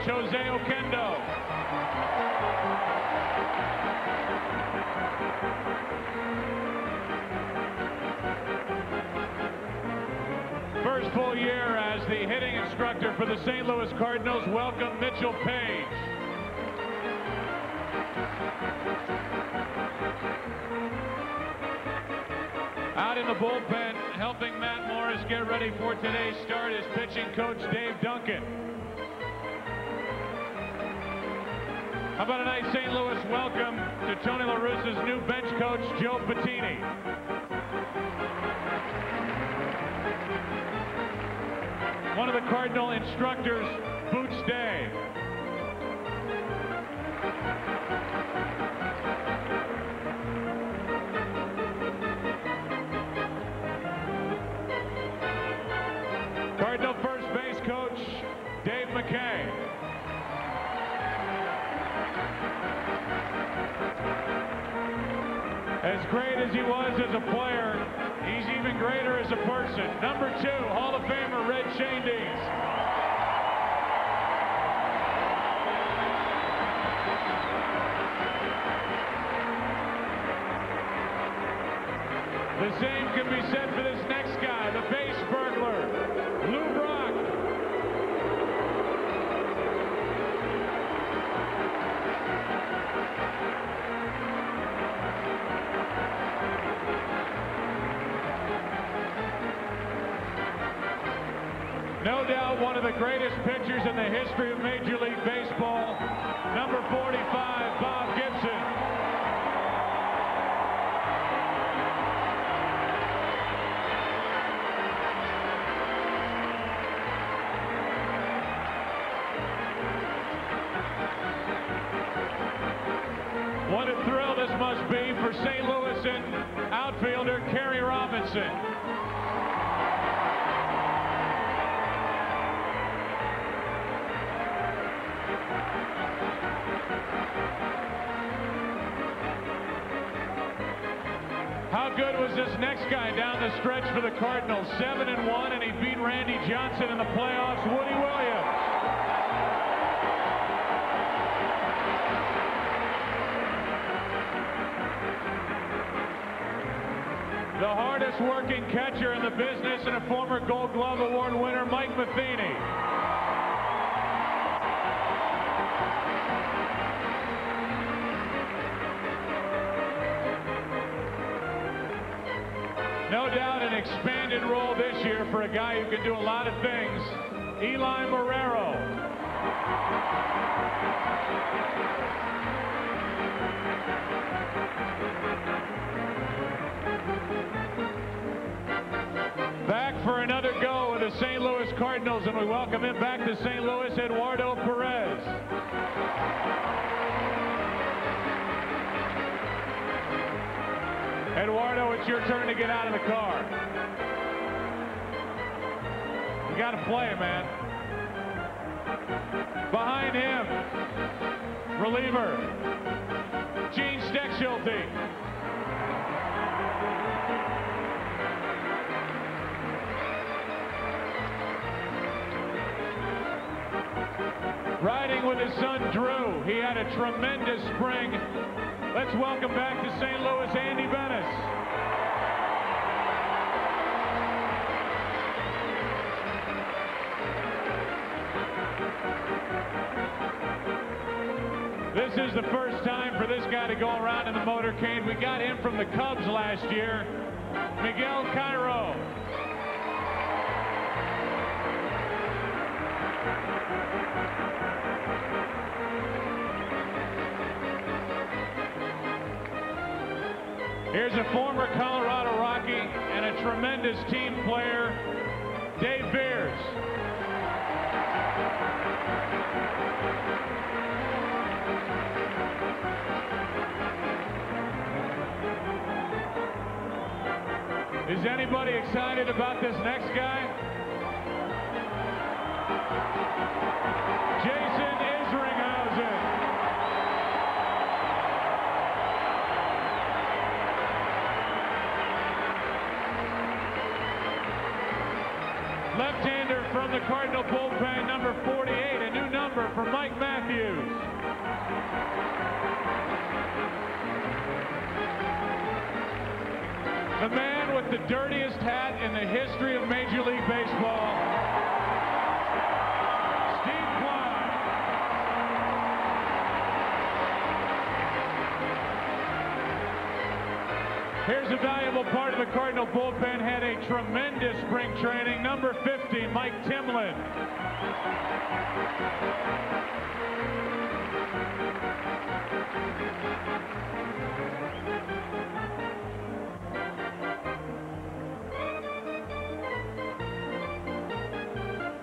Jose Oquendo. First full year as the hitting instructor for the St. Louis Cardinals. Welcome, Mitchell Page. Out in the bullpen, helping Matt Morris get ready for today's start is pitching coach Dave Duncan. How about a nice St. Louis welcome to Tony La Russa's new bench coach, Joe Pettini. One of the Cardinal instructors, Boots Day. Cardinal first base coach, Dave McKay. As great as he was as a player, he's even greater as a person. Number 2, Hall of Famer Red Shandies. The same can be said for this next guy, the base burglar, Lou Brock. No doubt one of the greatest pitchers in the history of Major League Baseball, number 45, Bob Gibson. What a thrill this must be for St. Louis and outfielder Kerry Robinson. How good was this next guy down the stretch for the Cardinals? 7-1, and he beat Randy Johnson in the playoffs, Woody Williams. The hardest working catcher in the business and a former Gold Glove Award winner, Mike Matheny. No doubt an expanded role this year for a guy who can do a lot of things, Eli Marrero. Back for another go with the St. Louis Cardinals, and we welcome him back to St. Louis, Eduardo Perez. Eduardo, it's your turn to get out of the car. You got to play, man. Behind him, reliever, Gene Steckschulte. Riding with his son, Drew. He had a tremendous spring. Let's welcome back to St. Louis, Andy Benes. This is the first time for this guy to go around in the motorcade. We got him from the Cubs last year, Miguel Cairo. Here's a former Colorado Rocky and a tremendous team player, Dave Beers. Is anybody excited about this next guy? Jason Isringhausen. Left-hander from the Cardinal bullpen, number 48, a new number for Mike The man with the dirtiest hat in the history of Major League Baseball, Steve Kline. Here's a valuable part of the Cardinal bullpen. Had a tremendous spring training. Number 50, Mike Timlin.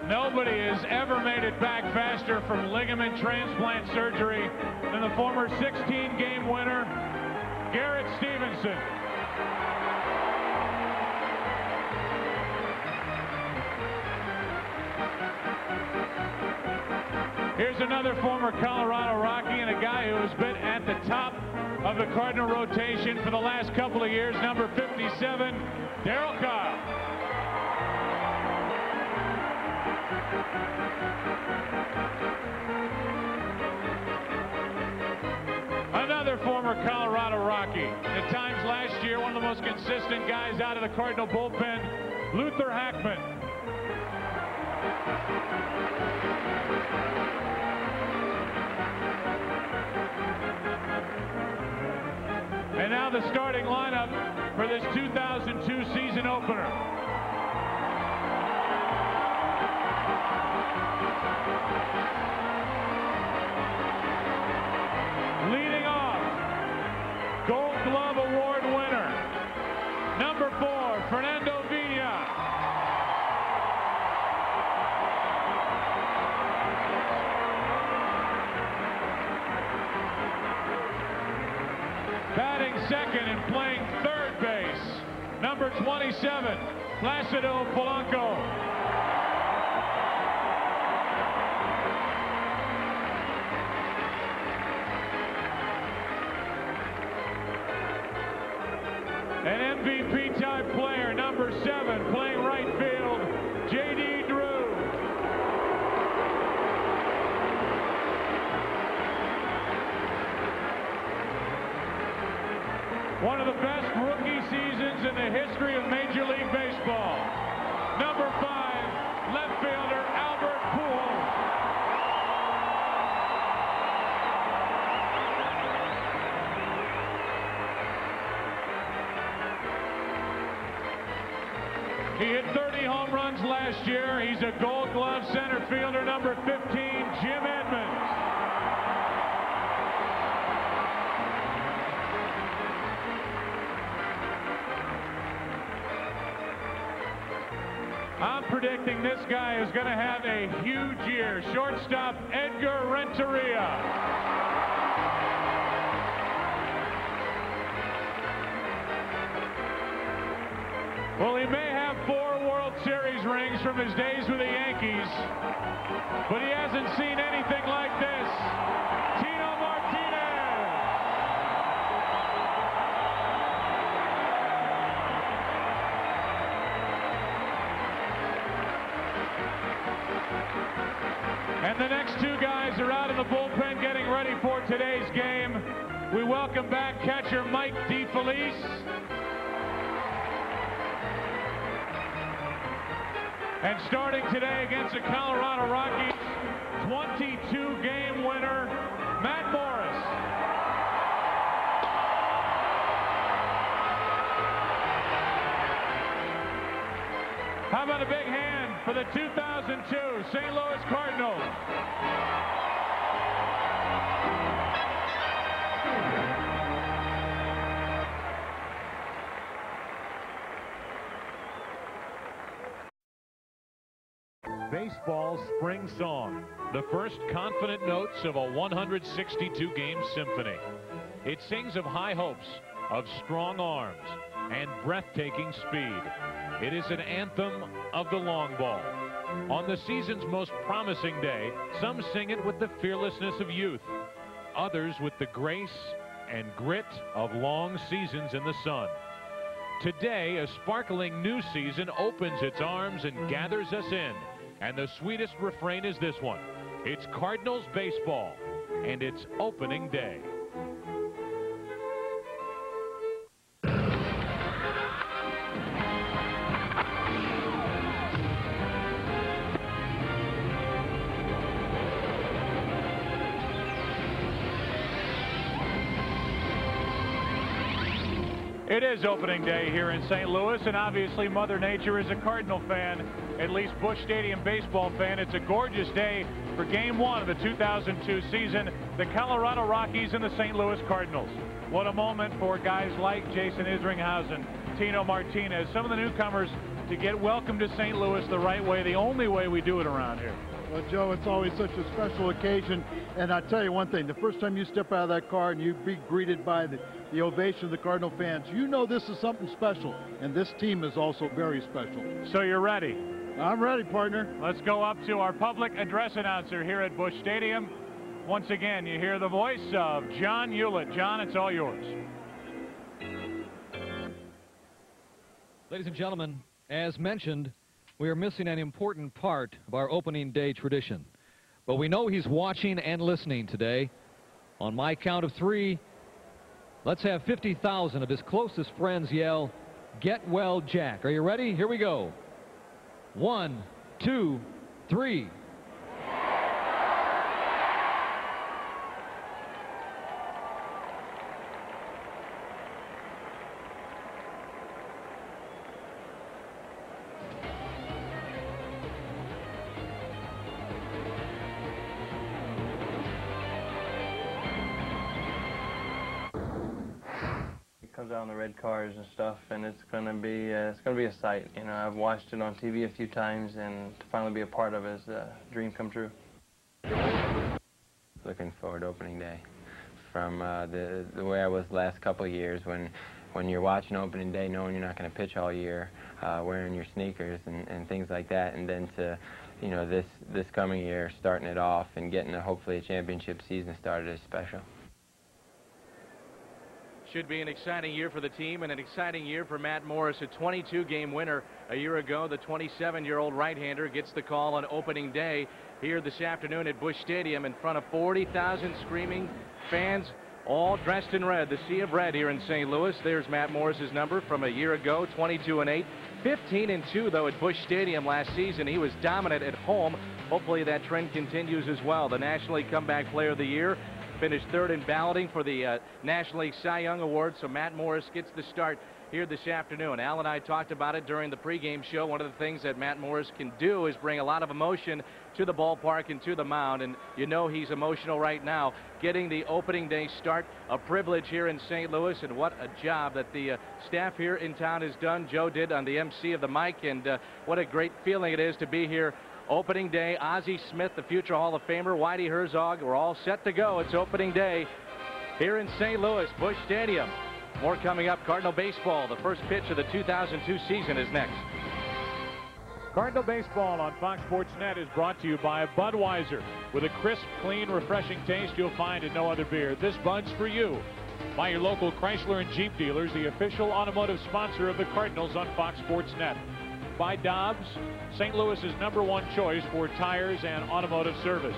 Nobody has ever made it back faster from ligament transplant surgery than the former 16-game winner, Garrett Stevenson. Here's another former Colorado Rocky and a guy who has been at the top of the Cardinal rotation for the last couple of years, number 57, Darryl Kyle. Another former Colorado Rocky. At times last year, one of the most consistent guys out of the Cardinal bullpen, Luther Hackman. And now the starting lineup for this 2002 season opener. Leading off, Gold Glove Award winner, number 4, Fernando Villa. Batting second and playing third base, number 27, Placido Polanco. An MVP-type player, number 7, playing right field, J.D. Drew. One of the best rookie seasons in the history of Major League Baseball. Number 5, left fielder, Albert Pujols. He hit 30 home runs last year. He's a Gold Glove center fielder, number 15, Jim Edmonds. I'm predicting this guy is going to have a huge year. Shortstop, Edgar Renteria. Well, he may have 4 World Series rings from his days with the Yankees, but he hasn't seen anything like this. Tino Martinez. And the next 2 guys are out in the bullpen getting ready for today's game. We welcome back catcher Mike DeFelice. And starting today against the Colorado Rockies, 22-game winner, Matt Morris. How about a big hand for the 2002 St. Louis Cardinals? Baseball's spring song, the first confident notes of a 162-game symphony. It sings of high hopes, of strong arms, and breathtaking speed. It is an anthem of the long ball. On the season's most promising day, some sing it with the fearlessness of youth, others with the grace and grit of long seasons in the sun. Today, a sparkling new season opens its arms and gathers us in. And the sweetest refrain is this one. It's Cardinals baseball, and it's opening day. It is opening day here in St. Louis, and obviously Mother Nature is a Cardinal fan, at least Busch Stadium baseball fan. It's a gorgeous day for Game 1 of the 2002 season, the Colorado Rockies and the St. Louis Cardinals. What a moment for guys like Jason Isringhausen, Tino Martinez, some of the newcomers to get welcomed to St. Louis the right way, the only way we do it around here. Well, Joe, it's always such a special occasion, and I tell you one thing, the first time you step out of that car and you be greeted by the ovation of the Cardinal fans, you know this is something special, and this team is also very special. So you're ready? I'm ready, partner. Let's go up to our public address announcer here at Busch Stadium. Once again, you hear the voice of John Hewlett. John, it's all yours. Ladies and gentlemen, as mentioned, we are missing an important part of our opening day tradition. But we know he's watching and listening today. On my count of 3, let's have 50,000 of his closest friends yell, "Get well, Jack." Are you ready? Here we go. 1, 2, 3. Comes out on the red cars and stuff, and it's gonna be a sight. You know, I've watched it on TV a few times, and to finally be a part of it is a dream come true. Looking forward to opening day. From the way I was the last couple of years, when you're watching opening day, knowing you're not going to pitch all year, wearing your sneakers and things like that, and then to, you know, this coming year, starting it off and getting hopefully a championship season started is special. Should be an exciting year for the team and an exciting year for Matt Morris, a 22-game winner a year ago. The 27-year-old right-hander gets the call on opening day here this afternoon at Busch Stadium in front of 40,000 screaming fans, all dressed in red, the sea of red here in St. Louis. There's Matt Morris's number from a year ago, 22-8, 15-2 though at Busch Stadium last season. He was dominant at home. Hopefully that trend continues as well. The National League Comeback Player of the Year. Finished 3rd in balloting for the National League Cy Young Award, so Matt Morris gets the start here this afternoon. Al and I talked about it during the pregame show. One of the things that Matt Morris can do is bring a lot of emotion to the ballpark and to the mound, and you know he's emotional right now. Getting the opening day start, a privilege here in St. Louis, and what a job that the staff here in town has done. Joe did on the MC of the mic, and what a great feeling it is to be here opening day. Ozzie Smith, the future Hall of Famer, Whitey Herzog, we're all set to go. It's opening day here in St. Louis, Busch Stadium. More coming up. Cardinal baseball. The first pitch of the 2002 season is next. Cardinal baseball on Fox Sports Net is brought to you by Budweiser. With a crisp, clean, refreshing taste you'll find in no other beer. This Bud's for you. By your local Chrysler and Jeep dealers, the official automotive sponsor of the Cardinals on Fox Sports Net. By Dobbs, St. Louis's #1 choice for tires and automotive service.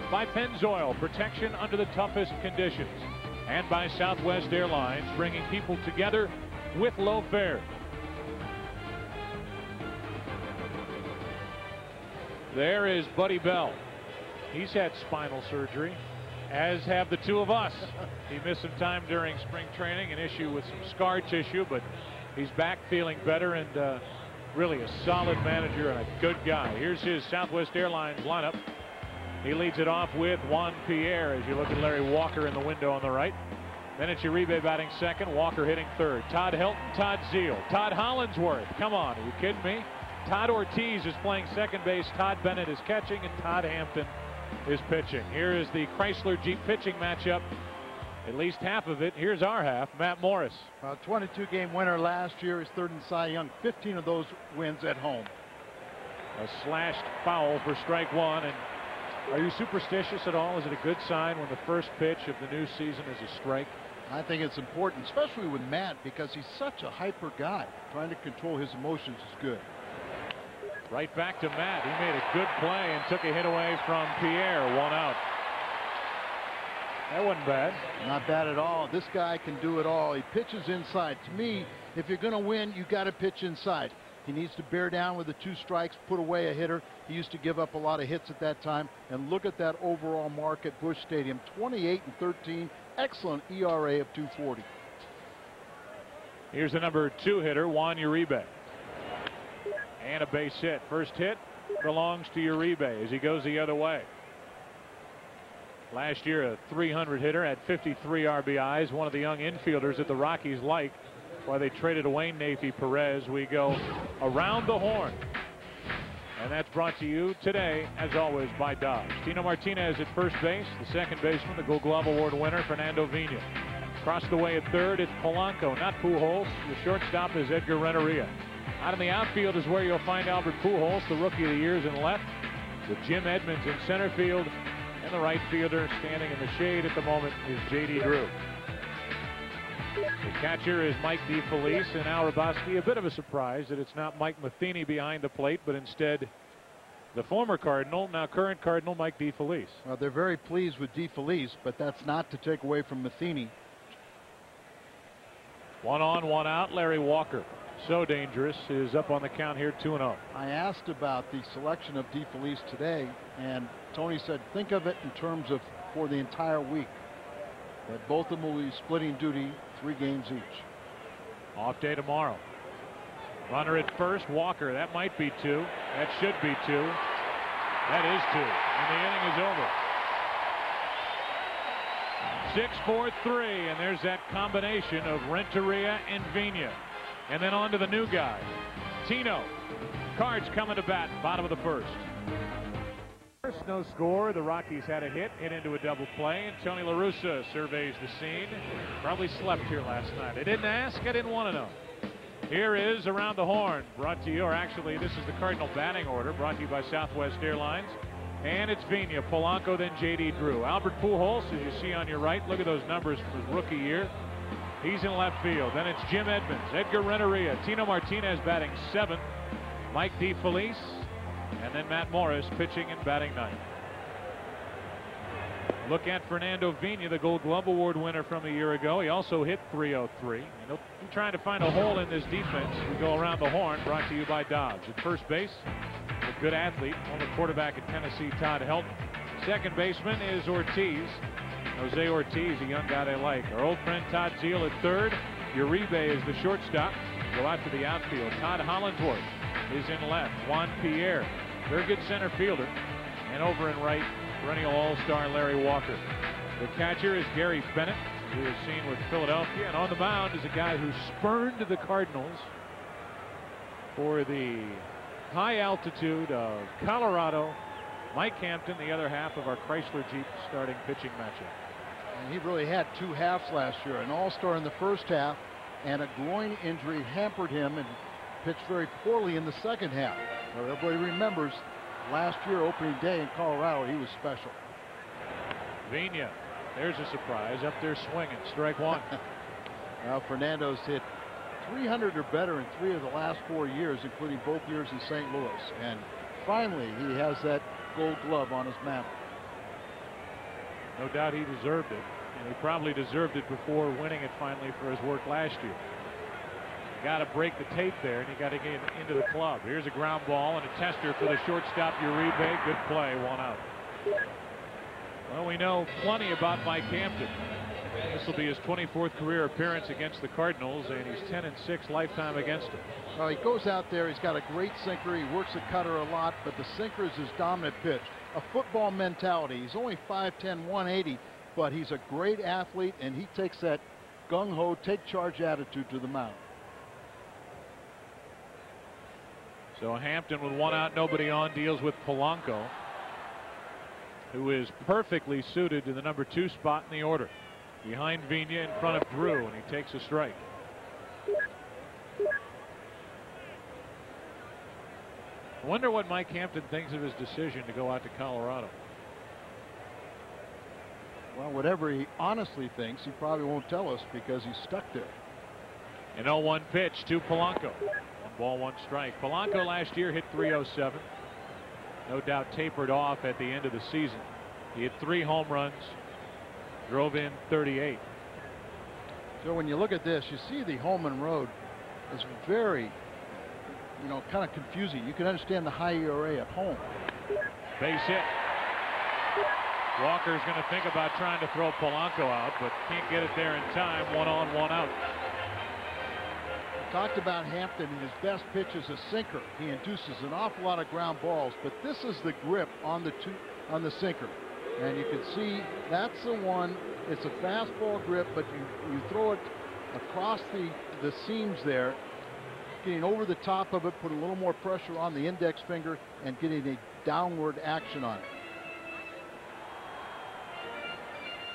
By Pennzoil, protection under the toughest conditions. And by Southwest Airlines, bringing people together with low fares. There is Buddy Bell. He's had spinal surgery, as have the two of us. He missed some time during spring training, an issue with some scar tissue, but he's back feeling better, and really a solid manager and a good guy. Here's his Southwest Airlines lineup. He leads it off with Juan Pierre as you look at Larry Walker in the window on the right. Then it's Uribe batting second, Walker hitting third. Todd Helton, Todd Zeal, Todd Hollinsworth. Come on, are you kidding me? Todd Ortiz is playing second base, Todd Bennett is catching, and Todd Hampton is pitching. Here is the Chrysler Jeep pitching matchup. At least half of it. Here's our half, Matt Morris. 22-game winner last year, his 3rd in Cy Young, 15 of those wins at home. A slashed foul for strike 1. And are you superstitious at all? Is it a good sign when the first pitch of the new season is a strike? I think it's important, especially with Matt, because he's such a hyper guy. Trying to control his emotions is good. Right back to Matt. He made a good play and took a hit away from Pierre. 1 out. That wasn't bad. Not bad at all. This guy can do it all. He pitches inside. To me, if you're going to win, you got to pitch inside. He needs to bear down with the 2 strikes, put away a hitter. He used to give up a lot of hits at that time. And look at that overall mark at Busch Stadium, 28-13, excellent ERA of 2.40. Here's the number 2 hitter, Juan Uribe. And a base hit. First hit belongs to Uribe as he goes the other way. Last year, a 300 hitter, had 53 RBIs, one of the young infielders that the Rockies like. That's why they traded away Nathy Perez. We go around the horn. And that's brought to you today, as always, by Dodge. Tino Martinez at first base. The second baseman, the Gold Glove Award winner, Fernando Vina. Across the way at third, it's Polanco, not Pujols. The shortstop is Edgar Renteria. Out in the outfield is where you'll find Albert Pujols, the Rookie of the Year, in left, with Jim Edmonds in center field, and the right fielder standing in the shade at the moment is J.D. Drew. The catcher is Mike DeFelice, and Al Raboski, a bit of a surprise that it's not Mike Matheny behind the plate, but instead the former Cardinal, now current Cardinal, Mike DeFelice. Well, they're very pleased with DeFelice, but that's not to take away from Matheny. 1 on, 1 out. Larry Walker, so dangerous, is up on the count here, 2-0. I asked about the selection of DeFelice today, and Tony said think of it in terms of for the entire week, that both of them will be splitting duty 3 games each. Off day tomorrow. Runner at first, Walker. That might be 2. That should be 2. That is 2. And the inning is over. 6-4-3, and there's that combination of Renteria and Vina. And then on to the new guy, Tino. Cards coming to bat, bottom of the first. First, no score. The Rockies had a hit into a double play, and Tony La Russa surveys the scene. Probably slept here last night. I didn't ask, I didn't want to know. Here is Around the Horn, brought to you, or actually this is the Cardinal batting order, brought to you by Southwest Airlines. And it's Vina, Polanco, then J.D. Drew. Albert Pujols, as you see on your right, look at those numbers for his rookie year. He's in left field. Then it's Jim Edmonds, Edgar Renteria, Tino Martinez batting 7th, Mike DeFelice, and then Matt Morris pitching and batting 9th. Look at Fernando Vina, the Gold Glove Award winner from a year ago. He also hit .303. And he'll be trying to find a hole in this defense. We go around the horn, brought to you by Dodge. At first base, a good athlete, former quarterback at Tennessee, Todd Helton. Second baseman is Ortiz. Jose Ortiz, a young guy they like. Our old friend Todd Zeal at third. Uribe is the shortstop. Go out to the outfield. Todd Hollandsworth is in left. Juan Pierre, very good center fielder. And over in right, perennial all-star Larry Walker. The catcher is Gary Bennett, who is seen with Philadelphia. And on the mound is a guy who spurned the Cardinals for the high altitude of Colorado. Mike Hampton, the other half of our Chrysler Jeep starting pitching matchup. And he really had 2 halves last year. An all-star in the first half, and a groin injury hampered him and pitched very poorly in the second half. Well, everybody remembers last year, opening day in Colorado, he was special. Vina, there's a surprise, up there swinging, strike 1. Well, Fernando's hit 300 or better in 3 of the last 4 years, including both years in St. Louis. And finally, he has that Gold Glove on his mantle. No doubt he deserved it, and he probably deserved it before winning it finally for his work last year. Got to break the tape there, and you got to get into the club. Here's a ground ball and a tester for the shortstop, Uribe. Good play, 1 out. Well, we know plenty about Mike Hampton. This will be his 24th career appearance against the Cardinals, and he's 10-6 lifetime against them. Well, he goes out there, he's got a great sinker, he works the cutter a lot, but the sinker is his dominant pitch. A football mentality. He's only 5'10", 180, but he's a great athlete, and he takes that gung-ho, take-charge attitude to the mound. So Hampton with 1 out, nobody on, deals with Polanco, who is perfectly suited to the number 2 spot in the order. Behind Vina, in front of Drew, and he takes a strike. I wonder what Mike Hampton thinks of his decision to go out to Colorado. Well, whatever he honestly thinks, he probably won't tell us because he's stuck there. An 0-1 pitch to Polanco. 1 ball, 1 strike. Polanco last year hit .307. No doubt tapered off at the end of the season. He hit 3 home runs, drove in 38. So when you look at this, you see the Holman Road is very, kind of confusing. You can understand the high ERA at home. Base hit. Walker's going to think about trying to throw Polanco out, but can't get it there in time. 1 on, 1 out. Talked about Hampton, and his best pitch is a sinker. He induces an awful lot of ground balls, but this is the grip on the sinker. And you can see that's the one. It's a fastball grip, but you throw it across the seams there, getting over the top of it, put a little more pressure on the index finger, and getting a downward action on it.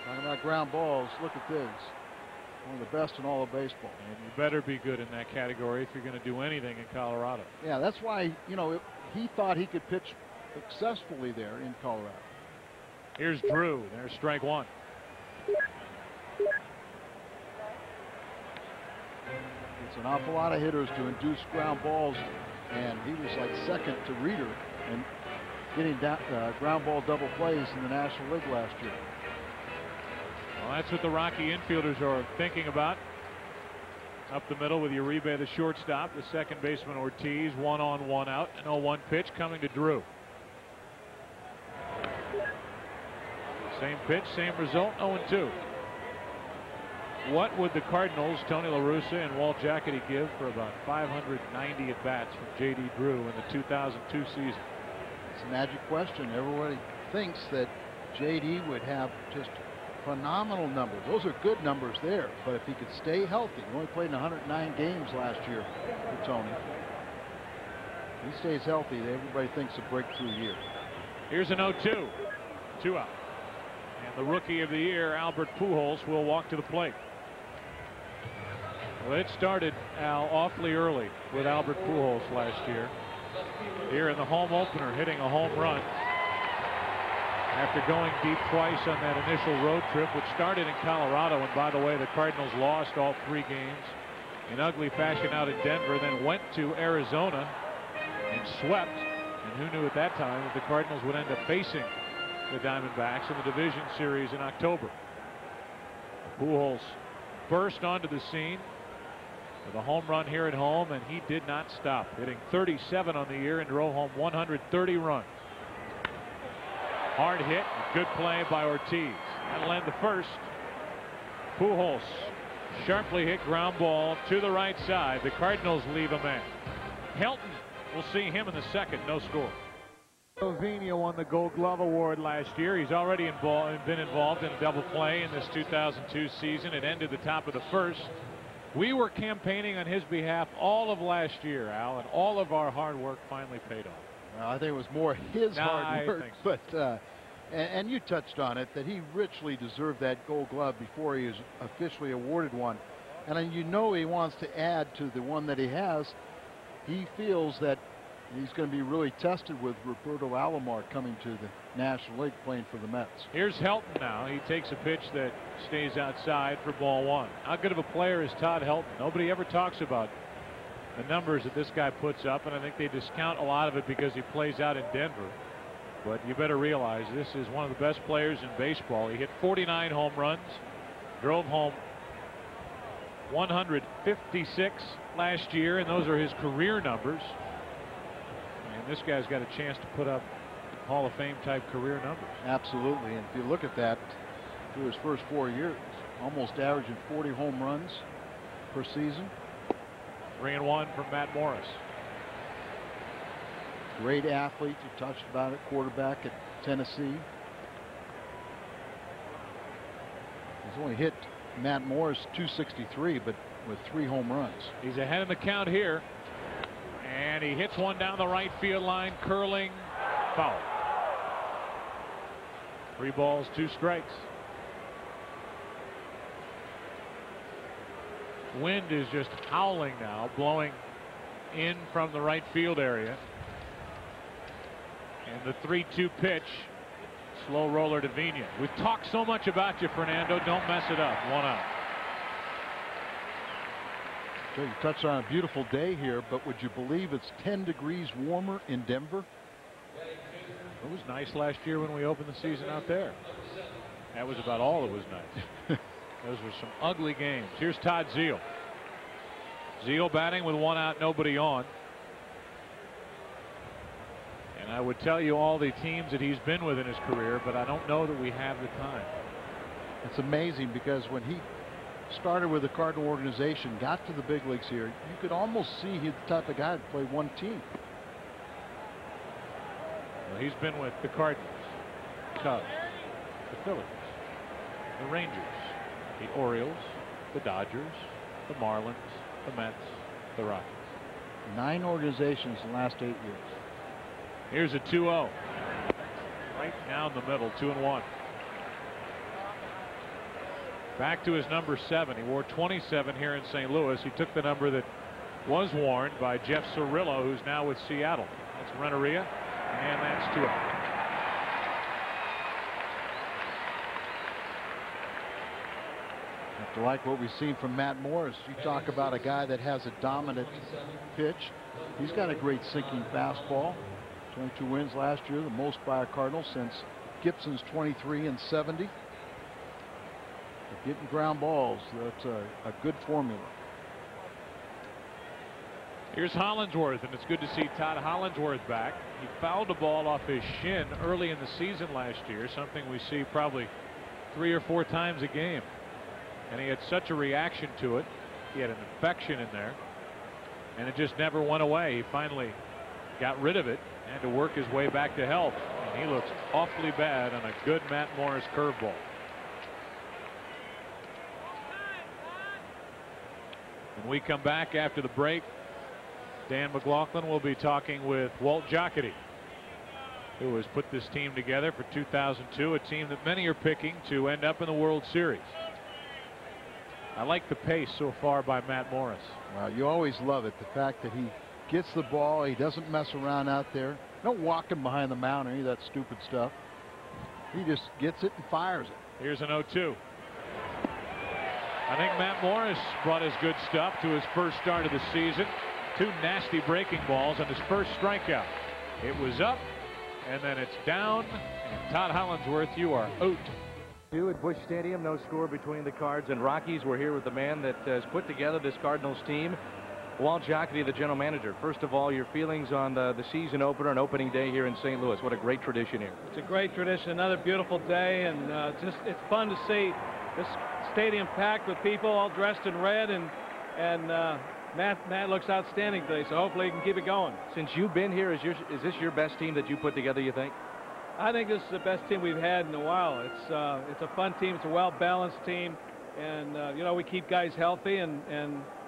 Talking about ground balls, look at this. One of the best in all of baseball. And you better be good in that category if you're going to do anything in Colorado. Yeah, that's why, you know, he thought he could pitch successfully there in Colorado. Here's Drew. There's strike one. It's an awful lot of hitters to induce ground balls, and he was like second to Reeder and getting ground ball double plays in the National League last year. Well, that's what the Rocky infielders are thinking about. Up the middle with Uribe, the shortstop, the second baseman Ortiz, 1 on 1 out. An 0-1 pitch coming to Drew. Same pitch, same result, 0-2. What would the Cardinals, Tony La Russa and Walt Giacchetti, give for about 590 at-bats from J.D. Drew in the 2002 season? It's a magic question. Everybody thinks that J.D. would have just phenomenal numbers. Those are good numbers there, but if he could stay healthy, he only played in 109 games last year for Tony. If he stays healthy, everybody thinks a breakthrough year. Here's an 0-2. 2 out. And the Rookie of the Year, Albert Pujols, will walk to the plate. Well, it started, Al, awfully early with Albert Pujols last year. Here in the home opener, hitting a home run after going deep twice on that initial road trip, which started in Colorado. And by the way, the Cardinals lost all 3 games in ugly fashion out in Denver, then went to Arizona and swept. And who knew at that time that the Cardinals would end up facing the Diamondbacks in the division series in October. Pujols burst onto the scene with a home run here at home, and he did not stop, hitting 37 on the year and drove home 130 runs. Hard hit, good play by Ortiz. That'll end the first. Pujols, sharply hit ground ball to the right side. The Cardinals leave a man. Helton, we'll see him in the second, no score. Ovenia won the Gold Glove Award last year. He's already been involved in a double play in this 2002 season. It ended the top of the first. We were campaigning on his behalf all of last year, Al, and all of our hard work finally paid off. Well, I think it was more his hard work, but and you touched on it, that he richly deserved that Gold Glove before he was officially awarded one. And you know he wants to add to the one that he has. He feels that he's going to be really tested with Roberto Alomar coming to the National League playing for the Mets. Here's Helton now. He takes a pitch that stays outside for ball 1. How good of a player is Todd Helton? Nobody ever talks about the numbers that this guy puts up, and I think they discount a lot of it because he plays out in Denver. But you better realize this is one of the best players in baseball. He hit 49 home runs, drove home 156 last year, and those are his career numbers. And this guy's got a chance to put up Hall of Fame type career numbers. Absolutely. And if you look at that through his first 4 years, almost averaging 40 home runs per season. 3-1 from Matt Morris. Great athlete. You touched about it. Quarterback at Tennessee. He's only hit Matt Morris 263, but with 3 home runs. He's ahead in the count here. And he hits one down the right field line, curling, foul. 3 balls, 2 strikes. Wind is just howling now, blowing in from the right field area. And the 3-2 pitch, slow roller to Vina. We've talked so much about you, Fernando. Don't mess it up. 1 out. So you touched on a beautiful day here, but would you believe it's 10 degrees warmer in Denver? It was nice last year when we opened the season out there. That was about all it was nice. Those were some ugly games. Here's Todd Zeile. Zeile batting with 1 out, nobody on. And I would tell you all the teams that he's been with in his career, but I don't know that we have the time. It's amazing because when he started with the Cardinal organization, got to the big leagues here. You could almost see he's the type of guy to play one team. Well, he's been with the Cardinals, Cubs, the Phillies, the Rangers, the Orioles, the Dodgers, the Marlins, the Mets, the Rockies. 9 organizations in the last 8 years. Here's a 2-0. Right down the middle, 2-1. Back to his number 7. He wore 27 here in St. Louis. He took the number that was worn by Jeff Cirillo, who's now with Seattle. That's Renteria, and that's 2-0. Have to like what we've seen from Matt Morris. You talk about a guy that has a dominant pitch. He's got a great sinking fastball. 22 wins last year, the most by a Cardinal since Gibson's 23 and 70. But getting ground balls, that's a good formula. Here's Hollingsworth, and it's good to see Todd Hollingsworth back. He fouled the ball off his shin early in the season last year, something we see probably 3 or 4 times a game. And he had such a reaction to it. He had an infection in there, and it just never went away. He finally got rid of it and to work his way back to health. And he looks awfully bad on a good Matt Morris curveball. When we come back after the break, Dan McLaughlin will be talking with Walt Jocketty, who has put this team together for 2002, a team that many are picking to end up in the World Series. I like the pace so far by Matt Morris. Well, you always love it, the fact that he gets the ball, he doesn't mess around out there. No walking behind the mound or any of that stupid stuff. He just gets it and fires it. Here's an 0-2. I think Matt Morris brought his good stuff to his first start of the season. 2 nasty breaking balls on his first strikeout. It was up, and then it's down. And Todd Hollingsworth, you are out. At Busch Stadium, no score between the Cards and Rockies. We're here with the man that has put together this Cardinals team, Walt Jocketty, the general manager. First of all, your feelings on the season opener and opening day here in St. Louis. What a great tradition here. It's a great tradition, another beautiful day, and it's fun to see this stadium packed with people all dressed in red, and Matt looks outstanding today, so hopefully he can keep it going. Since you've been here, is this your best team that you put together, you think? I think this is the best team we've had in a while. It's a fun team. It's a well-balanced team, and you know, we keep guys healthy, and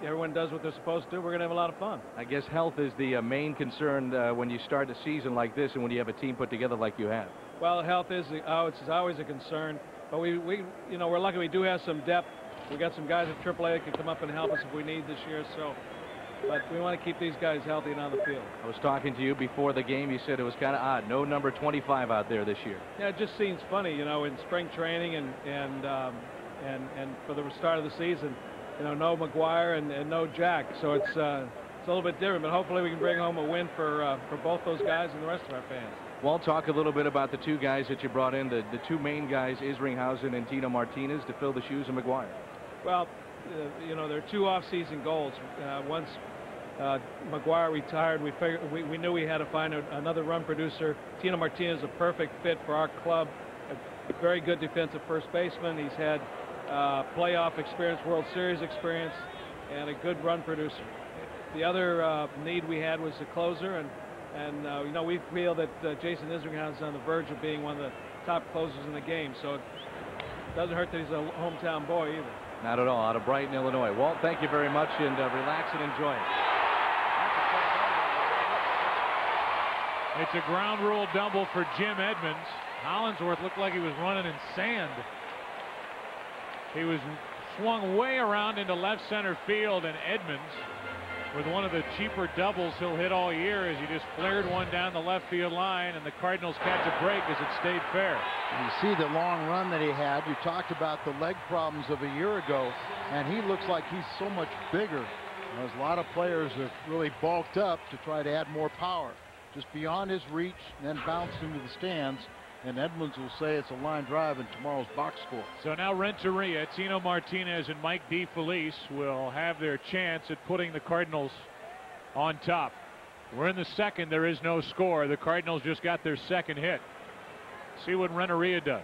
everyone does what they're supposed to do. We're going to have a lot of fun. I guess health is the main concern when you start a season like this and when you have a team put together like you have. Well, health is always a concern, but we you know, we're lucky we do have some depth. We got some guys at AAA that can come up and help us if we need this year. So, but we want to keep these guys healthy and on the field. I was talking to you before the game. You said it was kind of odd. No number 25 out there this year. Yeah, it just seems funny, you know, in spring training and for the start of the season, you know, no McGuire and no Jack. So it's a little bit different. But hopefully we can bring home a win for both those guys and the rest of our fans. Well, talk a little bit about the 2 guys that you brought in, the 2 main guys, Isringhausen and Tino Martinez, to fill the shoes of McGuire. Well, you know, there are 2 off-season goals. Once McGuire retired, we knew we had to find another run producer. Tino Martinez is a perfect fit for our club. A very good defensive first baseman. He's had playoff experience, World Series experience, and a good run producer. The other need we had was a closer, and you know, we feel that Jason Isringhausen is on the verge of being one of the top closers in the game. So it doesn't hurt that he's a hometown boy either. Not at all. Out of Brighton, Illinois. Walt, thank you very much, and relax and enjoy it. It's a ground rule double for Jim Edmonds. Hollingsworth looked like he was running in sand. He was swung way around into left center field, and Edmonds, with one of the cheaper doubles he'll hit all year, as he just flared one down the left field line, and the Cardinals catch a break as it stayed fair. You see the long run that he had. You talked about the leg problems of a year ago, and he looks like he's so much bigger. There's a lot of players that really bulked up to try to add more power. Just beyond his reach, and then bounced into the stands, and Edmonds will say it's a line drive in tomorrow's box score. So now Renteria, Tino Martinez, and Mike DeFelice will have their chance at putting the Cardinals on top. We're in the second. There is no score. The Cardinals just got their second hit. See what Renteria does.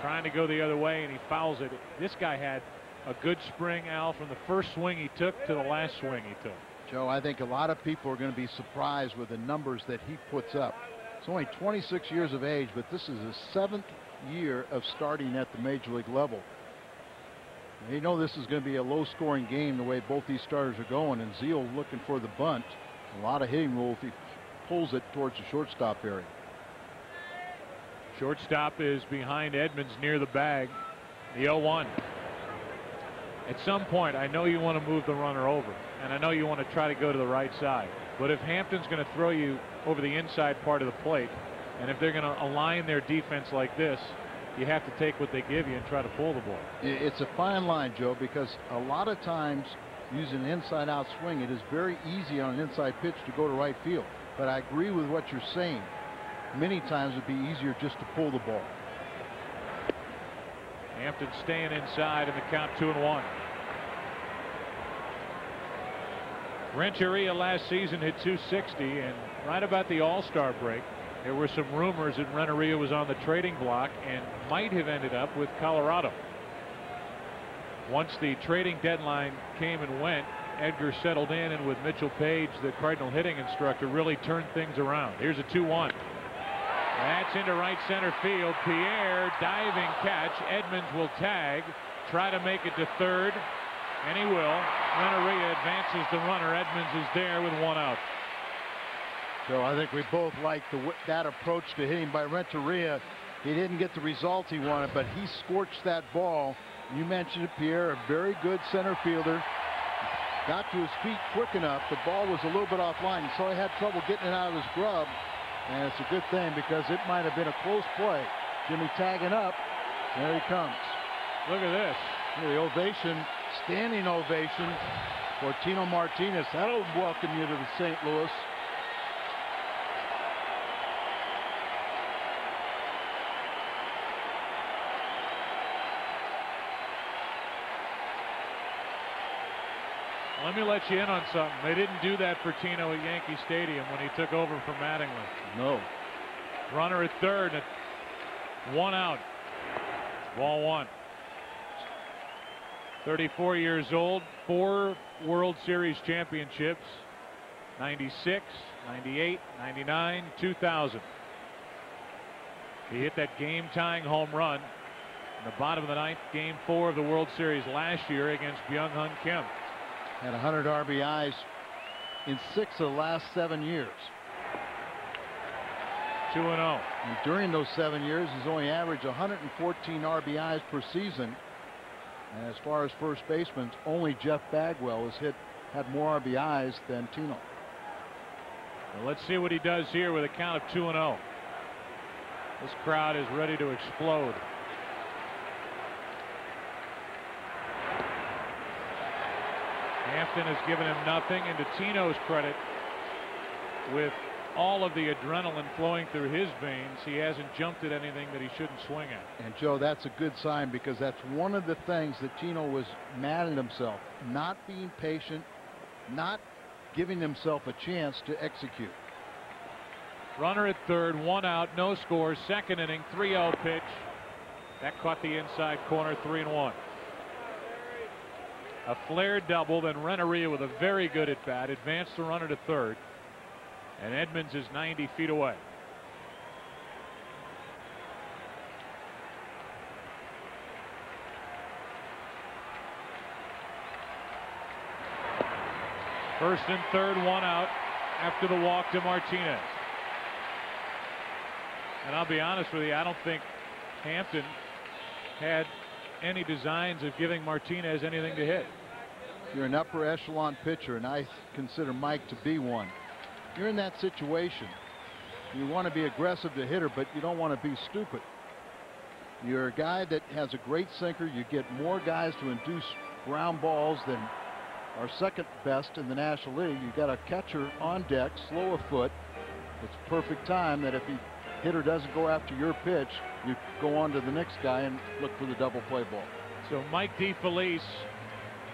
trying to go the other way, and he fouls it. This guy had a good spring, Al, from the first swing he took to the last swing he took. Joe, I think a lot of people are going to be surprised with the numbers that he puts up. He's only 26 years of age, but this is his 7th year of starting at the major league level. They know this is going to be a low-scoring game the way both these starters are going, and Zeal looking for the bunt. A lot of hitting room if he pulls it towards the shortstop area. Shortstop is behind Edmonds near the bag. The 0-1. At some point, I know you want to move the runner over, and I know you want to try to go to the right side. But if Hampton's going to throw you over the inside part of the plate, and if they're going to align their defense like this, you have to take what they give you and try to pull the ball. It's a fine line, Joe, because a lot of times using an inside-out swing, it is very easy on an inside pitch to go to right field. But I agree with what you're saying. Many times it'd be easier just to pull the ball. Hampton staying inside in the count, 2-1. Renteria last season hit 260, and right about the All-Star break, there were some rumors that Renteria was on the trading block and might have ended up with Colorado. Once the trading deadline came and went, Edgar settled in, and with Mitchell Page, the Cardinal hitting instructor, really turned things around. Here's a 2-1. That's into right center field. Pierre diving catch. Edmonds will tag, try to make it to third, and he will. Renteria advances the runner. Edmonds is there with 1 out. So I think we both like that approach to hitting by Renteria. He didn't get the results he wanted, but he scorched that ball. You mentioned it, Pierre, a very good center fielder. Got to his feet quick enough. The ball was a little bit offline, so he had trouble getting it out of his glove. And it's a good thing because it might have been a close play. Jimmy tagging up. There he comes. Look at this. The ovation, standing ovation for Tino Martinez. That'll welcome you to the St. Louis. Let me let you in on something. They didn't do that for Tino at Yankee Stadium when he took over from Mattingly. No. Runner at third, and 1 out. Ball 1. 34 years old, 4 World Series championships, 96, 98, 99, 2000. He hit that game-tying home run in the bottom of the 9th, Game 4 of the World Series last year against Byung-Hun Kim. Had 100 RBIs in 6 of the last 7 years. 2-0. And during those 7 years, he's only averaged 114 RBIs per season. And as far as first basemen, only Jeff Bagwell has had more RBIs than Tino. Well, let's see what he does here with a count of 2-0. This crowd is ready to explode. Hampton has given him nothing, and to Tino's credit, with all of the adrenaline flowing through his veins, he hasn't jumped at anything that he shouldn't swing at. And Joe, that's a good sign, because that's one of the things that Tino was mad at himself, not being patient, not giving himself a chance to execute. Runner at third, 1 out, no score, second inning, 3-0 pitch. That caught the inside corner, 3-1. A flare double, then Renteria with a very good at bat advanced the runner to third, and Edmonds is 90 feet away. First and third, 1 out after the walk to Martinez. And I'll be honest with you, I don't think Hampton had any designs of giving Martinez anything to hit. You're an upper echelon pitcher, and I consider Mike to be one. You're in that situation. You want to be aggressive to hitter, but you don't want to be stupid. You're a guy that has a great sinker. You get more guys to induce ground balls than are second best in the National League. You got a catcher on deck, slow a foot. It's perfect time that if the hitter doesn't go after your pitch, you go on to the next guy and look for the double play ball. So Mike DeFelice,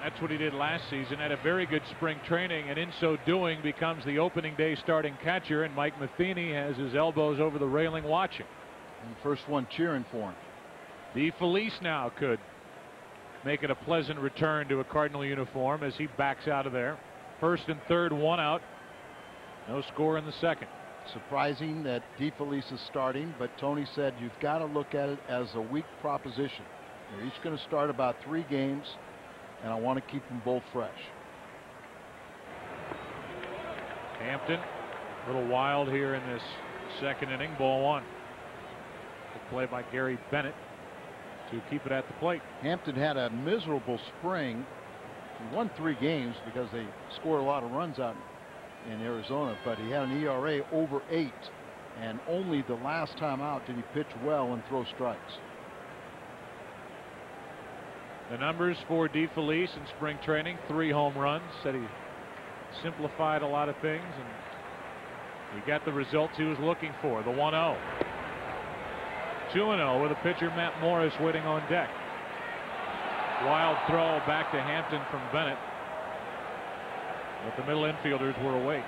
that's what he did last season, had a very good spring training, and in so doing becomes the opening day starting catcher, and Mike Matheny has his elbows over the railing watching. And the first one cheering for him. DeFelice now could make it a pleasant return to a Cardinal uniform as he backs out of there. First and third, one out. No score in the second. Surprising that DeFelice is starting, but Tony said you've got to look at it as a weak proposition. They're each going to start about 3 games, and I want to keep them both fresh. Hampton, a little wild here in this second inning. Ball 1. Good play by Gary Bennett to keep it at the plate. Hampton had a miserable spring. He won 3 games because they scored a lot of runs out in Arizona, but he had an ERA over 8, and only the last time out did he pitch well and throw strikes. The numbers for DeFelice in spring training: 3 home runs. Said he simplified a lot of things, and he got the results he was looking for. The 1-0. 2-0 with a pitcher, Matt Morris, waiting on deck. Wild throw back to Hampton from Bennett, but the middle infielders were awake.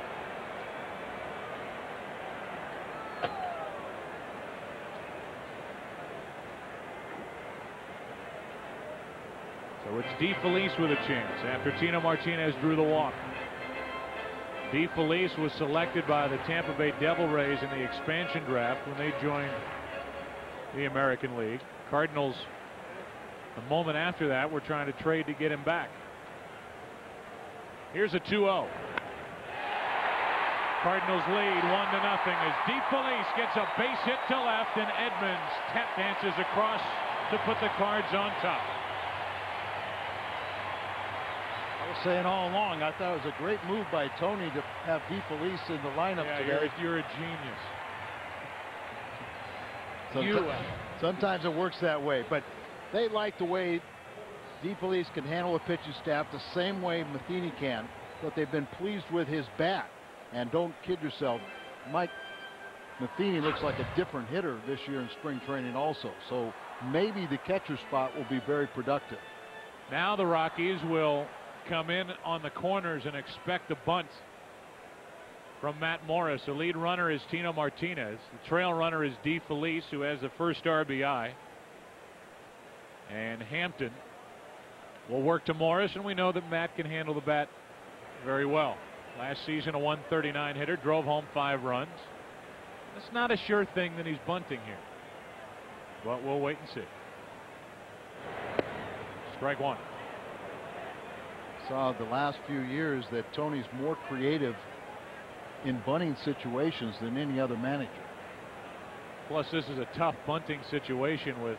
So it's DeFelice with a chance after Tino Martinez drew the walk. DeFelice was selected by the Tampa Bay Devil Rays in the expansion draft when they joined the American League. Cardinals, a moment after that, were trying to trade to get him back. Here's a 2-0. Cardinals lead 1-0 as DeFelice gets a base hit to left, and Edmonds tap dances across to put the Cards on top. I was saying all along, I thought it was a great move by Tony to have DeFelice in the lineup today. You're a genius. Sometimes it works that way, but they like the way DeFelice can handle a pitching staff the same way Matheny can, but they've been pleased with his bat. And don't kid yourself, Mike Matheny looks like a different hitter this year in spring training also. So maybe the catcher spot will be very productive. Now the Rockies will come in on the corners and expect a bunt from Matt Morris. The lead runner is Tino Martinez. The trail runner is DeFelice, who has the first RBI. And Hampton will work to Morris, and we know that Matt can handle the bat very well. Last season, a 139 hitter, drove home 5 runs. It's not a sure thing that he's bunting here, but we'll wait and see. Strike 1. Saw the last few years that Tony's more creative in bunting situations than any other manager. Plus, this is a tough bunting situation with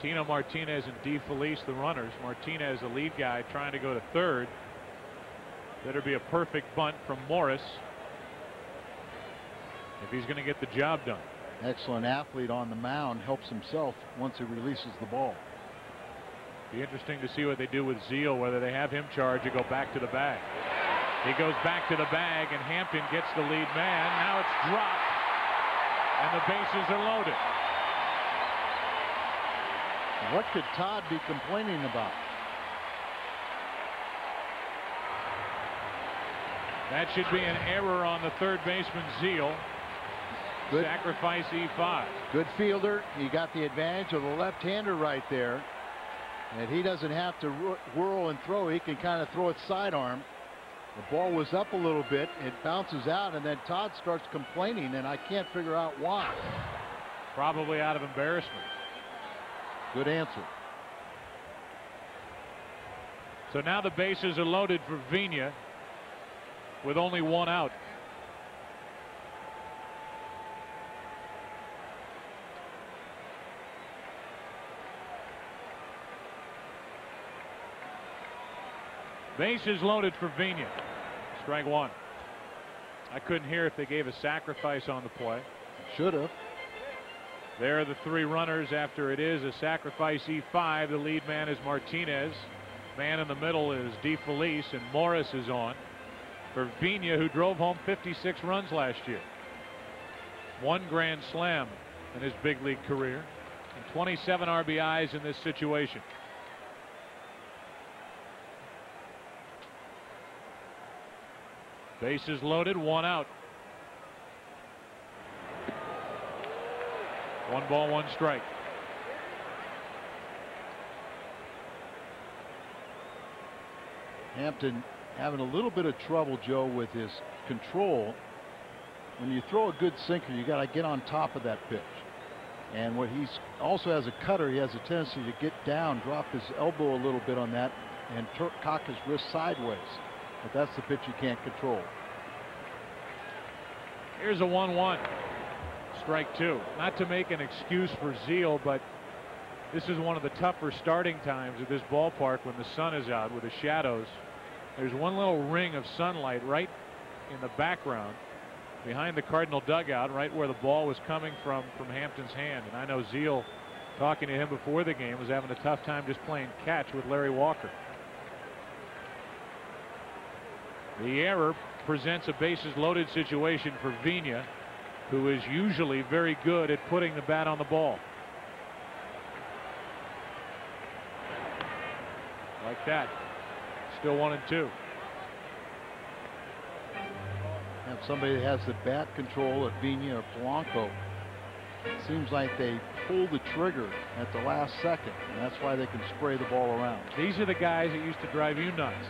Tino Martinez and DeFelice, the runners. Martinez, the lead guy, trying to go to third. That'd be a perfect bunt from Morris if he's going to get the job done. Excellent athlete on the mound, helps himself once he releases the ball. Be interesting to see what they do with Zeal, whether they have him charge or go back to the bag. He goes back to the bag, and Hampton gets the lead man. Now it's dropped, and the bases are loaded. What could Todd be complaining about? That should be an error on the third baseman, Zeal. Good. Sacrifice E5. Good fielder. He got the advantage of the left-hander right there. And he doesn't have to whirl and throw. He can kind of throw it sidearm. The ball was up a little bit. It bounces out, and then Todd starts complaining, and I can't figure out why. Probably out of embarrassment. Good answer. So now the bases are loaded for Vigna with only 1 out. Bases loaded for Vigna. Strike 1. I couldn't hear if they gave a sacrifice on the play. Should have. There are the 3 runners after it is a sacrifice E5. The lead man is Martinez. Man in the middle is DeFelice, and Morris is on for Vigna, who drove home 56 runs last year. 1 grand slam in his big league career, and 27 RBIs in this situation. Bases loaded, 1 out. 1 ball, 1 strike. Hampton having a little bit of trouble, Joe, with his control. When you throw a good sinker, you got to get on top of that pitch. And what he's also has a cutter, he has a tendency to get down, drop his elbow a little bit on that, and cock his wrist sideways. But that's the pitch you can't control. Here's a 1-1. Strike two. Not to make an excuse for Zeal, but this is one of the tougher starting times at this ballpark when the sun is out with the shadows. There's one little ring of sunlight right in the background behind the Cardinal dugout, right where the ball was coming from Hampton's hand. And I know Zeal, talking to him before the game, was having a tough time just playing catch with Larry Walker. The error presents a bases loaded situation for Vina, who is usually very good at putting the bat on the ball. Like that. Still 1-2. Have somebody that has the bat control at Vina or Polanco. It seems like they pull the trigger at the last second, and that's why they can spray the ball around. These are the guys that used to drive you nuts.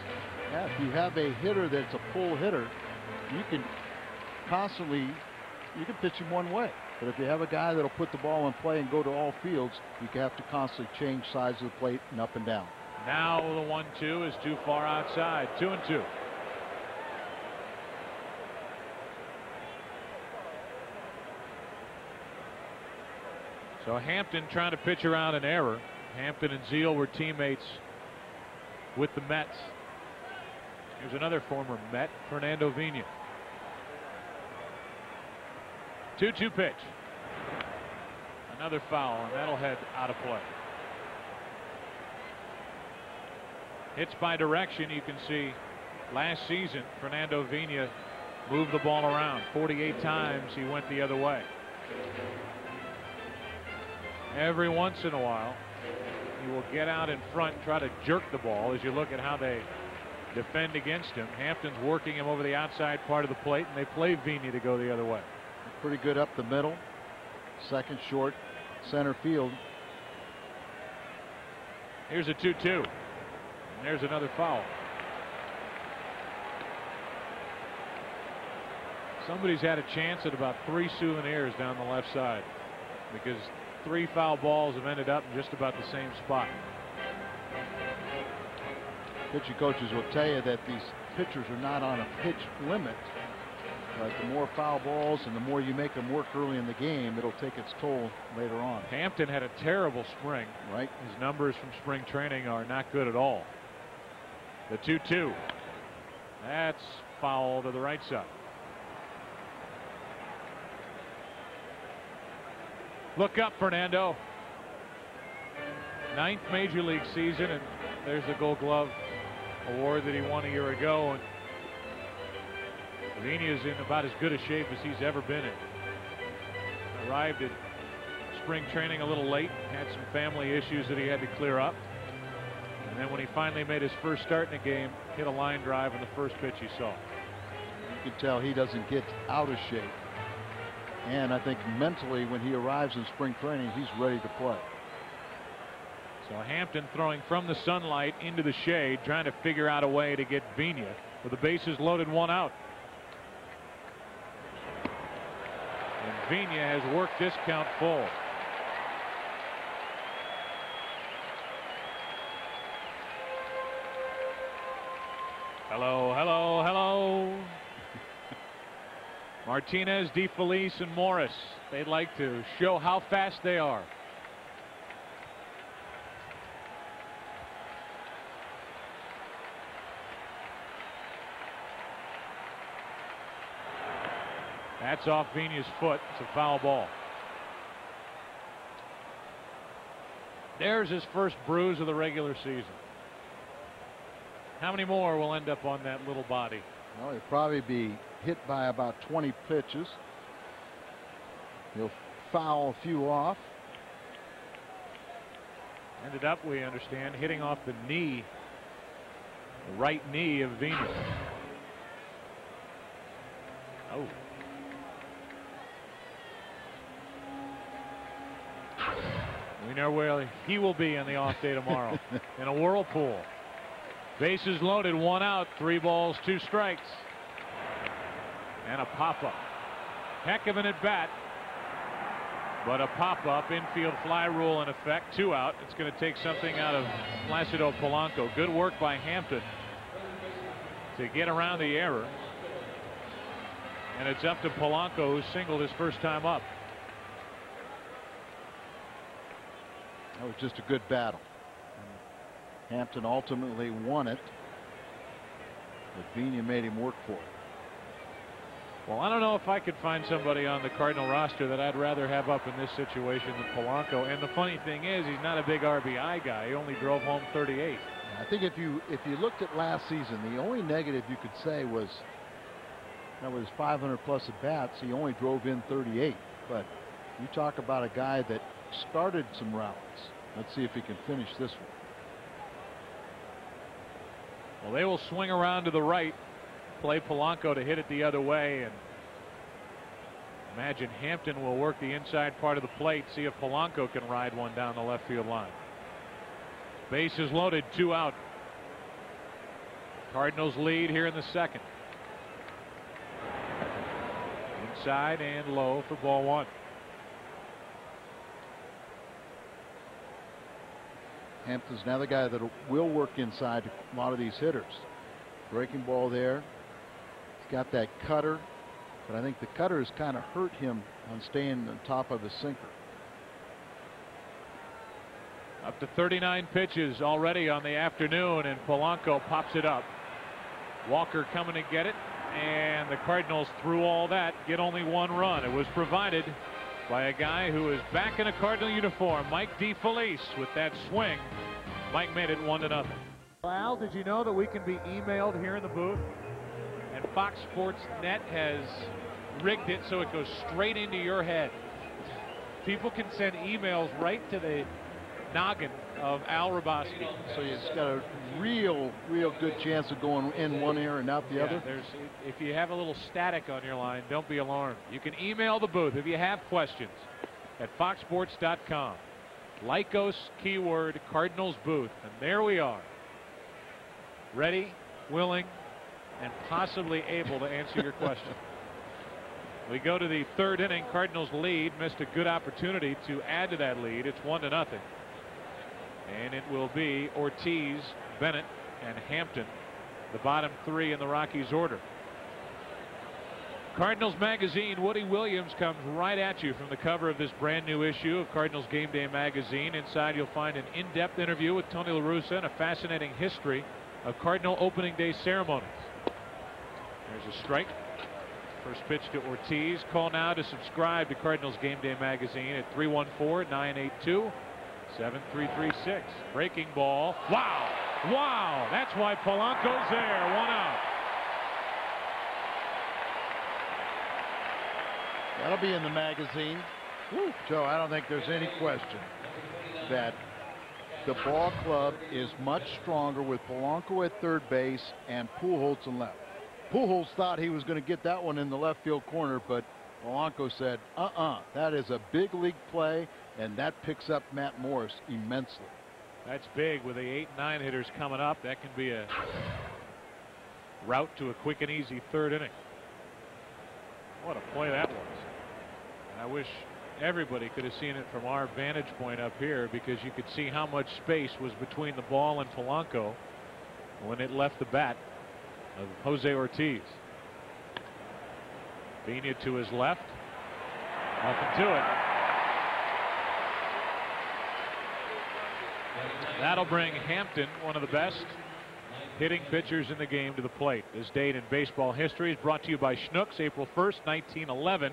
Yeah, if you have a hitter that's a pull hitter, you can constantly, you can pitch him one way. But if you have a guy that'll put the ball in play and go to all fields, you have to constantly change sides of the plate and up and down. Now the 1-2 is too far outside. 2-2. So Hampton trying to pitch around an error. Hampton and Zeal were teammates with the Mets. Here's another former Met, Fernando Vina. 2-2 pitch. Another foul, and that'll head out of play. Hits by direction. You can see last season Fernando Vina moved the ball around. 48 times he went the other way. Every once in a while he will get out in front and try to jerk the ball. As you look at how they defend against him, Hampton's working him over the outside part of the plate, and they play Vina to go the other way. Pretty good up the middle. Second short, center field. Here's a 2-2. And there's another foul. Somebody's had a chance at about 3 souvenirs down the left side, because 3 foul balls have ended up in just about the same spot. Pitching coaches will tell you that these pitchers are not on a pitch limit, but the more foul balls and the more you make them work early in the game, it'll take its toll later on. Hampton had a terrible spring. Right. His numbers from spring training are not good at all. The 2-2. That's foul to the right side. Look up, Fernando. 9th major league season, and there's the Gold Glove award that he won a year ago. And Vina is in about as good a shape as he's ever been in. Arrived at spring training a little late, had some family issues that he had to clear up. And then when he finally made his first start in the game, hit a line drive on the first pitch he saw. You can tell he doesn't get out of shape. And I think mentally, when he arrives in spring training, he's ready to play. So Hampton throwing from the sunlight into the shade, trying to figure out a way to get Vina with the bases loaded, 1 out. And Vina has worked this count full. Hello, hello, hello. Martinez, DeFelice, and Morris. They'd like to show how fast they are. That's off Vina's foot. It's a foul ball. There's his first bruise of the regular season. How many more will end up on that little body? Well, he'll probably be hit by about 20 pitches. He'll foul a few off. Ended up, we understand, hitting off the knee, the right knee of Vina. Oh. We know where he will be on the off day tomorrow. In a whirlpool. Bases loaded, 1 out, 3 balls, 2 strikes. And a pop-up. Heck of an at-bat. But a pop-up, infield fly rule in effect, 2 out. It's going to take something out of Placido Polanco. Good work by Hampton to get around the error. And it's up to Polanco, who singled his first time up. That was just a good battle. Hampton ultimately won it, but Vina made him work for it. Well, I don't know if I could find somebody on the Cardinal roster that I'd rather have up in this situation than Polanco. And the funny thing is, he's not a big RBI guy. He only drove home 38. I think if you looked at last season, the only negative you could say was that was 500 plus at bats. He only drove in 38. But you talk about a guy that started some rallies. Let's see if he can finish this one. Well, they will swing around to the right, play Polanco to hit it the other way, and imagine Hampton will work the inside part of the plate, see if Polanco can ride one down the left field line. Bases loaded, 2 out. Cardinals lead here in the second. Inside and low for ball 1. Hampton's now the guy that will work inside a lot of these hitters. Breaking ball there. He's got that cutter, but I think the cutter has kind of hurt him on staying on top of his sinker. Up to 39 pitches already on the afternoon, and Polanco pops it up. Walker coming to get it, and the Cardinals, through all that, get only 1 run. It was provided by a guy who is back in a Cardinal uniform, Mike DeFelice, with that swing. Mike made it 1-0. Al, did you know that we can be emailed here in the booth? And Fox Sports Net has rigged it so it goes straight into your head. People can send emails right to the noggin of Al Raboski. So it's got a real good chance of going in one ear and out the other. If you have a little static on your line, don't be alarmed. You can email the booth if you have questions at foxsports.com. Lycos keyword Cardinals booth, and there we are, ready, willing, and possibly able to answer your question. We go to the 3rd inning. Cardinals lead, missed a good opportunity to add to that lead. It's 1-0. And it will be Ortiz, Bennett, and Hampton, the bottom 3 in the Rockies order. Cardinals Magazine, Woody Williams comes right at you from the cover of this brand new issue of Cardinals Game Day Magazine. Inside you'll find an in-depth interview with Tony La Russa and a fascinating history of Cardinal opening day ceremonies. There's a strike. First pitch to Ortiz. Call now to subscribe to Cardinals Game Day Magazine at 314-982-7336. Breaking ball. Wow. Wow. That's why Polanco's there. 1 out. That'll be in the magazine. Woo. Joe, I don't think there's any question that the ball club is much stronger with Polanco at third base and Pujols in left. Pujols thought he was going to get that one in the left field corner, but Polanco said, that is a big league play, and that picks up Matt Morris immensely. That's big with the 8 and 9 hitters coming up. That can be a route to a quick and easy 3rd inning. What a play that was. And I wish everybody could have seen it from our vantage point up here, because you could see how much space was between the ball and Polanco when it left the bat of Jose Ortiz. Vina to his left. Nothing to it. That'll bring Hampton, one of the best hitting pitchers in the game, to the plate. This date in baseball history is brought to you by Schnucks. April 1st, 1911.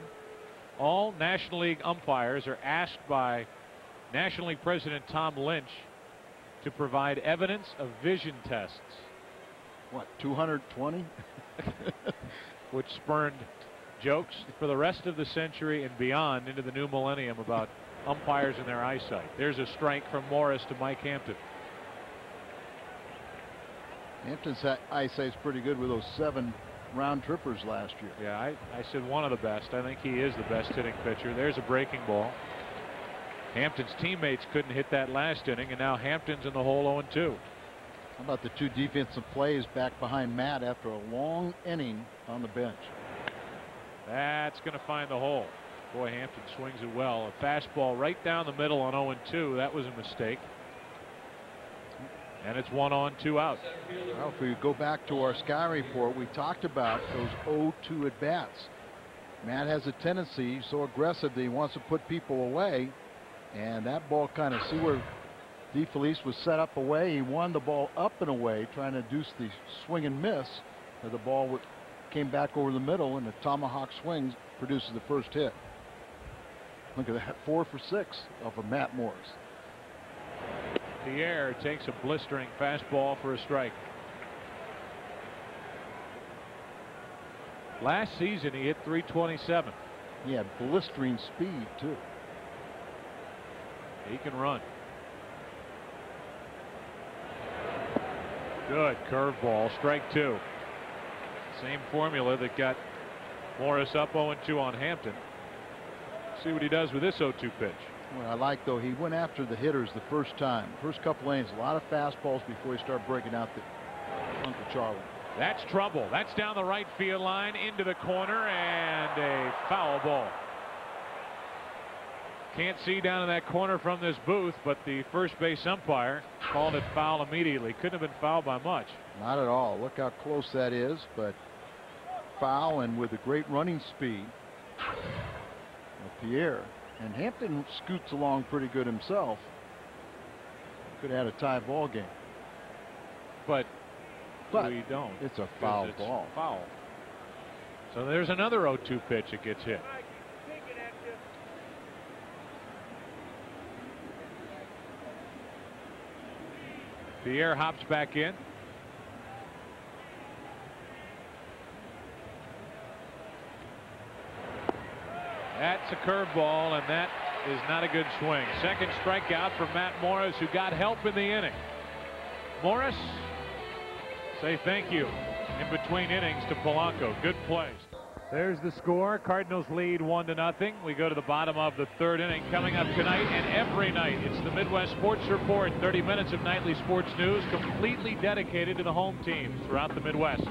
All National League umpires are asked by National League President Tom Lynch to provide evidence of vision tests. What, 220? Which spurned jokes for the rest of the century and beyond into the new millennium about umpires and their eyesight. There's a strike from Morris to Mike Hampton. Hampton's eyesight's pretty good with those 7 round trippers last year. Yeah, I said one of the best. I think he is the best hitting pitcher. There's a breaking ball. Hampton's teammates couldn't hit that last inning, and now Hampton's in the hole 0-2. How about the 2 defensive plays back behind Matt after a long inning on the bench? That's going to find the hole. Boy, Hampton swings it well. A fastball right down the middle on 0-2. That was a mistake. And it's 1 on, 2 out. Well, if we go back to our Sky report, we talked about those 0-2 at bats. Matt has a tendency, he's so aggressive that he wants to put people away. And that ball kind of, see where DeFelice was set up away. He won the ball up and away, trying to induce the swing and miss. And the ball came back over the middle, and the tomahawk swings produces the first hit. Look at that, 4 for 6 off of Matt Morris. Pierre takes a blistering fastball for a strike. Last season he hit 327. He had blistering speed too. He can run. Good curveball, strike 2. Same formula that got Morris up 0-2 on Hampton. See what he does with this 0-2 pitch. What I like, though, he went after the hitters the first time. First couple innings, a lot of fastballs before he started breaking out the Uncle Charlie. That's trouble. That's down the right field line into the corner, and a foul ball. Can't see down in that corner from this booth, but the first base umpire called it foul immediately. Couldn't have been fouled by much. Not at all. Look how close that is, but foul, and with a great running speed of Pierre. And Hampton scoots along pretty good himself. Could have had a tie ball game. But we don't. It's a foul ball. Foul. So there's another 0-2 pitch that gets hit. Pierre hops back in. That's a curveball, and that is not a good swing. Second strikeout for Matt Morris, who got help in the inning. Morris, say thank you in between innings to Polanco. Good plays. There's the score. Cardinals lead 1-0. We go to the bottom of the 3rd inning. Coming up tonight and every night, it's the Midwest Sports Report. 30 minutes of nightly sports news completely dedicated to the home teams throughout the Midwest.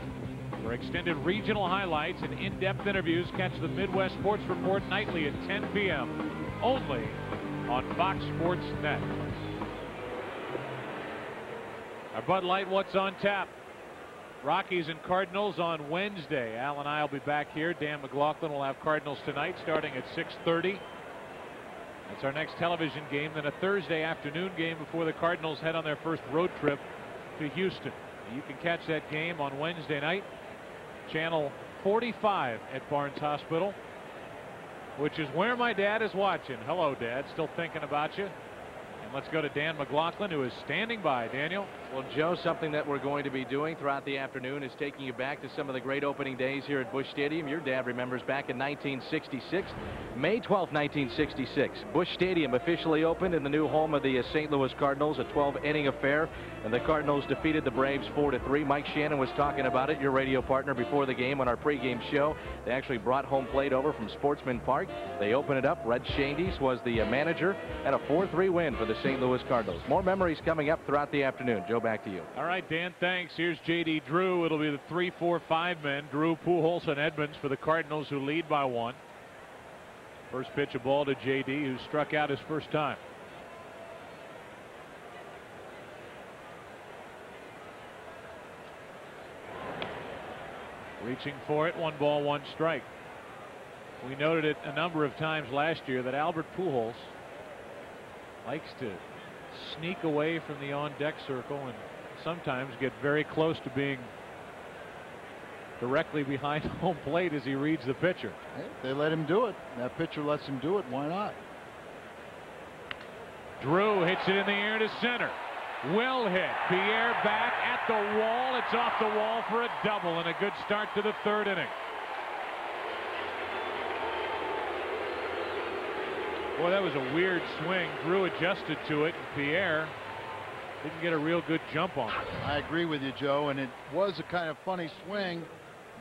For extended regional highlights and in-depth interviews, catch the Midwest Sports Report nightly at 10 p.m. only on Fox Sports Net. Our Bud Light What's on Tap. Rockies and Cardinals on Wednesday. Al and I will be back here. Dan McLaughlin will have Cardinals tonight starting at 6:30. That's our next television game. Then a Thursday afternoon game before the Cardinals head on their first road trip to Houston. You can catch that game on Wednesday night. Channel 45 at Barnes Hospital, which is where my dad is watching. Hello, Dad. Still thinking about you. And let's go to Dan McLaughlin, who is standing by. Daniel. Well, Joe, something that we're going to be doing throughout the afternoon is taking you back to some of the great opening days here at Busch Stadium. Your dad remembers back in 1966, May 12, 1966. Busch Stadium officially opened in the new home of the St. Louis Cardinals, a 12-inning affair, and the Cardinals defeated the Braves 4-3. Mike Shannon was talking about it, your radio partner, before the game on our pregame show. They actually brought home plate over from Sportsman Park. They opened it up. Red Shandies was the manager, and a 4-3 win for the St. Louis Cardinals. More memories coming up throughout the afternoon. Joe, back to you. All right, Dan, thanks. Here's J.D. Drew. It'll be the 3, 4, 5 men. Drew, Pujols, and Edmonds for the Cardinals, who lead by 1. First pitch, a ball to J.D., who struck out his first time. Reaching for it, 1 ball, 1 strike. We noted it a number of times last year that Albert Pujols likes to sneak away from the on-deck circle and sometimes get very close to being directly behind home plate as he reads the pitcher. Hey, they let him do it. That pitcher lets him do it. Why not? Drew hits it in the air to center. Well hit. Pierre back at the wall. It's off the wall for a double and a good start to the 3rd inning. Boy, that was a weird swing. Drew adjusted to it, and Pierre didn't get a real good jump on it. I agree with you, Joe, and it was a kind of funny swing.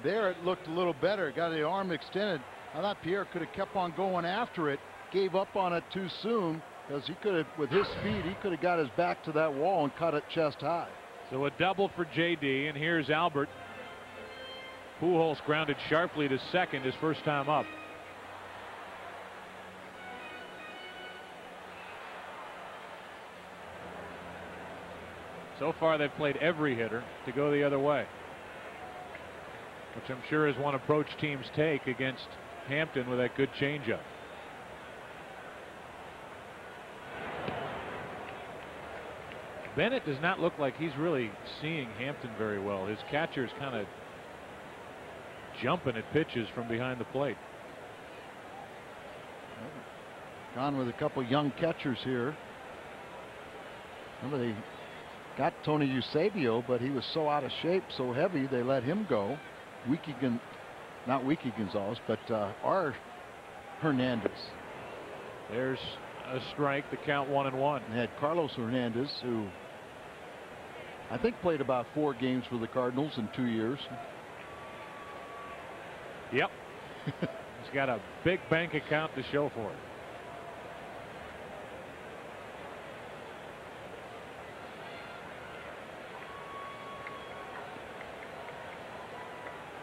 There it looked a little better. Got the arm extended. I thought Pierre could have kept on going after it, gave up on it too soon, because he could have, with his speed, he could have got his back to that wall and cut it chest high. So a double for J.D. and here's Albert. Pujols grounded sharply to second his first time up. So far they've played every hitter to go the other way, which I'm sure is one approach teams take against Hampton with that good changeup. Bennett does not look like he's really seeing Hampton very well. His catcher's kind of jumping at pitches from behind the plate. Gone with a couple young catchers here. Remember, they got Tony Eusebio, but he was so out of shape, so heavy, they let him go. Not Wiki Gonzalez, but R. Hernandez. There's a strike. The count 1-1. They had Carlos Hernandez, who I think played about 4 games for the Cardinals in 2 years. Yep. He's got a big bank account to show for it.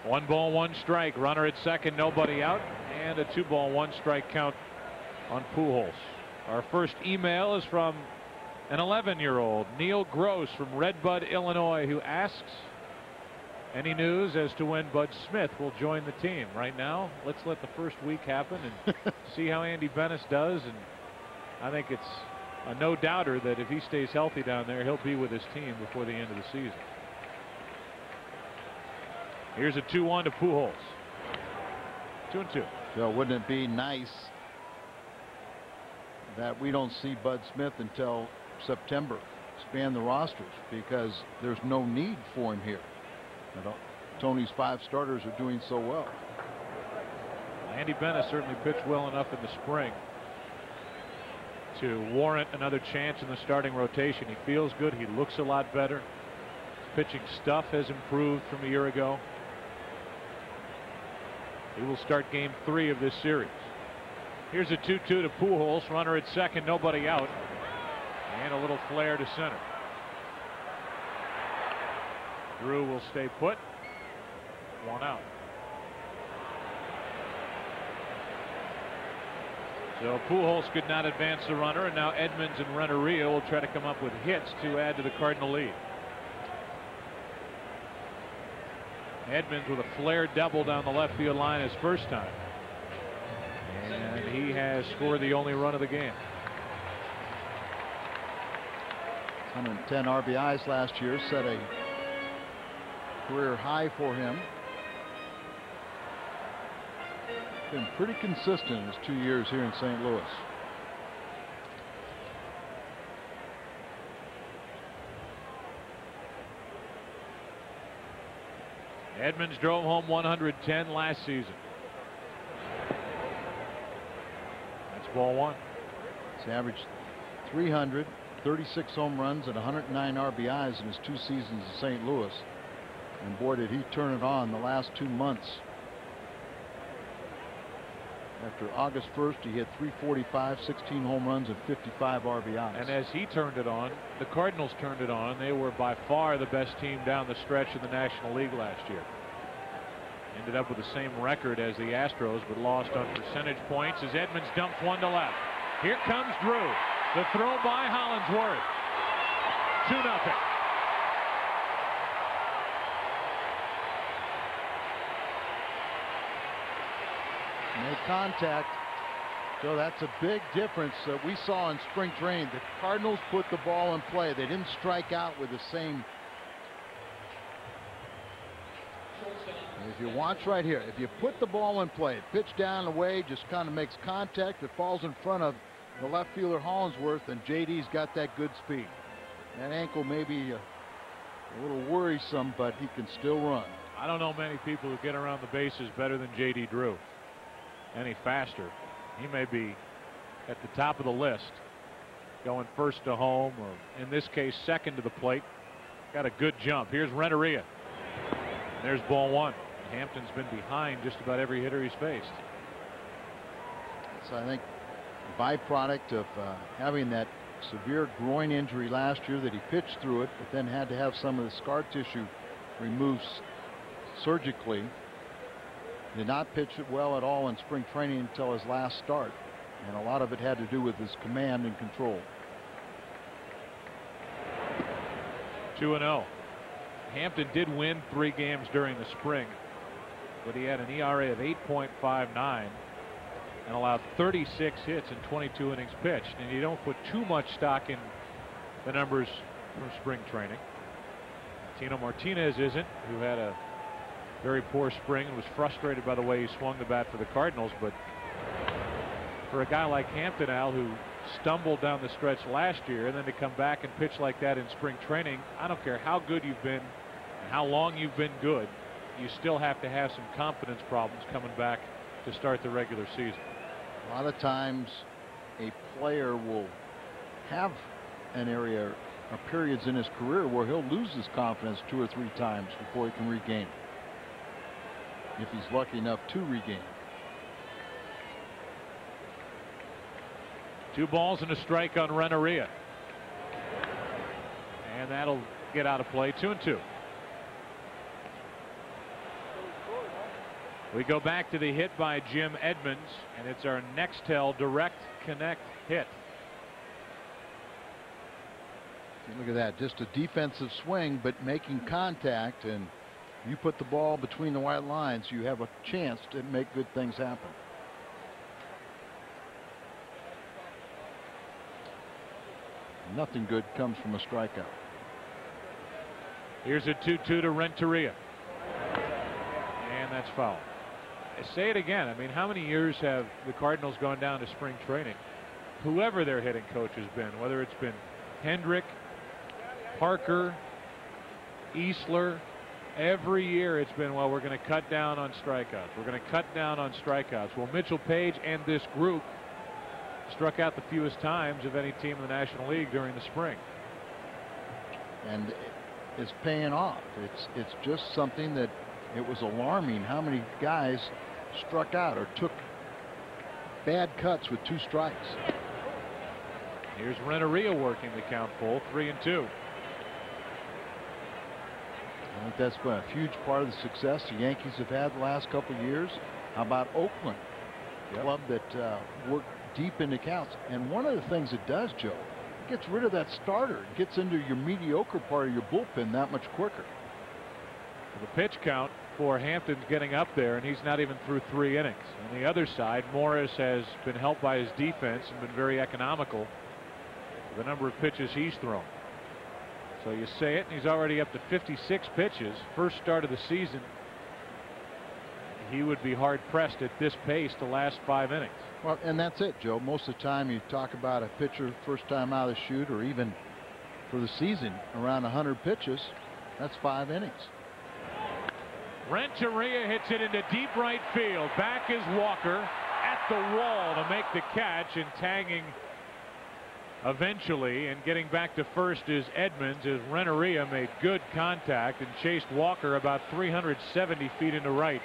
One ball, one strike. Runner at second, nobody out, and a 2-ball, 1-strike count on Pujols. Our first email is from an 11-year-old, Neil Gross from Redbud, Illinois, who asks, any news as to when Bud Smith will join the team? Right now, let's let the first week happen and see how Andy Bennis does. And I think it's a no-doubter that if he stays healthy down there, he'll be with his team before the end of the season. Here's a 2-1 to Pujols. 2-2. So wouldn't it be nice that we don't see Bud Smith until September? Expand the rosters, because there's no need for him here. Tony's 5 starters are doing so well. Andy Bennis certainly pitched well enough in the spring to warrant another chance in the starting rotation. He feels good. He looks a lot better. His pitching stuff has improved from a year ago. He will start game 3 of this series. Here's a 2-2 to Pujols. Runner at second, nobody out. And a little flare to center. Drew will stay put. 1 out. So Pujols could not advance the runner, and now Edmonds and Renteria will try to come up with hits to add to the Cardinal lead. Edmonds with a flare double down the left field line his first time. And he has scored the only run of the game. 110 RBIs last year, set a career high for him. Been pretty consistent in his 2 years here in St. Louis. Edmonds drove home 110 last season. That's ball 1. He's averaged 300, 36 home runs, and 109 RBIs in his 2 seasons in St. Louis. And boy, did he turn it on the last 2 months. After August 1st, he hit 345, 16 home runs, and 55 RBIs. And as he turned it on, the Cardinals turned it on. They were by far the best team down the stretch in the National League last year. Ended up with the same record as the Astros, but lost on percentage points as Edmonds dumps one to left. Here comes Drew. The throw by Hollingsworth. 2-0. Made contact. So that's a big difference that we saw in spring training. The Cardinals put the ball in play. They didn't strike out with the same. If you watch right here, if you put the ball in play, pitch down and away, just kind of makes contact, it falls in front of the left fielder Hollingsworth, and JD's got that good speed. That ankle may be a little worrisome, but he can still run. I don't know many people who get around the bases better than JD Drew. Any faster. He may be at the top of the list, going first to home, or in this case second to the plate. Got a good jump. Here's Renteria. There's ball 1. Hampton's been behind just about every hitter he's faced. So I think byproduct of having that severe groin injury last year that he pitched through it, but then had to have some of the scar tissue removed surgically. Did not pitch it well at all in spring training until his last start, and a lot of it had to do with his command and control. 2-0. Hampton did win 3 games during the spring, but he had an ERA of 8.59 and allowed 36 hits in 22 innings pitched. And you don't put too much stock in the numbers from spring training. Tino Martinez isn't, who had a very poor spring and was frustrated by the way he swung the bat for the Cardinals. But for a guy like Hampton, Al, who stumbled down the stretch last year, and then to come back and pitch like that in spring training, I don't care how good you've been and how long you've been good, you still have to have some confidence problems coming back to start the regular season. A lot of times a player will have an area or periods in his career where he'll lose his confidence 2 or 3 times before he can regain it, if he's lucky enough to regain it. 2 balls and a strike on Renneria, and that'll get out of play. 2-2. We go back to the hit by Jim Edmonds, and it's our Nextel direct connect hit. Look at that, just a defensive swing, but making contact, and you put the ball between the white lines, you have a chance to make good things happen. Nothing good comes from a strikeout. Here's a 2-2 to Renteria, and that's foul. I say it again. I mean, how many years have the Cardinals gone down to spring training? Whoever their hitting coach has been, whether it's been Hendrick, Parker, Easler, every year it's been, well, we're going to cut down on strikeouts. We're going to cut down on strikeouts. Well, Mitchell Page and this group struck out the fewest times of any team in the National League during the spring. And it's paying off. It's just something that it was alarming how many guys struck out or took bad cuts with 2 strikes. Here's Renneria working the count full, 3-2. I think that's been a huge part of the success the Yankees have had the last couple of years. How about Oakland? A club that worked deep into counts. And one of the things it does, Joe, it gets rid of that starter. It gets into your mediocre part of your bullpen that much quicker. The pitch count for Hampton's getting up there, and he's not even through 3 innings. On the other side, Morris has been helped by his defense and been very economical with the number of pitches he's thrown. So you say it, and he's already up to 56 pitches. First start of the season, he would be hard pressed at this pace to last 5 innings. Well, and that's it, Joe. Most of the time you talk about a pitcher first time out of the chute, or even for the season around 100 pitches, that's 5 innings. Renteria hits it into deep right field. Back is Walker at the wall to make the catch, and tagging eventually and getting back to first is Edmonds, as Renneria made good contact and chased Walker about 370 feet into right.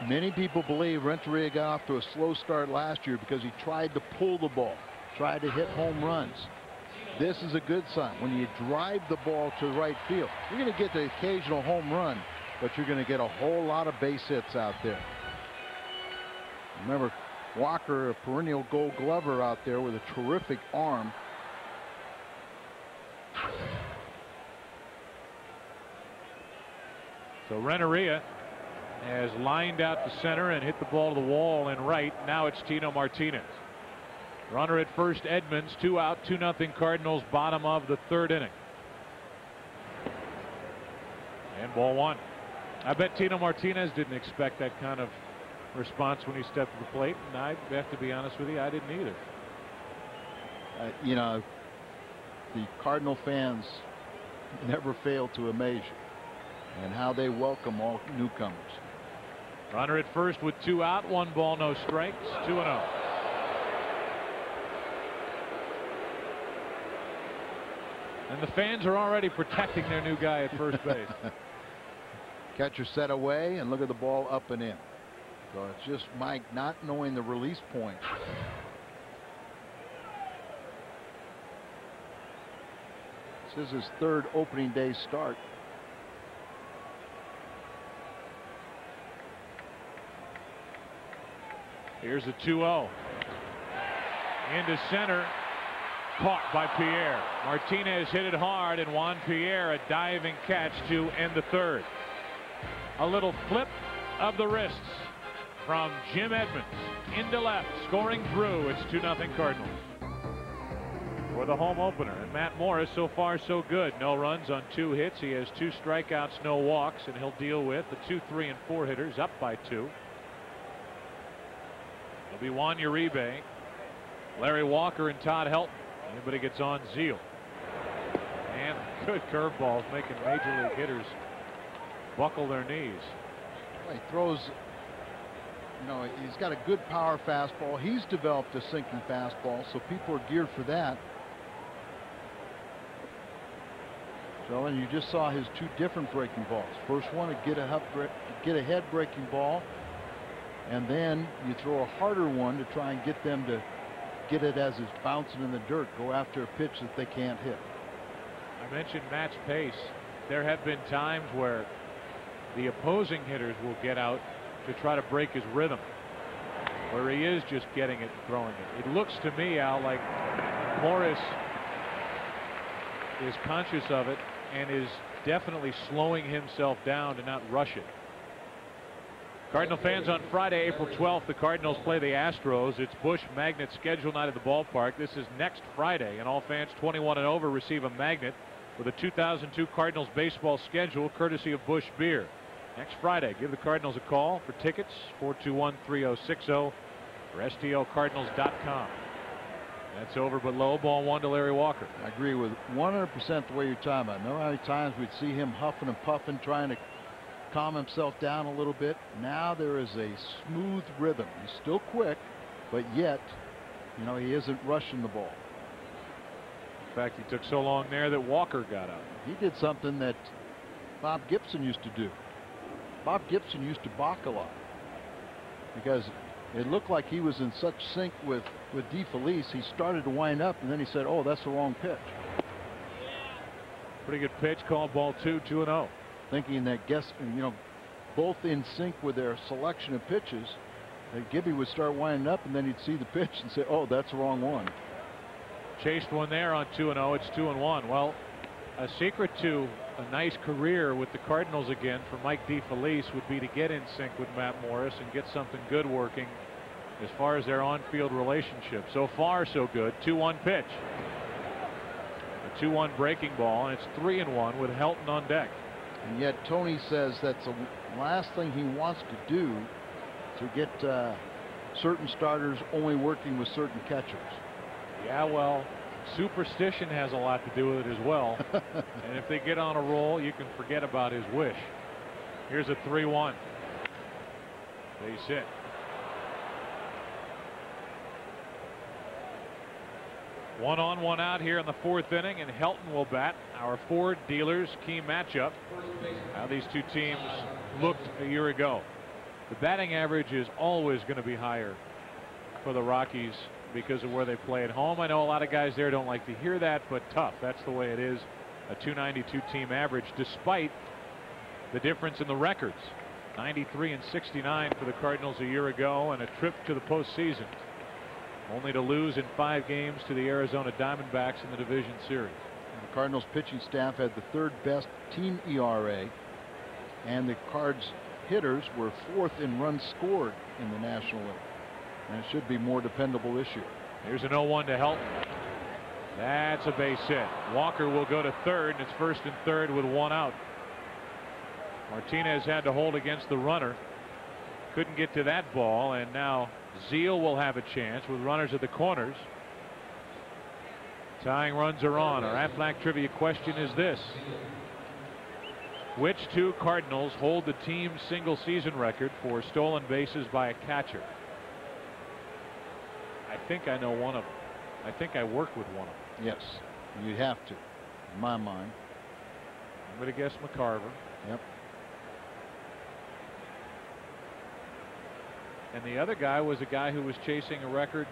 Many people believe Renteria got off to a slow start last year because he tried to pull the ball, tried to hit home runs. This is a good sign. When you drive the ball to right field, you're going to get the occasional home run, but you're going to get a whole lot of base hits out there. Remember, Walker, a perennial Gold Glover out there with a terrific arm. So Renneria has lined out to center and hit the ball to the wall and right. Now it's Tino Martinez. Runner at first, Edmonds, 2 out, 2-0 Cardinals, bottom of the 3rd inning. And ball 1. I bet Tino Martinez didn't expect that kind of response when he stepped to the plate, and I have to be honest with you, I didn't either. You know, the Cardinal fans never fail to amaze you, and how they welcome all newcomers. Runner at first with 2 out, 1 ball, no strikes, 2-0. And the fans are already protecting their new guy at first base. Catcher set away, and look at the ball up and in. So it's just Mike not knowing the release point. This is his third opening day start. Here's a 2-0. Into center. Caught by Pierre. Martinez hit it hard, and Juan Pierre a diving catch to end the third. A little flip of the wrists from Jim Edmonds into left, scoring through. It's 2-0 Cardinals. For the home opener, and Matt Morris so far so good. No runs on 2 hits. He has 2 strikeouts, no walks, and he'll deal with the 2, 3, and 4 hitters up by 2. It'll be Juan Uribe, Larry Walker, and Todd Helton. Anybody gets on, Zeal. And good curveballs making major league hitters buckle their knees. Well, he throws, you know, he's got a good power fastball. He's developed a sinking fastball, so people are geared for that. So, and you just saw his 2 different breaking balls. First one, a get ahead breaking ball, and then you throw a harder one to try and get them to get it as it's bouncing in the dirt, go after a pitch that they can't hit. I mentioned match pace. There have been times where the opposing hitters will get out to try to break his rhythm, where he is just getting it and throwing it. It looks to me, Al, like Morris is conscious of it and is definitely slowing himself down to not rush it. Cardinal fans, on Friday, April 12th, the Cardinals play the Astros. It's Busch Magnet schedule night at the ballpark. This is next Friday, and all fans 21 and over receive a magnet with a 2002 Cardinals baseball schedule courtesy of Busch Beer. Next Friday, give the Cardinals a call for tickets, 421-3060 or STLCardinals.com. That's over but low. Ball 1 to Larry Walker. I agree with 100% the way you're talking about. Remember how many times we'd see him huffing and puffing, trying to calm himself down a little bit. Now there is a smooth rhythm. He's still quick, but yet, you know, he isn't rushing the ball. In fact, he took so long there that Walker got out. He did something that Bob Gibson used to do. Bob Gibson used to balk a lot because it looked like he was in such sync with DeFelice. He started to wind up, and then he said, "Oh, that's the wrong pitch." Pretty good pitch, called ball 2, 2-0. Thinking that, you know, both in sync with their selection of pitches, that Gibby would start winding up, and then he'd see the pitch and say, "Oh, that's the wrong one." Chased one there on 2-0. It's 2-1. Well, a secret to a nice career with the Cardinals again for Mike DeFelice would be to get in sync with Matt Morris and get something good working as far as their on-field relationship. So far, so good. 2-1 pitch. A 2-1 breaking ball, and it's 3-1 with Helton on deck. And yet Tony says that's the last thing he wants to do, to get certain starters only working with certain catchers. Yeah, well, superstition has a lot to do with it as well. And if they get on a roll, you can forget about his wish. Here's a 3-1. Base hit. One on, one out here in the 4th inning, and Helton will bat. Our Ford dealers' key matchup. How these two teams looked a year ago. The batting average is always going to be higher for the Rockies because of where they play at home. I know a lot of guys there don't like to hear that, but tough. That's the way it is. A 292 team average, despite the difference in the records. 93 and 69 for the Cardinals a year ago, and a trip to the postseason, only to lose in 5 games to the Arizona Diamondbacks in the division series. And the Cardinals pitching staff had the 3rd best team ERA, and the Cards hitters were 4th in runs scored in the National League. And it should be more dependable this year. Here's an 0-1 to Helton. That's a base hit. Walker will go to 3rd, and it's 1st and 3rd with 1 out. Martinez had to hold against the runner. Couldn't get to that ball, and now Zeal will have a chance with runners at the corners. Tying runs are on. Our Aflac trivia question is this: which 2 Cardinals hold the team's single season record for stolen bases by a catcher? I think I know one of them. I think I work with one of them. Yes, you have to, in my mind. I'm going to guess McCarver. Yep. And the other guy was a guy who was chasing a record.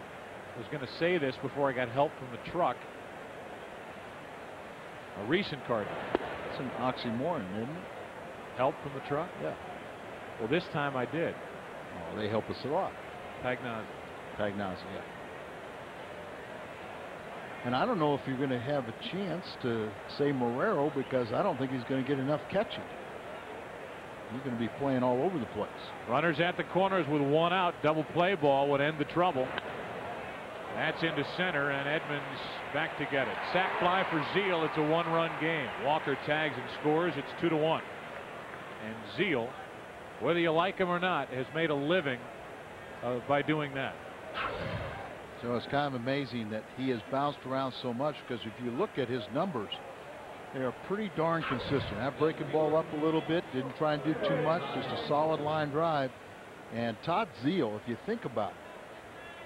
I was going to say this before I got help from the truck. A recent Cardinal. It's an oxymoron, isn't it? Help from the truck? Yeah. Well, this time I did. Oh, they help us a lot. Pagnozzi. Pagnozzi, yeah. And I don't know if you're going to have a chance to say Marrero, because I don't think he's going to get enough catching. He's going to be playing all over the place. Runners at the corners with one out. Double play ball would end the trouble. That's into center, and Edmonds back to get it. Sac fly for Zeal. It's a one-run game. Walker tags and scores. It's 2-1. And Zeal, whether you like him or not, has made a living by doing that. So it's kind of amazing that he has bounced around so much, because if you look at his numbers, they are pretty darn consistent. That breaking ball up a little bit, didn't try and do too much, just a solid line drive. And Todd Zeal, if you think about it,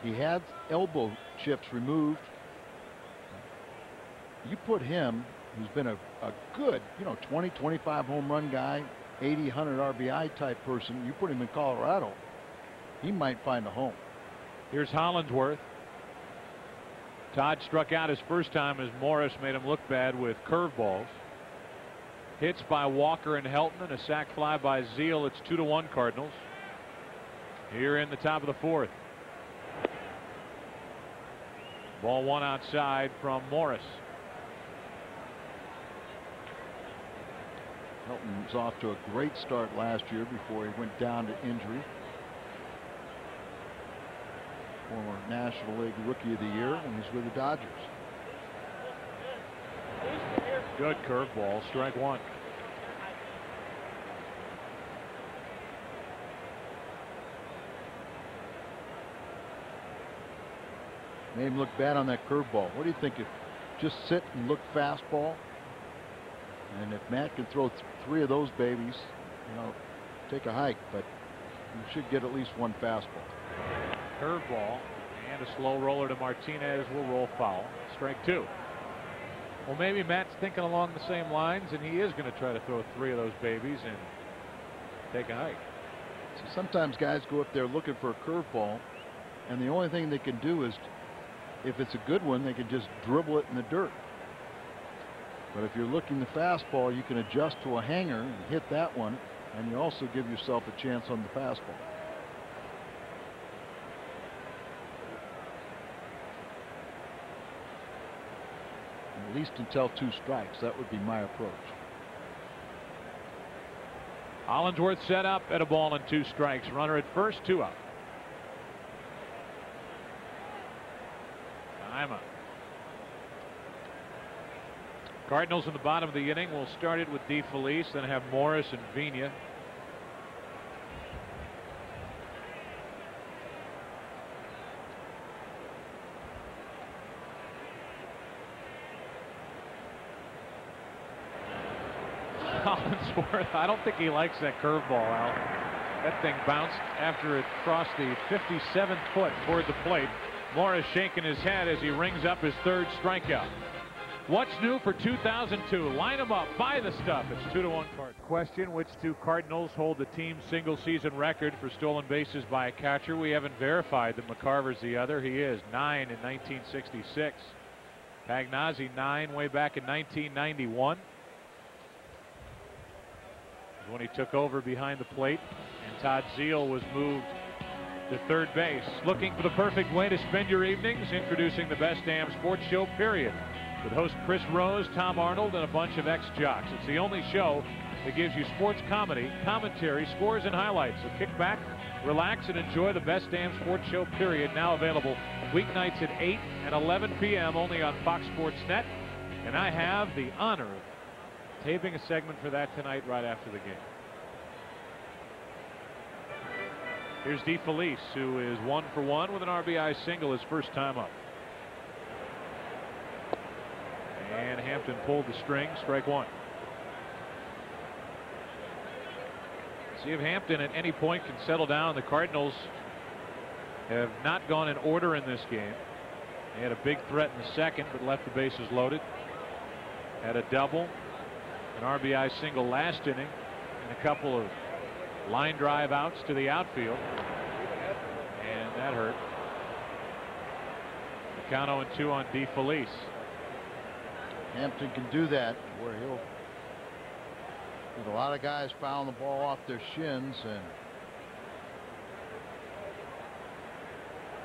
he had elbow chips removed. You put him, who's been a good, 20, 25 home run guy, 80, 100 RBI type person, you put him in Colorado, he might find a home. Here's Hollingsworth. Todd struck out his first time as Morris made him look bad with curveballs. Hits by Walker and Helton, and a sac fly by Zeal. It's 2-1 Cardinals. Here in the top of the fourth. Ball one outside from Morris. Helton was off to a great start last year before he went down to injury. Former National League Rookie of the Year when he's with the Dodgers. Good curveball, strike one. Made him look bad on that curveball. What do you think? If just sit and look fastball, and if Matt can throw three of those babies, take a hike, but you should get at least one fastball. Curveball and a slow roller to Martinez will roll foul. Strike two. Well, maybe Matt's thinking along the same lines, and he is going to try to throw three of those babies and take a hike. So sometimes guys go up there looking for a curveball, and the only thing they can do is, if it's a good one, they can just dribble it in the dirt. But if you're looking the fastball, you can adjust to a hanger and hit that one, and you also give yourself a chance on the fastball. At least until 2 strikes. That would be my approach. Hollingsworth set up at a ball and 2 strikes. Runner at first, 2 out. I'm up. Cardinals in the bottom of the inning will start it with DeFelice, then have Morris and Vina. Hollingsworth, I don't think he likes that curveball, Al. That thing bounced after it crossed the 57th foot toward the plate. Morris shaking his head as he rings up his 3rd strikeout. What's new for 2002? Line them up, buy the stuff. It's 2-1 Cardinals. Question: which 2 Cardinals hold the team's single-season record for stolen bases by a catcher? We haven't verified that McCarver's the other. He is 9 in 1966. Pagnozzi 9 way back in 1991. When he took over behind the plate, and Todd Zeal was moved to 3rd base. Looking for the perfect way to spend your evenings? Introducing the best damn sports show, period, with host Chris Rose, Tom Arnold, and a bunch of ex-jocks. It's the only show that gives you sports comedy, commentary, scores, and highlights. So kick back, relax, and enjoy the best damn sports show, period. Now available weeknights at 8 and 11 p.m. only on Fox Sports Net. And I have the honor of taping a segment for that tonight right after the game. Here's DeFelice, who is 1 for 1 with an RBI single his first time up. And Hampton pulled the string, strike one. See if Hampton at any point can settle down. The Cardinals have not gone in order in this game. They had a big threat in the second, but left the bases loaded. Had a double, an RBI single last inning, and a couple of line drive outs to the outfield, and that hurt. The count 0-2 on DeFelice. Hampton can do that, where he'll get a lot of guys fouling the ball off their shins, and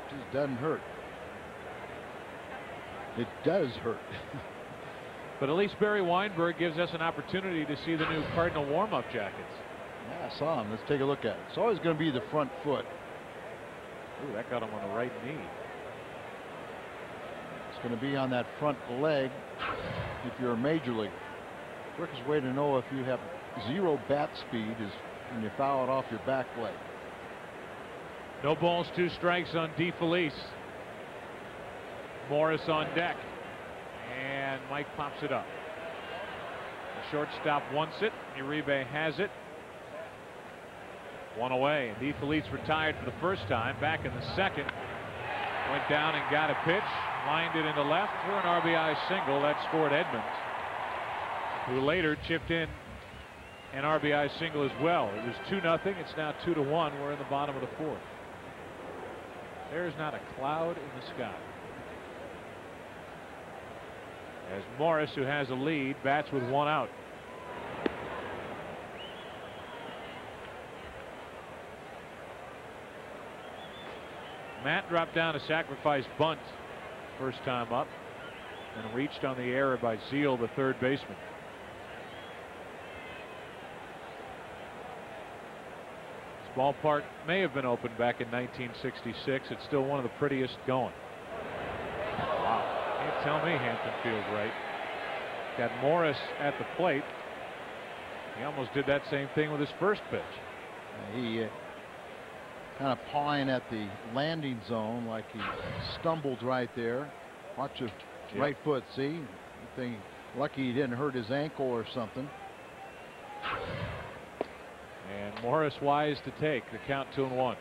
it just doesn't hurt. It does hurt. But at least Barry Weinberg gives us an opportunity to see the new Cardinal warm-up jackets. Yeah, I saw him. Let's take a look at it. It's always going to be the front foot. Ooh, that got him on the right knee. It's going to be on that front leg if you're a major leaguer. Quickest way to know if you have zero bat speed is when you foul it off your back leg. No balls, 2 strikes on DeFelice. Morris on deck. And Mike pops it up. The shortstop wants it. Uribe has it. 1 away. And DeFelice retired for the first time. Back in the second. Went down and got a pitch. Lined it into left for an RBI single. That scored Edmonds, who later chipped in an RBI single as well. It was 2-0. It's now 2-1. We're in the bottom of the 4th. There's not a cloud in the sky. As Morris, who has a lead, bats with 1 out. Matt dropped down a sacrifice bunt first time up and reached on the error by Zeal, the third baseman. This ballpark may have been opened back in 1966. It's still one of the prettiest going. Wow. Can't tell me Hampton feels right. Got Morris at the plate. He almost did that same thing with his first pitch. He kind of pawing at the landing zone, like he stumbled right there. Watch his right foot. See, think lucky he didn't hurt his ankle or something. And Morris wise to take the count. 2-1.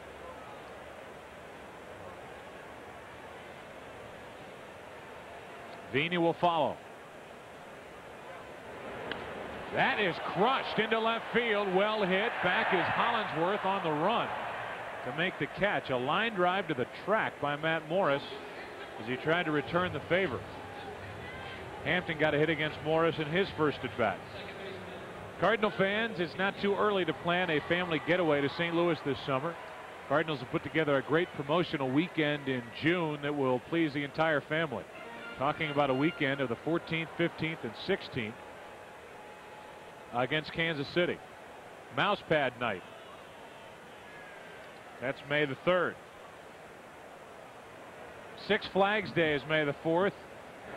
Vina will follow. That is crushed into left field. Well hit. Back is Hollingsworth on the run to make the catch. A line drive to the track by Matt Morris as he tried to return the favor. Hampton got a hit against Morris in his first at bat. Cardinal fans, it's not too early to plan a family getaway to St. Louis this summer. Cardinals have put together a great promotional weekend in June that will please the entire family. Talking about a weekend of the 14th, 15th, and 16th against Kansas City. Mouse Pad night. That's May the 3rd. Six Flags Day is May the 4th.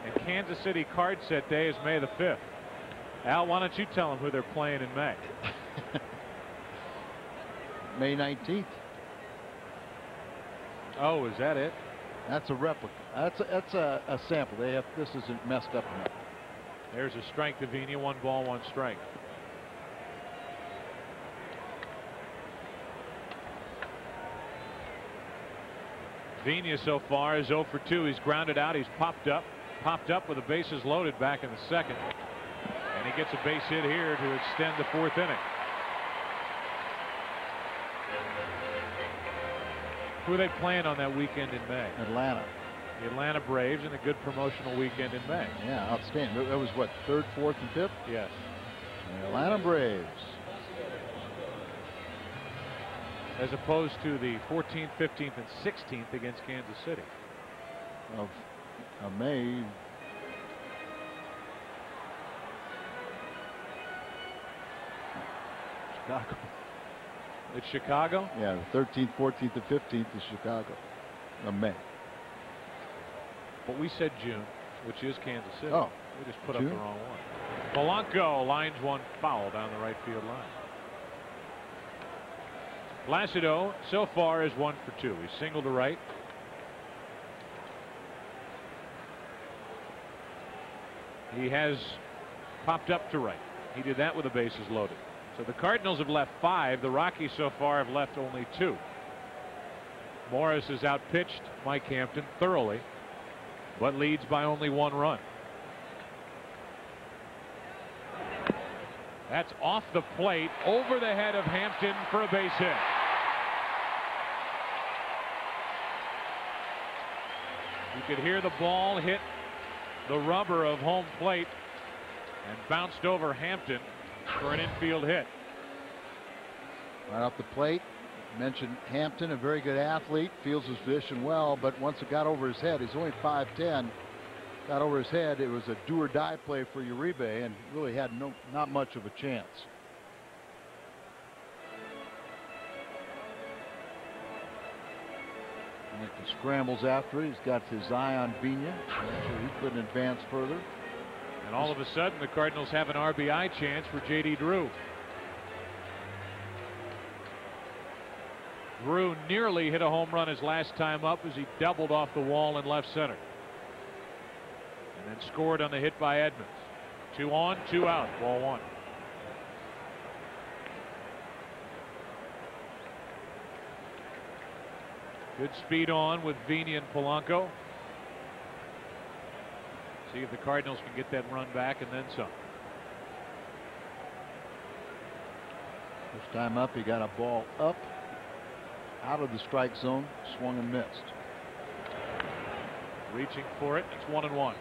And Kansas City Card Set Day is May the 5th. Al, why don't you tell them who they're playing in May? May 19th. Oh, is that it? That's a replica. That's a sample. They have, this isn't messed up enough. There's a strike to Vina. 1 ball, 1 strike. Vina so far is 0 for 2. He's grounded out. He's popped up with the bases loaded back in the second. And he gets a base hit here to extend the 4th inning. Who are they playing on that weekend in May? Atlanta. The Atlanta Braves in a good promotional weekend in May. Yeah, outstanding. That was what, 3rd, 4th, and 5th? Yes. The Atlanta Braves. As opposed to the 14th, 15th, and 16th against Kansas City. Of May. Chicago. It's Chicago? Yeah, the 13th, 14th, and 15th is Chicago. Of May. But we said June, which is Kansas City. Oh. We just put June? up the wrong one. Polanco lines one foul down the right field line. Placido so far is 1 for 2. He's singled to right. He has popped up to right. He did that with the bases loaded. So the Cardinals have left 5. The Rockies so far have left only 2. Morris has outpitched Mike Hampton thoroughly, but leads by only 1 run. That's off the plate, over the head of Hampton for a base hit. You could hear the ball hit the rubber of home plate and bounced over Hampton for an infield hit. Right off the plate. Mentioned Hampton, a very good athlete, fields his position well, but once it got over his head, he's only 5'10", got over his head, it was a do or die play for Uribe and really had not much of a chance. Hampton scrambles after it. He's got his eye on Vina. So he couldn't advance further. And all of a sudden, the Cardinals have an RBI chance for J.D. Drew. Drew nearly hit a home run his last time up as he doubled off the wall in left center. And then scored on the hit by Edmonds. 2 on, 2 out, ball 1. Good speed on with Vina and Polanco. See if the Cardinals can get that run back and then some. First time up, he got a ball up out of the strike zone, swung and missed. Reaching for it, it's 1-1.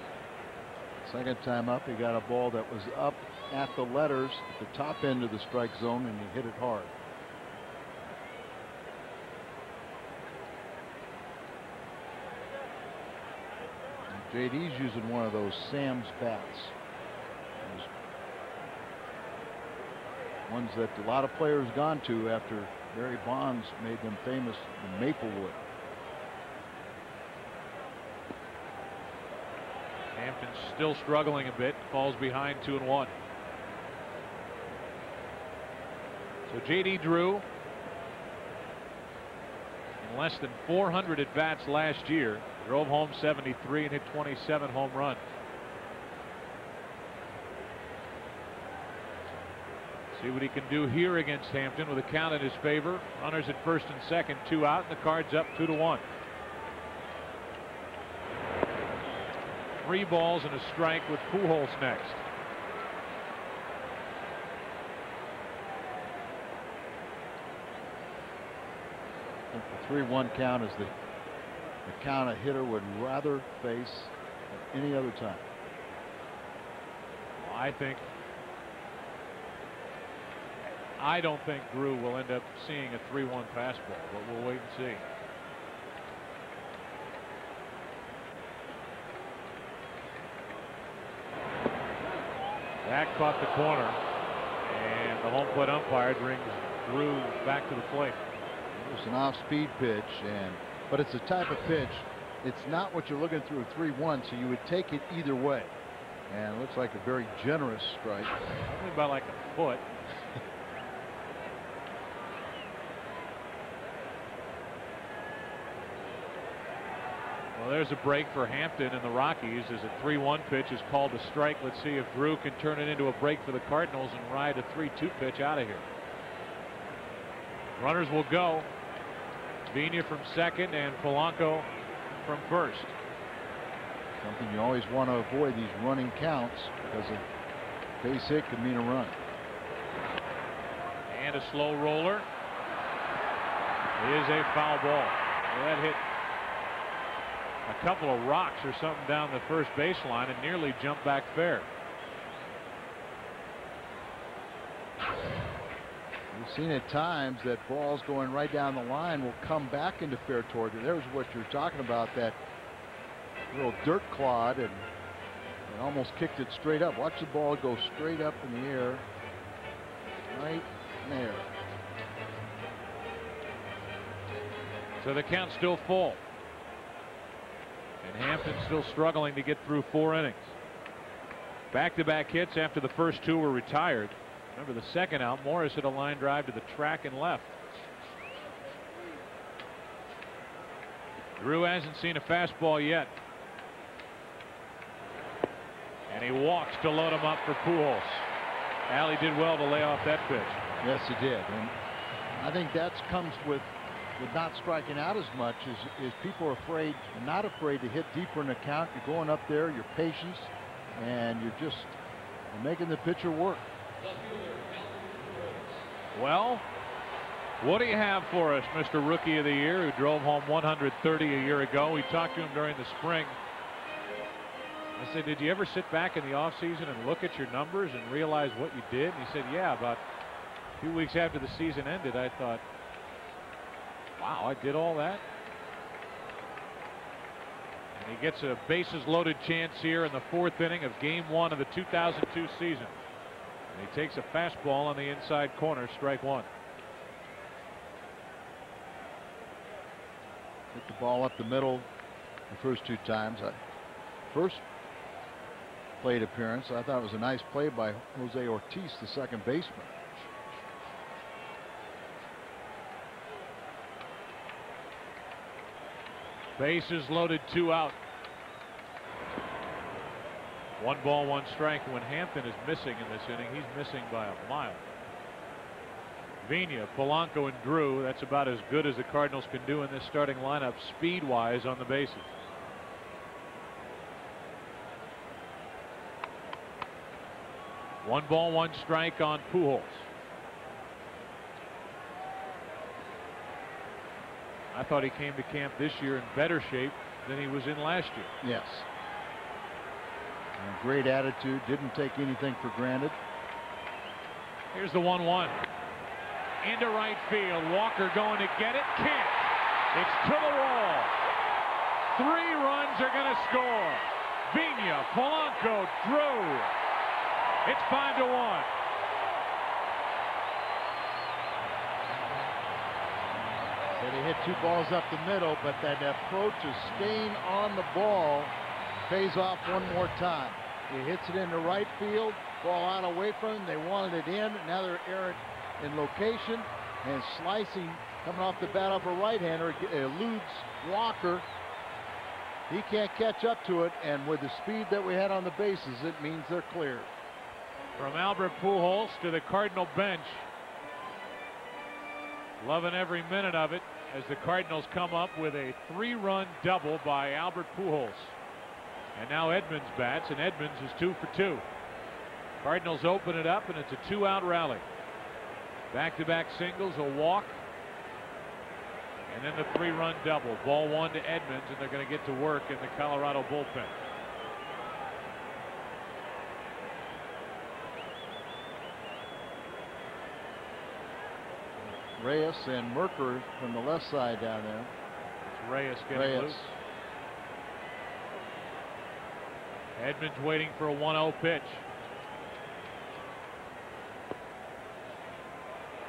Second time up, he got a ball that was up at the letters at the top end of the strike zone, and he hit it hard. JD's using one of those Sam's bats. Those ones that a lot of players gone to after Barry Bonds made them famous in Maplewood. Hampton's still struggling a bit, falls behind 2-1. So J.D. Drew, in less than 400 at bats last year, drove home 73 and hit 27 home runs. See what he can do here against Hampton with a count in his favor. Runners at first and second, 2 out, and the Cards up 2-1. 3 balls and a strike with Pujols next. I think the 3-1 count is the count a hitter would rather face at any other time. Well, I don't think Drew will end up seeing a 3-1 fastball, but we'll wait and see. That caught the corner, and the home plate umpire brings Drew back to the plate. It's an off-speed pitch, but it's a type of pitch. It's not what you're looking through a 3-1, so you would take it either way. And it looks like a very generous strike. Probably by like a foot. Well, there's a break for Hampton and the Rockies as a 3-1 pitch is called a strike. Let's see if Drew can turn it into a break for the Cardinals and ride a 3-2 pitch out of here. Runners will go. Vina from second and Polanco from first. Something you always want to avoid, these running counts, because a base hit could mean a run. And a slow roller. It is a foul ball. That hit a couple of rocks or something down the first baseline and nearly jumped back fair. We've seen at times that balls going right down the line will come back into fair territory. There's what you're talking about, that little dirt clod, and almost kicked it straight up. Watch the ball go straight up in the air, right there. So the count's still full. And Hampton still struggling to get through 4 innings. Back-to-back hits after the first 2 were retired. Remember the second out, Morris hit a line drive to the track and left. Drew hasn't seen a fastball yet. And he walks to load him up for Pujols. Alley did well to lay off that pitch. Yes, he did. And I think that comes with not striking out as much is people are not afraid to hit deeper in the count. You're going up there, your patience, and you're making the pitcher work. Well, what do you have for us, Mr. Rookie of the Year, who drove home 130 a year ago? We talked to him during the spring. I said, did you ever sit back in the offseason and look at your numbers and realize what you did? And he said, yeah, about a few weeks after the season ended, I thought, wow, I did all that. And he gets a bases loaded chance here in the 4th inning of game 1 of the 2002 season. And he takes a fastball on the inside corner, strike 1. Hit the ball up the middle the first 2 times. First plate appearance, I thought it was a nice play by Jose Ortiz, the second baseman. Bases loaded, 2 out. 1 ball, 1 strike. When Hampton is missing in this inning, he's missing by a mile. Vina, Polanco, and Drew, that's about as good as the Cardinals can do in this starting lineup speed-wise on the bases. One ball, 1 strike on Pujols. I thought he came to camp this year in better shape than he was in last year. Yes. And great attitude, didn't take anything for granted. Here's the 1-1. Into right field. Walker going to get it. Can't. It's to the wall. 3 runs are going to score. Vina, Polanco, Drew. It's 5-1. And he hit 2 balls up the middle, but that approach of staying on the ball pays off one more time. He hits it into right field, ball out away from him. They wanted it in. Now they're errant in location and slicing, coming off the bat of a right-hander, eludes Walker. He can't catch up to it, and with the speed that we had on the bases, it means they're clear. From Albert Pujols to the Cardinal bench. Loving every minute of it as the Cardinals come up with a 3-run double by Albert Pujols. And now Edmonds bats, and Edmonds is 2 for 2. Cardinals open it up, and it's a 2-out rally. Back-to-back singles, a walk, and then the 3-run double. Ball 1 to Edmonds, and they're going to get to work in the Colorado bullpen. Reyes and Merker from the left side down there. It's Reyes getting loose. Edmonds waiting for a 1-0 pitch.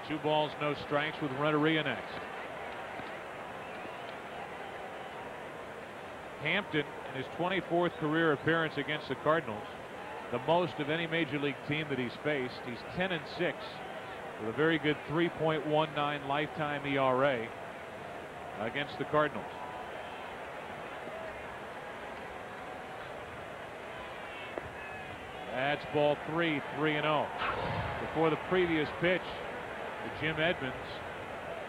2 balls, no strikes with Renteria next. Hampton, in his 24th career appearance against the Cardinals, the most of any major league team that he's faced. He's 10-6 with a very good 3.19 lifetime ERA against the Cardinals. That's ball 3, 3-0. Before the previous pitch, Jim Edmonds,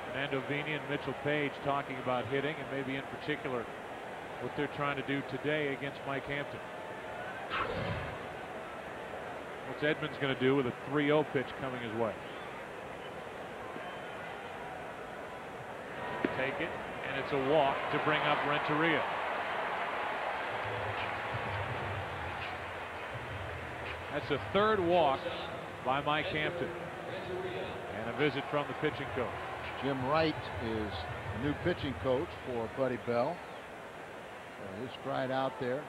Fernando Vina, and Mitchell Page talking about hitting, and maybe in particular what they're trying to do today against Mike Hampton. What's Edmonds going to do with a 3-0 pitch coming his way? Take it, and it's a walk to bring up Renteria. That's the 3rd walk by Mike Hampton. And a visit from the pitching coach. Jim Wright is the new pitching coach for Buddy Bell. His stride out there.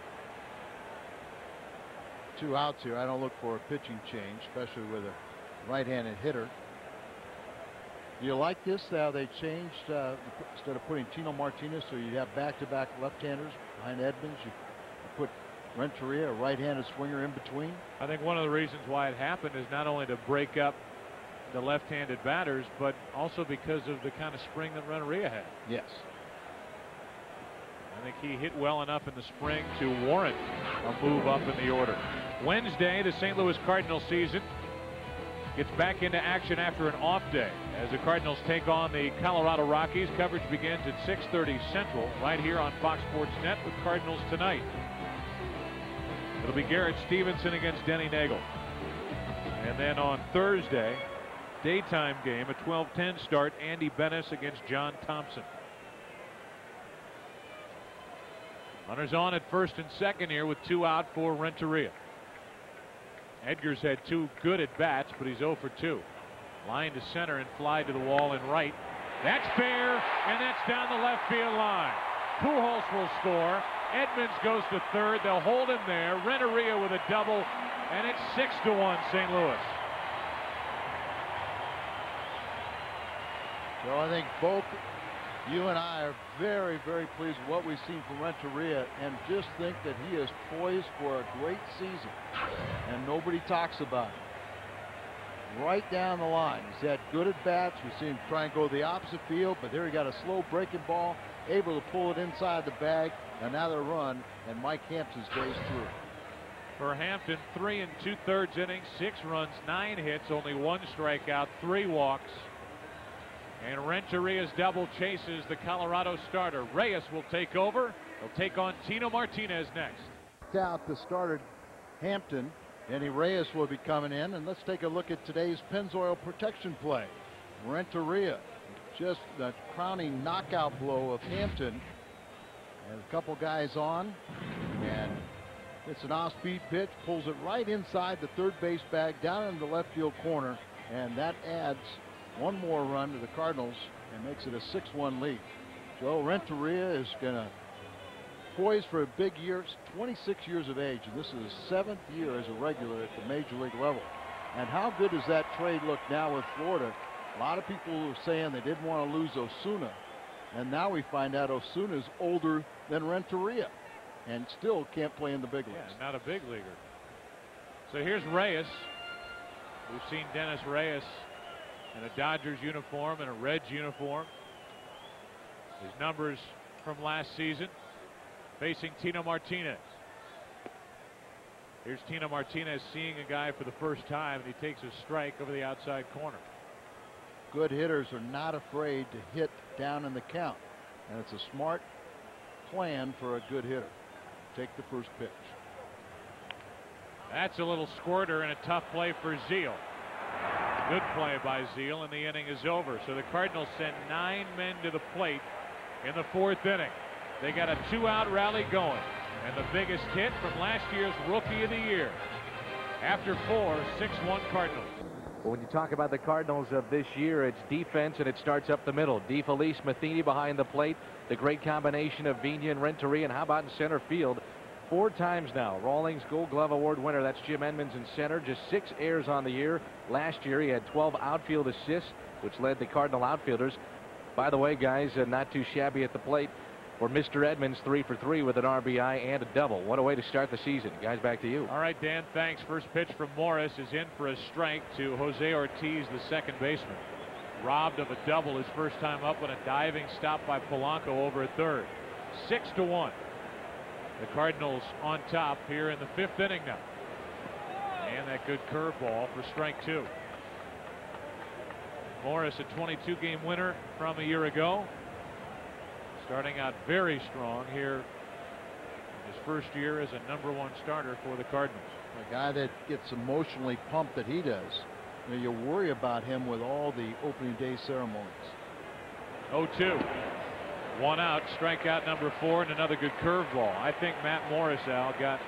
2 outs here. I don't look for a pitching change, especially with a right-handed hitter. Do you like this? How they changed, instead of putting Tino Martinez, so you have back-to-back left-handers behind Edmonds, you put Renteria, a right-handed swinger, in between? I think one of the reasons why it happened is not only to break up the left-handed batters, but also because of the kind of spring that Renteria had. Yes. I think he hit well enough in the spring to warrant a move up in the order. Wednesday, the St. Louis Cardinals season gets back into action after an off day as the Cardinals take on the Colorado Rockies. Coverage begins at 6:30 Central right here on Fox Sports Net with Cardinals tonight. It'll be Garrett Stevenson against Denny Nagel. And then on Thursday, daytime game, a 12:10 start, Andy Bennis against John Thompson. Runners on at first and second here with 2 out for Renteria. Edgar's had 2 good at bats, but he's 0 for 2. Line to center and fly to the wall and right. That's fair, and that's down the left field line. Pujols will score. Edmonds goes to third. They'll hold him there. Renteria with a double, and it's 6-1 St. Louis. So I think both you and I are very, very pleased with what we've seen from Renteria, and just think that he is poised for a great season, and nobody talks about it. Right down the line. He's had good at bats. We've seen him try and go the opposite field, but there he got a slow breaking ball, able to pull it inside the bag. Another run, and Mike Hampton's day's through. For Hampton, 3 2/3 innings, 6 runs, 9 hits, only 1 strikeout, 3 walks. And Renteria's double chases the Colorado starter. Reyes will take over. He'll take on Tino Martinez next. Out the starter Hampton. Danny Reyes will be coming in, and let's take a look at today's Pennzoil protection play. Renteria, just the crowning knockout blow of Hampton. And a couple guys on, and it's an off-speed pitch, pulls it right inside the third base bag down in the left field corner, and that adds 1 more run to the Cardinals and makes it a 6-1 lead. So Renteria is going to poise for a big year. He's 26 years of age, and this is his 7th year as a regular at the major league level. And how good does that trade look now with Florida? A lot of people were saying they didn't want to lose Osuna, and now we find out Osuna's older than Renteria and still can't play in the big leagues. Yeah, not a big leaguer. So here's Reyes. We've seen Dennis Reyes in a Dodgers uniform and a Reds uniform. His numbers from last season, facing Tino Martinez. Here's Tino Martinez seeing a guy for the first time, and he takes a strike over the outside corner. Good hitters are not afraid to hit down in the count, and it's a smart plan for a good hitter. Take the first pitch. That's a little squirter and a tough play for Zeal. Good play by Zeal, and the inning is over. So the Cardinals send 9 men to the plate in the 4th inning. They got a 2-out rally going, and the biggest hit from last year's Rookie of the Year. After 4, 6-1 Cardinals. Well, when you talk about the Cardinals of this year, it's defense, and it starts up the middle. DeFelice, Matheny behind the plate. The great combination of Vigna and Renteria, and how about in center field? 4 times now. Rawlings Gold Glove Award winner. That's Jim Edmonds in center. Just 6 errors on the year. Last year he had 12 outfield assists, which led the Cardinal outfielders. By the way, guys, not too shabby at the plate for Mr. Edmonds, 3 for 3 with an RBI and a double. What a way to start the season. Guys, back to you. All right, Dan, thanks. First pitch from Morris is in for a strike to Jose Ortiz, the second baseman. Robbed of a double his first time up on a diving stop by Polanco over at third. 6-1. The Cardinals on top here in the 5th inning now. And that good curveball for strike 2. Morris, a 22-game winner from a year ago. Starting out very strong here in his first year as a #1 starter for the Cardinals. A guy that gets emotionally pumped that he does. You worry about him with all the opening day ceremonies. 0-2. 1 out, strikeout number 4, and another good curveball. I think Matt Morris, Al, got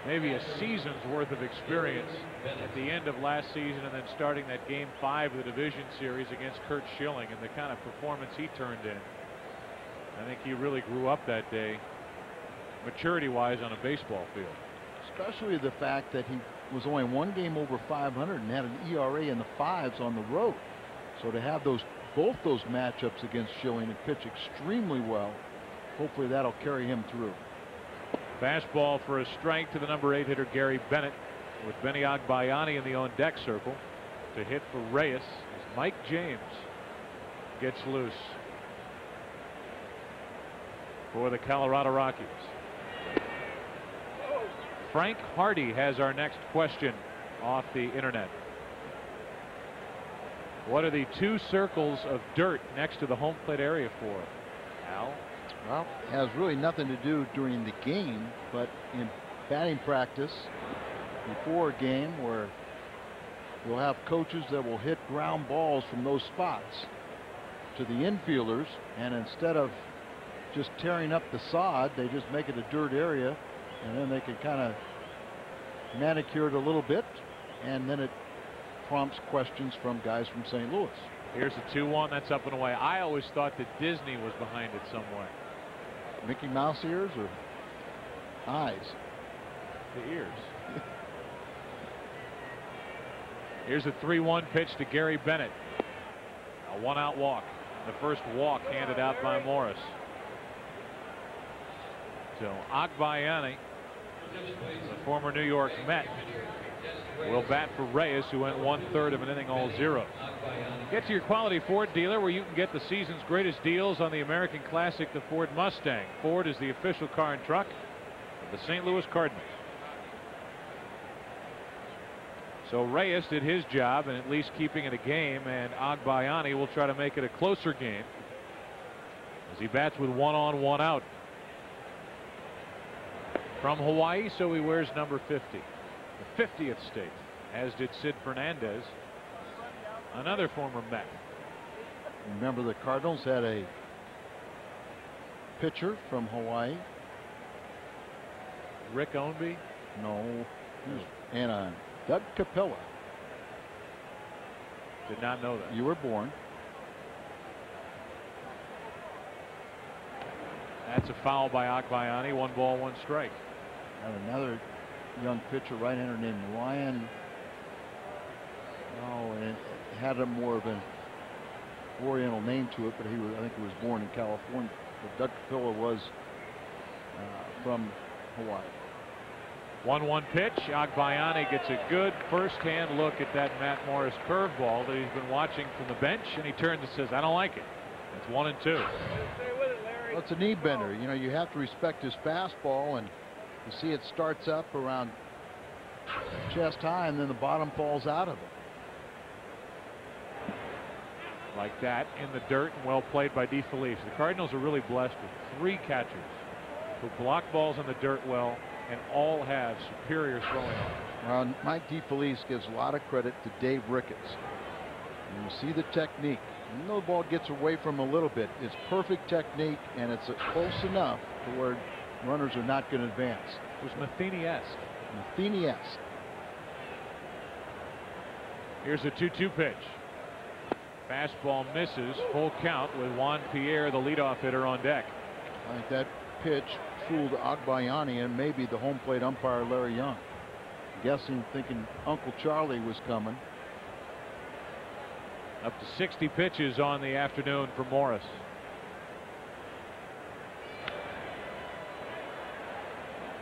maybe a season's worth of experience at the end of last season, and then starting that game 5 of the division series against Kurt Schilling, and the kind of performance he turned in. I think he really grew up that day, maturity-wise, on a baseball field. Especially the fact that he was only 1 game over 500 and had an ERA in the 5s on the road. So to have both those matchups against Schilling and pitch extremely well, hopefully that'll carry him through. Fastball for a strike to the #8 hitter Gary Bennett, with Benny Agbayani in the on-deck circle. To hit for Reyes as Mike James gets loose for the Colorado Rockies. Frank Hardy has our next question off the internet. What are the 2 circles of dirt next to the home plate area for, Al? Well, it has really nothing to do during the game, but in batting practice before a game, where we'll have coaches that will hit ground balls from those spots to the infielders, and instead of just tearing up the sod. They just make it a dirt area, and then they can kind of manicure it a little bit, and then it prompts questions from guys from St. Louis. Here's a 2-1. That's up and away. I always thought that Disney was behind it some way. Mickey Mouse ears or eyes? The ears. Here's a 3-1 pitch to Gary Bennett. A 1-out walk. The first walk handed out by Morris. So Agbayani, the former New York Met, will bat for Reyes, who went 1/3 of an inning, all zero. Get to your quality Ford dealer where you can get the season's greatest deals on the American Classic, the Ford Mustang. Ford is the official car and truck of the St. Louis Cardinals. So Reyes did his job in at least keeping it a game, and Agbayani will try to make it a closer game as he bats with 1 on, 1 out. From Hawaii, so he wears number 50, the 50th state, as did Sid Fernandez, another former Met. Remember, the Cardinals had a pitcher from Hawaii. Rick Ownby? No, Anaheim. Doug Capella. Did not know that. You were born. That's a foul by Agbayani. 1 ball, 1 strike. And another young pitcher, right-hander named Ryan. Oh, and it had a more of an Oriental name to it, but he was, I think he was born in California. But Doug Capella was from Hawaii. 1-1 pitch. Agbayani gets a good first-hand look at that Matt Morris curveball that he's been watching from the bench, and he turns and says, "I don't like it." It's 1-2. Well, it's a knee bender. You know, you have to respect his fastball, and you see it starts up around chest high, and then the bottom falls out of it. Like that in the dirt, and well played by DeFelice. The Cardinals are really blessed with 3 catchers who block balls in the dirt well, and all have superior throwing arms. Well, Mike DeFelice gives a lot of credit to Dave Ricketts. And you see the technique. Even though the ball gets away from him a little bit, it's perfect technique, and it's close enough to where runners are not going to advance. It was Matheny-esque. Matheny-esque. Here's a 2-2 pitch. Fastball misses. Full count with Juan Pierre, the leadoff hitter, on deck. I think that pitch fooled Agbayani and maybe the home plate umpire Larry Young. Guessing, thinking Uncle Charlie was coming. Up to 60 pitches on the afternoon for Morris.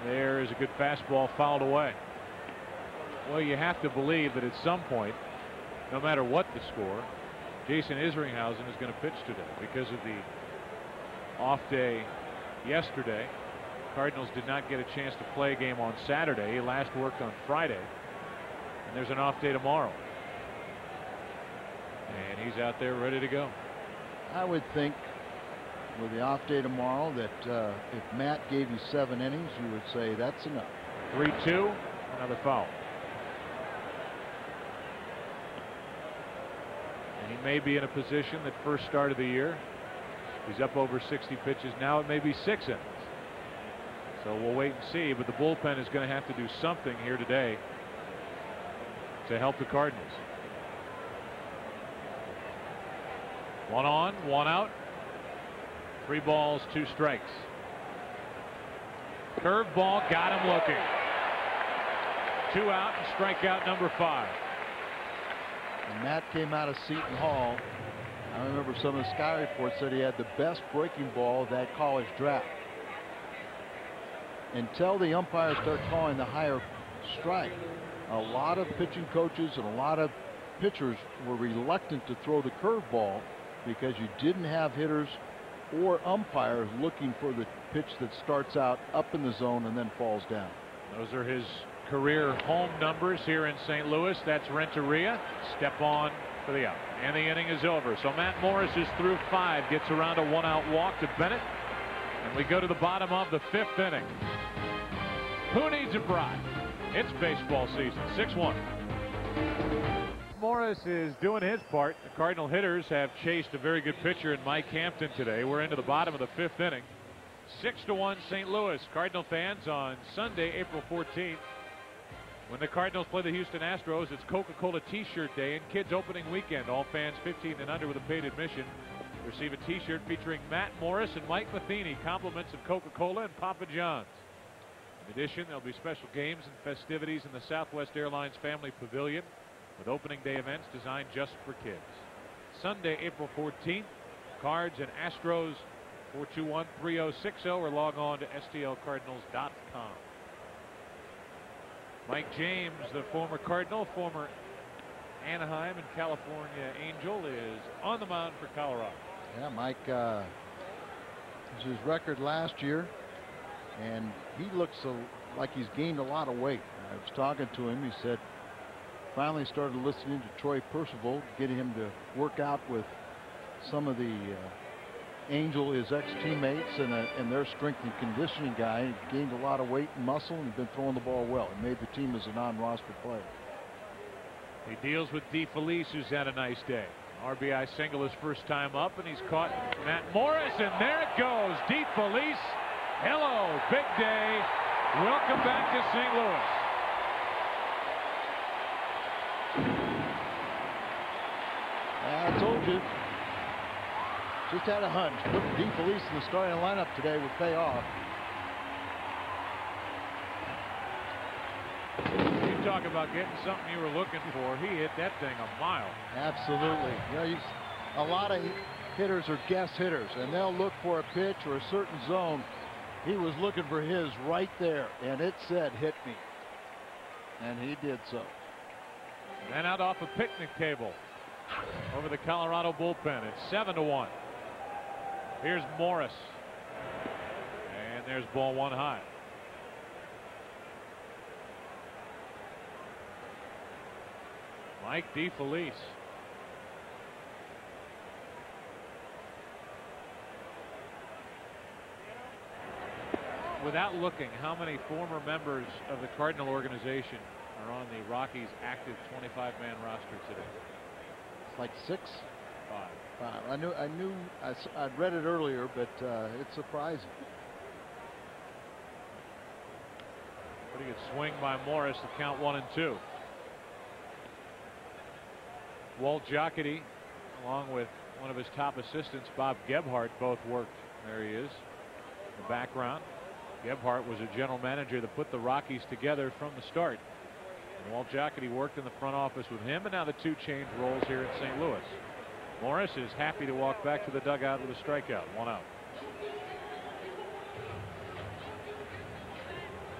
There is a good fastball fouled away. Well, you have to believe that at some point, no matter what the score, Jason Isringhausen is going to pitch today because of the off day yesterday. Cardinals did not get a chance to play a game on Saturday. He last worked on Friday, and there's an off day tomorrow. And he's out there ready to go. I would think with the off day tomorrow that if Matt gave you 7 innings, you would say that's enough. 3-2, another foul. And he may be in a position that first start of the year, he's up over 60 pitches now. It may be 6 innings. So we'll wait and see, but the bullpen is going to have to do something here today to help the Cardinals. 1 on, 1 out. 3 balls, 2 strikes. Curveball got him looking. 2 out and strikeout number 5. When Matt came out of Seton Hall, I remember some of the Sky reports said he had the best breaking ball of that college draft. Until the umpires start calling the higher strike, a lot of pitching coaches and a lot of pitchers were reluctant to throw the curveball because you didn't have hitters or umpires looking for the pitch that starts out up in the zone and then falls down. Those are his career home numbers here in St. Louis. That's Renteria. Step on for the out. And the inning is over. So Matt Morris is through 5. Gets around a 1-out walk to Bennett. And we go to the bottom of the 5th inning. Who needs a bride? It's baseball season. 6-1. Morris is doing his part. The Cardinal hitters have chased a very good pitcher in Mike Hampton today. We're into the bottom of the 5th inning. 6-1 St. Louis. Cardinal fans, on Sunday, April 14th, when the Cardinals play the Houston Astros, it's Coca-Cola T-shirt day and kids opening weekend. All fans 15 and under with a paid admission receive a T-shirt featuring Matt Morris and Mike Matheny, compliments of Coca-Cola and Papa John's. In addition, there'll be special games and festivities in the Southwest Airlines Family Pavilion with opening day events designed just for kids. Sunday, April 14th, Cards and Astros, 421-3060, or log on to stlcardinals.com. Mike James, the former Cardinal, former Anaheim and California Angel, is on the mound for Colorado. Yeah, Mike, this is his record last year, and he looks like he's gained a lot of weight. I was talking to him. He said finally started listening to Troy Percival, getting him to work out with some of the Angel, his ex-teammates, and their strength and conditioning guy. He gained a lot of weight and muscle and been throwing the ball well. It made the team as a non-roster player. He deals with DeFelice, who's had a nice day. RBI single his first time up, and he's caught Matt Morris, and there it goes. DeFelice. Hello, big day. Welcome back to St. Louis. I told you. Just had a hunch. Putting DeFelice in the starting lineup today would pay off. You talk about getting something you were looking for. He hit that thing a mile. Absolutely. You know, a lot of hitters are guess hitters, and they'll look for a pitch or a certain zone. He was looking for his right there, and it said, hit me. And he did so. And out off a picnic table over the Colorado bullpen. It's 7-1. Here's Morris. And there's ball one high. Mike DeFelice. Without looking, how many former members of the Cardinal organization are on the Rockies' active 25-man roster today? It's like 6. 5. I'd read it earlier, but it's surprising. Pretty good swing by Morris to count 1-2. Walt Jocketty, along with one of his top assistants, Bob Gebhardt, both worked. There he is in the background. Gebhardt was a general manager that put the Rockies together from the start. And Walt Jocketty worked in the front office with him, and now the two change roles here in St. Louis. Morris is happy to walk back to the dugout with a strikeout. 1 out.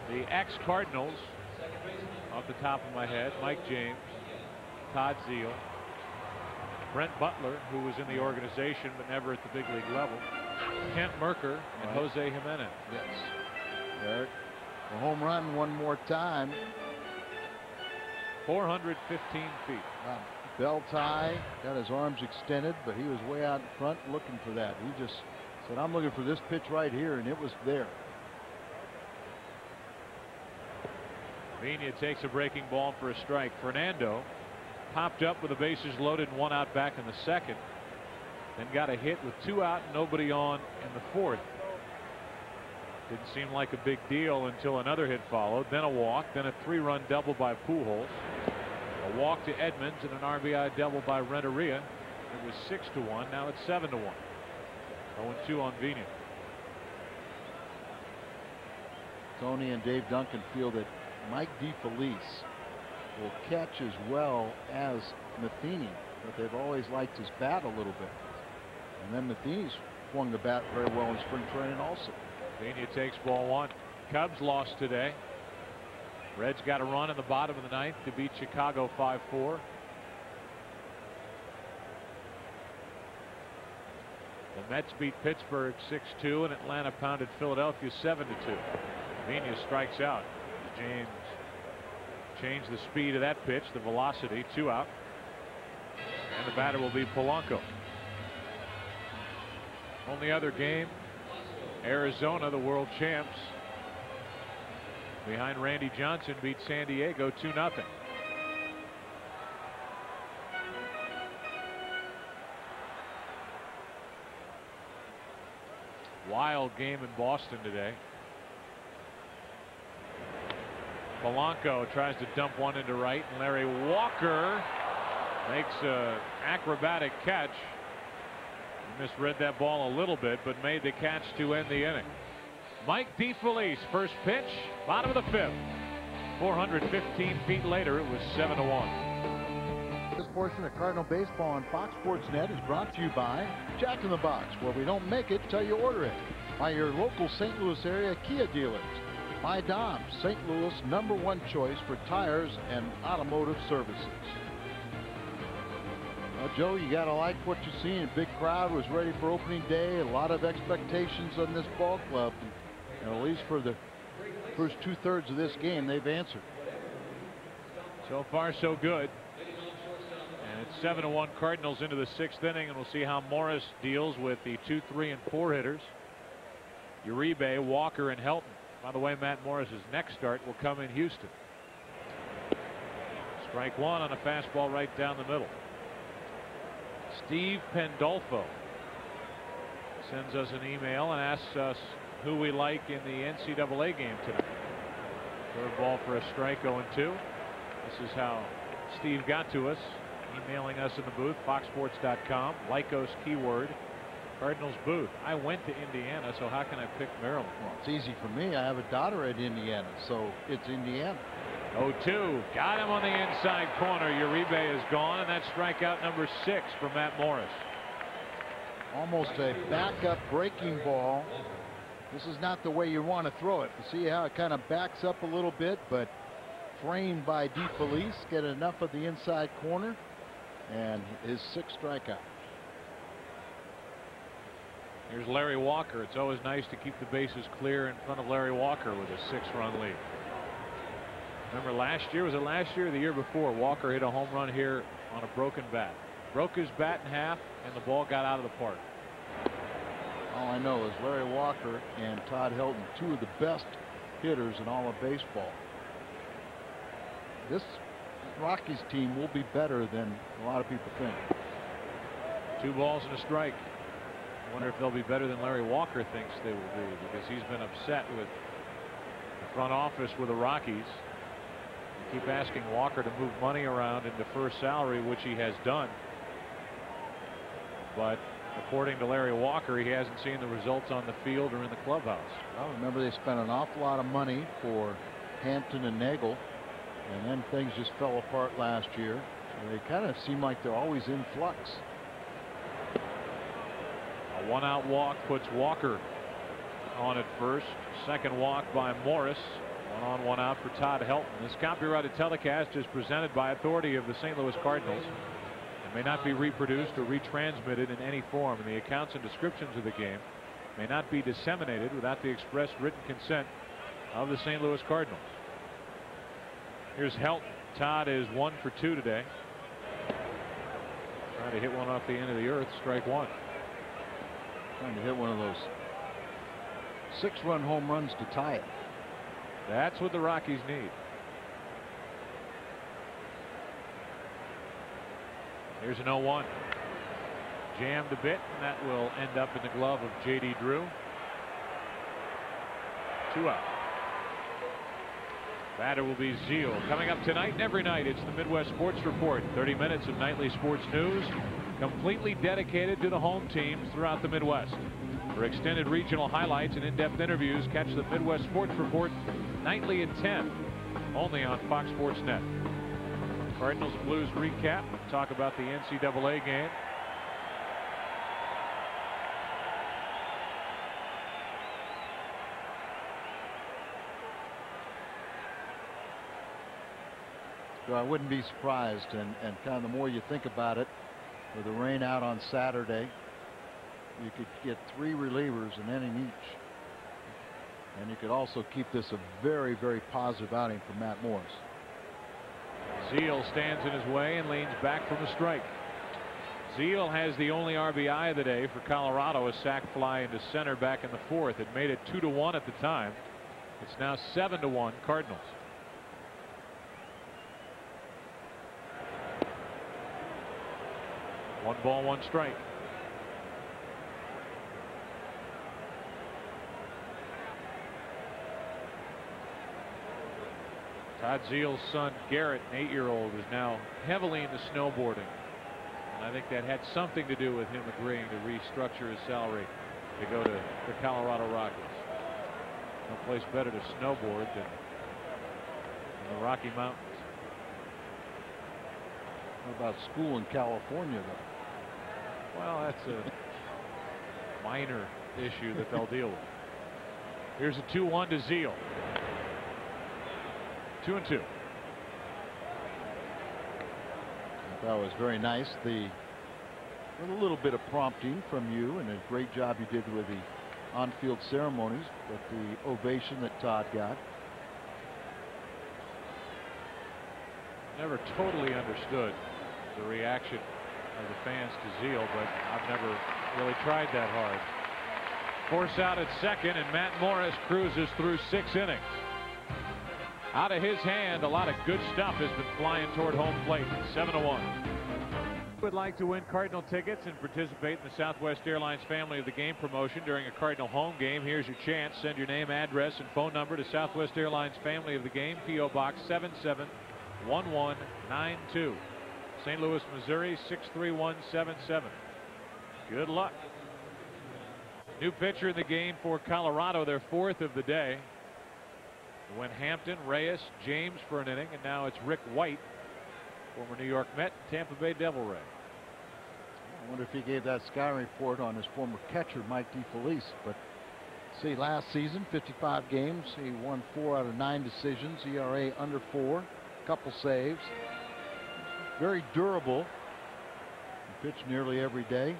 The ex-Cardinals, off the top of my head, Mike James, Todd Zeile, Brent Butler, who was in the organization but never at the big league level, Kent Merker, and Jose Jimenez. Yes. Eric, a home run one more time. 415 feet. Wow. Bell tie, got his arms extended, but he was way out in front looking for that. He just said, I'm looking for this pitch right here, and it was there. Vina takes a breaking ball for a strike. Fernando popped up with the bases loaded and 1 out back in the second. Then got a hit with 2 out and nobody on in the fourth. Didn't seem like a big deal until another hit followed. Then a walk, then a 3-run double by Pujols. A walk to Edmonds and an RBI double by Renteria. It was 6-1. Now it's 7-1. 0-2 on Vina. Tony and Dave Duncan feel that Mike DeFelice will catch as well as Matheny, but they've always liked his bat a little bit. And then Matheny's swung the bat very well in spring training also. Vina takes ball 1. Cubs lost today. Reds got a run in the bottom of the 9th to beat Chicago 5-4. The Mets beat Pittsburgh 6-2, and Atlanta pounded Philadelphia 7-2. Vina strikes out. James changed the speed of that pitch, the velocity. 2 out. And the batter will be Polanco. Only other game, Arizona, the world champs, behind Randy Johnson, beat San Diego 2-0. Wild game in Boston today. Polanco tries to dump one into right, and Larry Walker makes an acrobatic catch. He misread that ball a little bit, but made the catch to end the inning. Mike DeFelice, first pitch, bottom of the 5th. 415 feet later, it was 7-1. This portion of Cardinal Baseball on Fox Sports Net is brought to you by Jack in the Box, where we don't make it till you order it. By your local St. Louis area Kia dealers. By Dom, St. Louis #1 choice for tires and automotive services. Well, Joe, you got to like what you see. A big crowd was ready for opening day. A lot of expectations on this ball club. And at least for the first 2/3 of this game, they've answered. So far, so good. And it's 7-1 Cardinals into the 6th inning, and we'll see how Morris deals with the 2, 3, and 4 hitters. Uribe, Walker, and Helton. By the way, Matt Morris's next start will come in Houston. Strike one on a fastball right down the middle. Steve Pandolfo sends us an email and asks us who we like in the NCAA game tonight. Curveball for a strike, 0-2. This is how Steve got to us, emailing us in the booth, foxsports.com, Lycos keyword, Cardinals booth. I went to Indiana, so how can I pick Maryland? Well, it's easy for me. I have a daughter at Indiana, so it's Indiana. 0-2. Got him on the inside corner. Uribe is gone, and that's strikeout number 6 for Matt Morris. Almost a backup breaking ball. This is not the way you want to throw it. You see how it kind of backs up a little bit, but framed by DeFelice, get enough of the inside corner, and his 6th strikeout. Here's Larry Walker. It's always nice to keep the bases clear in front of Larry Walker with a 6-run lead. Remember last year, was it last year or the year before? Walker hit a home run here on a broken bat. Broke his bat in half, and the ball got out of the park. All I know is Larry Walker and Todd Helton, 2 of the best hitters in all of baseball. This Rockies team will be better than a lot of people think. 2 balls and a strike. I wonder if they'll be better than Larry Walker thinks they will be, because he's been upset with the front office with the Rockies. They keep asking Walker to move money around in defer salary, which he has done. But according to Larry Walker, he hasn't seen the results on the field or in the clubhouse. Well, remember they spent an awful lot of money for Hampton and Nagel, and then things just fell apart last year. So they kind of seem like they're always in flux. A 1-out walk puts Walker on at first. 2nd walk by Morris. 1 on, 1 out for Todd Helton. This copyrighted telecast is presented by authority of the St. Louis Cardinals. It may not be reproduced or retransmitted in any form, and the accounts and descriptions of the game may not be disseminated without the express written consent of the St. Louis Cardinals. Here's Helton. Todd is 1 for 2 today. Trying to hit one off the end of the earth. Strike 1. Trying to hit one of those 6-run home runs to tie it. That's what the Rockies need. Here's an 0-1. Jammed a bit, and that will end up in the glove of J.D. Drew. 2 out. Batter will be Zeal. Coming up tonight and every night, it's the Midwest Sports Report. 30 minutes of nightly sports news, completely dedicated to the home teams throughout the Midwest. For extended regional highlights and in-depth interviews, catch the Midwest Sports Report nightly at 10, only on Fox Sports Net. Cardinals and Blues recap. Talk about the NCAA game. So I wouldn't be surprised, and kind of the more you think about it, with the rain out on Saturday, you could get 3 relievers, an inning each. And you could also keep this a very, very positive outing for Matt Morris. Zeal stands in his way and leans back from a strike. Zeal has the only RBI of the day for Colorado, a sac fly into center back in the 4th. It made it 2-1 at the time. It's now 7-1 Cardinals. One ball, 1 strike. Todd Zeal's son Garrett, an 8-year-old, is now heavily into snowboarding. And I think that had something to do with him agreeing to restructure his salary to go to the Colorado Rockies. No place better to snowboard than in the Rocky Mountains. What about school in California, though? Well, that's a minor issue that they'll deal with. Here's a 2-1 to Zeal. 2-2. That was very nice. With a little bit of prompting from you, and a great job you did with the on-field ceremonies, but the ovation that Todd got. Never totally understood the reaction of the fans to Zeal, but I've never really tried that hard. Force out at second, and Matt Morris cruises through 6 innings. Out of his hand, a lot of good stuff has been flying toward home plate. 7-1. Would like to win Cardinal tickets and participate in the Southwest Airlines Family of the Game promotion during a Cardinal home game. Here's your chance. Send your name, address, and phone number to Southwest Airlines Family of the Game, P.O. Box 771192, St. Louis, Missouri 63177. Good luck. New pitcher in the game for Colorado, their 4th of the day. Went Hampton, Reyes, James for an inning, and now it's Rick White, former New York Met, Tampa Bay Devil Ray. I wonder if he gave that scouting report on his former catcher, Mike DeFelice. But see, last season, 55 games, he won 4 out of 9 decisions, ERA under 4, couple saves. Very durable. He pitched nearly every day.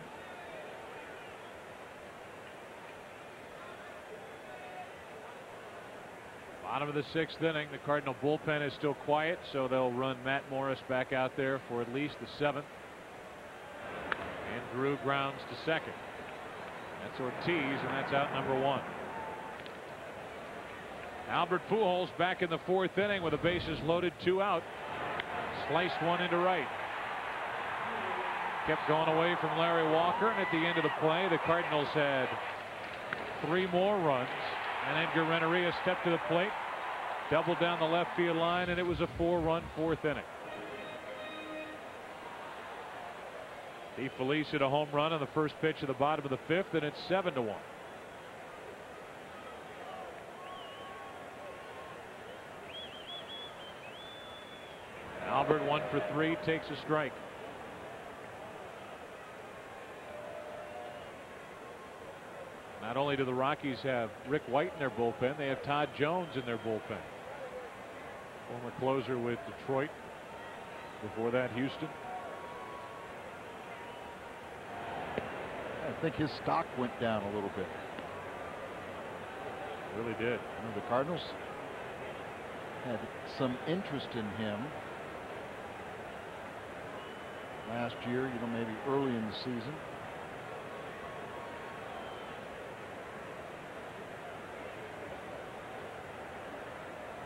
Bottom of the 6th inning, the Cardinal bullpen is still quiet, so they'll run Matt Morris back out there for at least the 7th. And Drew grounds to second. That's Ortiz, and that's out number 1. Albert Pujols back in the 4th inning with the bases loaded, 2 out. Sliced one into right. Kept going away from Larry Walker, and at the end of the play, the Cardinals had 3 more runs. And Edgar Renteria stepped to the plate, doubled down the left field line, and it was a 4-run 4th inning. DeFelice hit a home run on the first pitch of the bottom of the 5th, and it's 7-1. Albert 1 for 3, takes a strike. Not only do the Rockies have Rick White in their bullpen, they have Todd Jones in their bullpen. Former closer with Detroit. Before that, Houston. I think his stock went down a little bit. Really did. You know, the Cardinals had some interest in him last year, you know, maybe early in the season.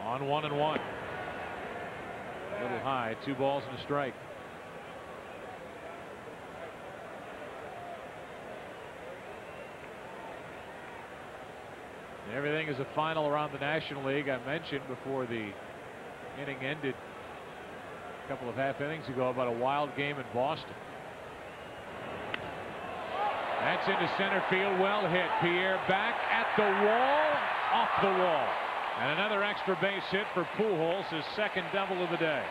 On 1-1. A little high, 2 balls and a strike. Everything is a final around the National League. I mentioned before the inning ended a couple of half innings ago about a wild game in Boston. That's into center field, well hit. Pierre back at the wall, off the wall. And another extra base hit for Pujols, his 2nd double of the day.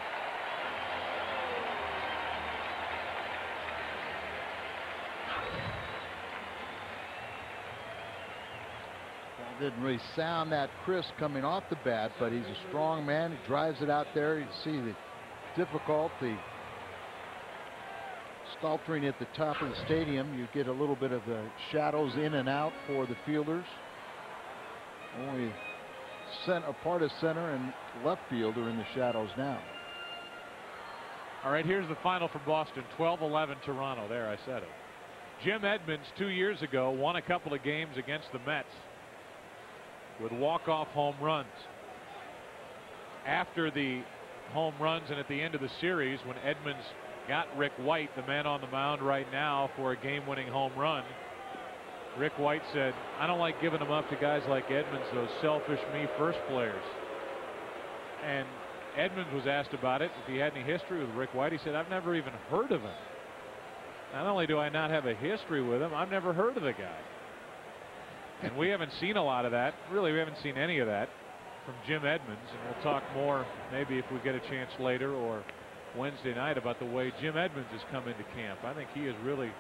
Didn't really sound that crisp coming off the bat, but he's a strong man. He drives it out there. You see the difficulty staltering at the top of the stadium. You get a little bit of the shadows in and out for the fielders. Only a part of center and left field are in the shadows now. All right, here's the final for Boston. 12-11 Toronto. There, I said it. Jim Edmonds 2 years ago won a couple of games against the Mets with walk-off home runs. After the home runs and at the end of the series, when Edmonds got Rick White, the man on the mound right now, for a game-winning home run, Rick White said, "I don't like giving them up to guys like Edmonds, those selfish me-first players." And Edmonds was asked about it, if he had any history with Rick White. He said, I've never even heard of him. Not only do I not have a history with him, I've never heard of the guy. And we haven't seen a lot of that. Really, we haven't seen any of that from Jim Edmonds. And we'll talk more maybe if we get a chance later or Wednesday night about the way Jim Edmonds has come into camp. I think he is really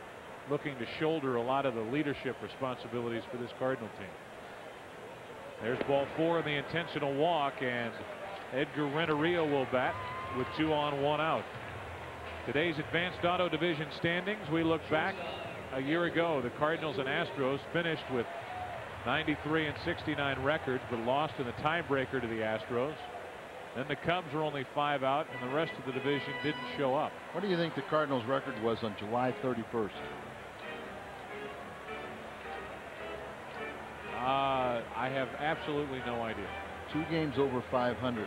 looking to shoulder a lot of the leadership responsibilities for this Cardinal team. There's ball 4 in the intentional walk, and Edgar Renteria will bat with 2 on, 1 out. Today's Advanced Auto Division standings, we look back a year ago. The Cardinals and Astros finished with 93 and 69 records, but lost in the tiebreaker to the Astros. Then the Cubs were only 5 out, and the rest of the division didn't show up. What do you think the Cardinals' record was on July 31st? I have absolutely no idea. 2 games over 500,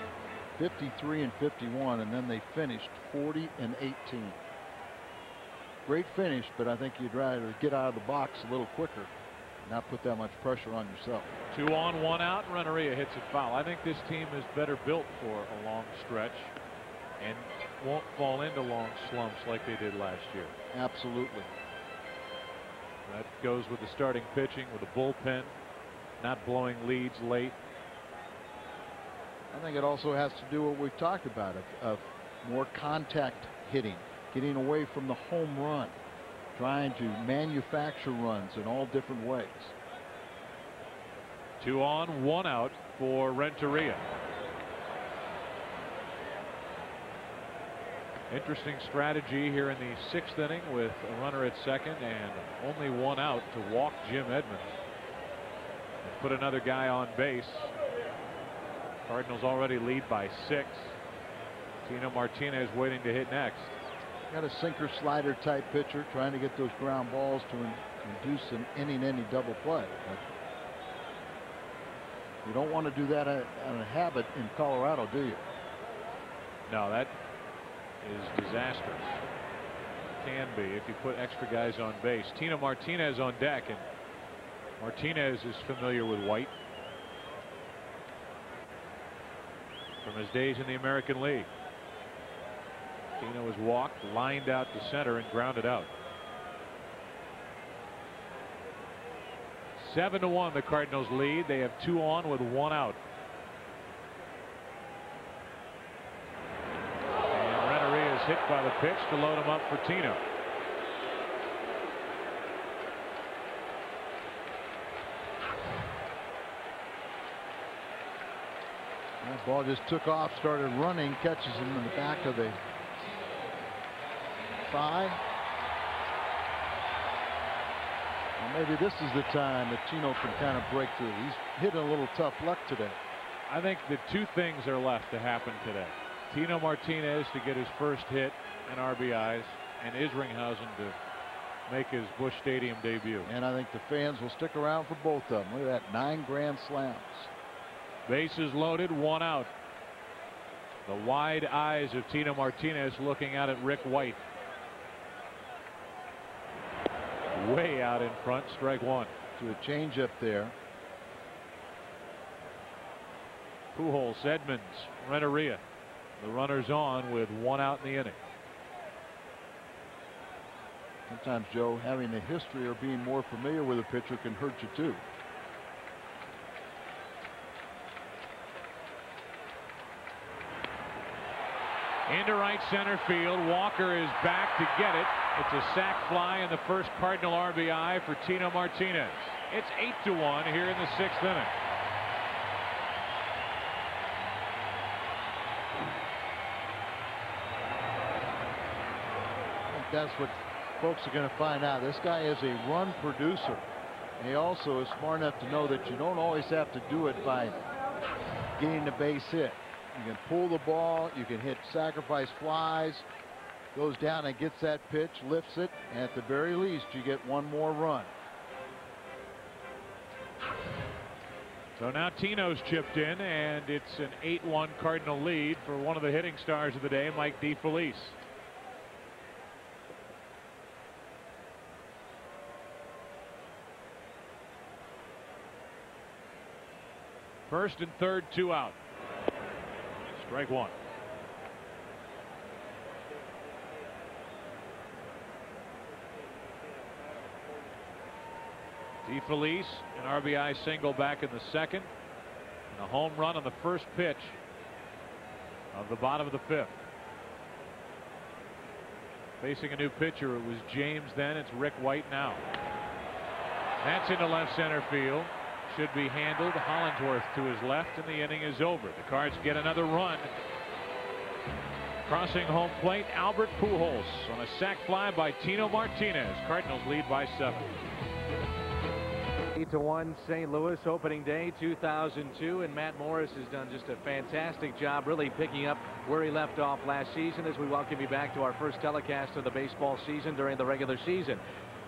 53 and 51, and then they finished 40 and 18. Great finish, but I think you'd rather get out of the box a little quicker, not put that much pressure on yourself. 2 on, 1 out. Renteria hits it foul. I think this team is better built for a long stretch and won't fall into long slumps like they did last year. Absolutely. That goes with the starting pitching, with the bullpen not blowing leads late. I think it also has to do what we've talked about of more contact hitting, getting away from the home run, trying to manufacture runs in all different ways. 2 on, 1 out for Renteria. Interesting strategy here in the 6th inning with a runner at second and only 1 out to walk Jim Edmonds and put another guy on base. Cardinals already lead by 6. Tino Martinez waiting to hit next. Got a sinker slider type pitcher trying to get those ground balls to induce an inning double play. But you don't want to do that on a habit in Colorado, do you? No, that is disastrous. Can be if you put extra guys on base. Tino Martinez on deck, and Martinez is familiar with White from his days in the American League. Tino was walked, lined out to center, and grounded out. 7-1 the Cardinals lead. They have 2 on with 1 out. And Renteria is hit by the pitch to load him up for Tino. That ball just took off, started running, catches him in the back of the thigh. Well, maybe this is the time that Tino can kind of break through. He's hitting a little tough luck today. I think the 2 things are left to happen today. Tino Martinez to get his first hit and RBIs, and Isringhausen to make his Busch Stadium debut. And I think the fans will stick around for both of them. Look at that, 9 grand slams. Bases loaded, 1 out. The wide eyes of Tino Martinez looking out at Rick White. Way out in front, strike 1. To a changeup there. Pujols, Edmonds, Renteria. The runners on with 1 out in the inning. Sometimes, Joe, having a history or being more familiar with a pitcher can hurt you too. Into right center field. Walker is back to get it. It's a sac fly and the first Cardinal RBI for Tino Martinez. It's 8-1 here in the 6th inning. I think that's what folks are going to find out. This guy is a run producer. And he also is smart enough to know that you don't always have to do it by getting the base hit. You can pull the ball, you can hit sacrifice flies, goes down and gets that pitch, lifts it, and at the very least you get 1 more run. So now Tino's chipped in, and it's an 8-1 Cardinal lead for one of the hitting stars of the day, Mike DeFelice. First and third, 2 out. Strike 1. DeFelice, an RBI single back in the second, and a home run on the first pitch of the bottom of the fifth. Facing a new pitcher, it was James then, it's Rick White now. That's into left center field. Should be handled. Hollingsworth to his left, and the inning is over. The Cards get another run. Crossing home plate, Albert Pujols on a sac fly by Tino Martinez. Cardinals lead by 7. 8-1 St. Louis opening day 2002, and Matt Morris has done just a fantastic job really picking up where he left off last season as we welcome you back to our first telecast of the baseball season during the regular season.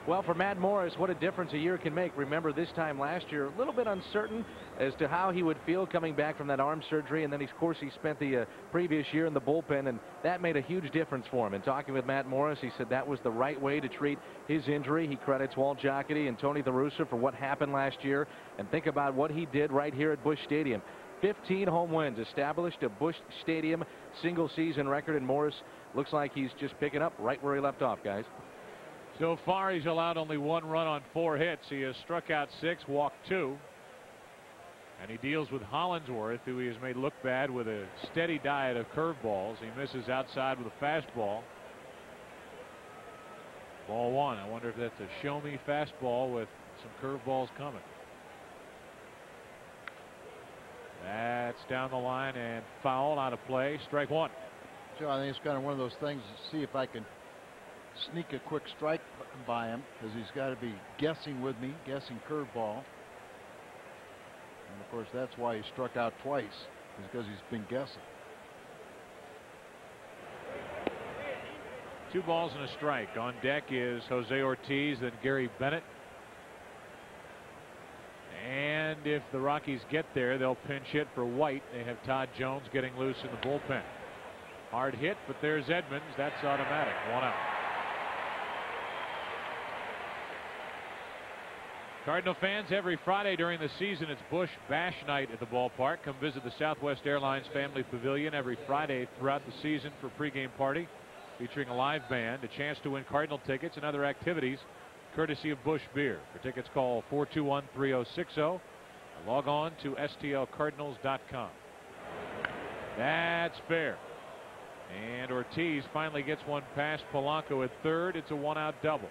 Well, for Matt Morris, what a difference a year can make. Remember, this time last year, a little bit uncertain as to how he would feel coming back from that arm surgery, and then, of course, he spent the previous year in the bullpen, and that made a huge difference for him. And talking with Matt Morris, he said that was the right way to treat his injury. He credits Walt Jocketty and Tony La Russa for what happened last year, and think about what he did right here at Busch Stadium. 15 home wins, established a Busch Stadium single-season record, and Morris looks like he's just picking up right where he left off, guys. So far, he's allowed only 1 run on 4 hits. He has struck out 6, walked 2. And he deals with Hollingsworth, who he has made look bad with a steady diet of curveballs. He misses outside with a fastball. Ball 1. I wonder if that's a show-me fastball with some curveballs coming. That's down the line and foul, out of play. Strike 1. Joe, I think it's kind of one of those things to see if I can sneak a quick strike by him, because he's got to be guessing with me, guessing curveball. And of course, that's why he struck out twice, is because he's been guessing. 2 balls and a strike. On deck is Jose Ortiz, then Gary Bennett. And if the Rockies get there, they'll pinch hit for White. They have Todd Jones getting loose in the bullpen. Hard hit, but there's Edmonds. That's automatic. 1 out. Cardinal fans, every Friday during the season, it's Busch Bash Night at the ballpark. Come visit the Southwest Airlines Family Pavilion every Friday throughout the season for pregame party featuring a live band, a chance to win Cardinal tickets and other activities courtesy of Busch Beer. For tickets, call 421-3060 or log on to stlcardinals.com. That's fair. And Ortiz finally gets one past Polanco at third. It's a 1-out double.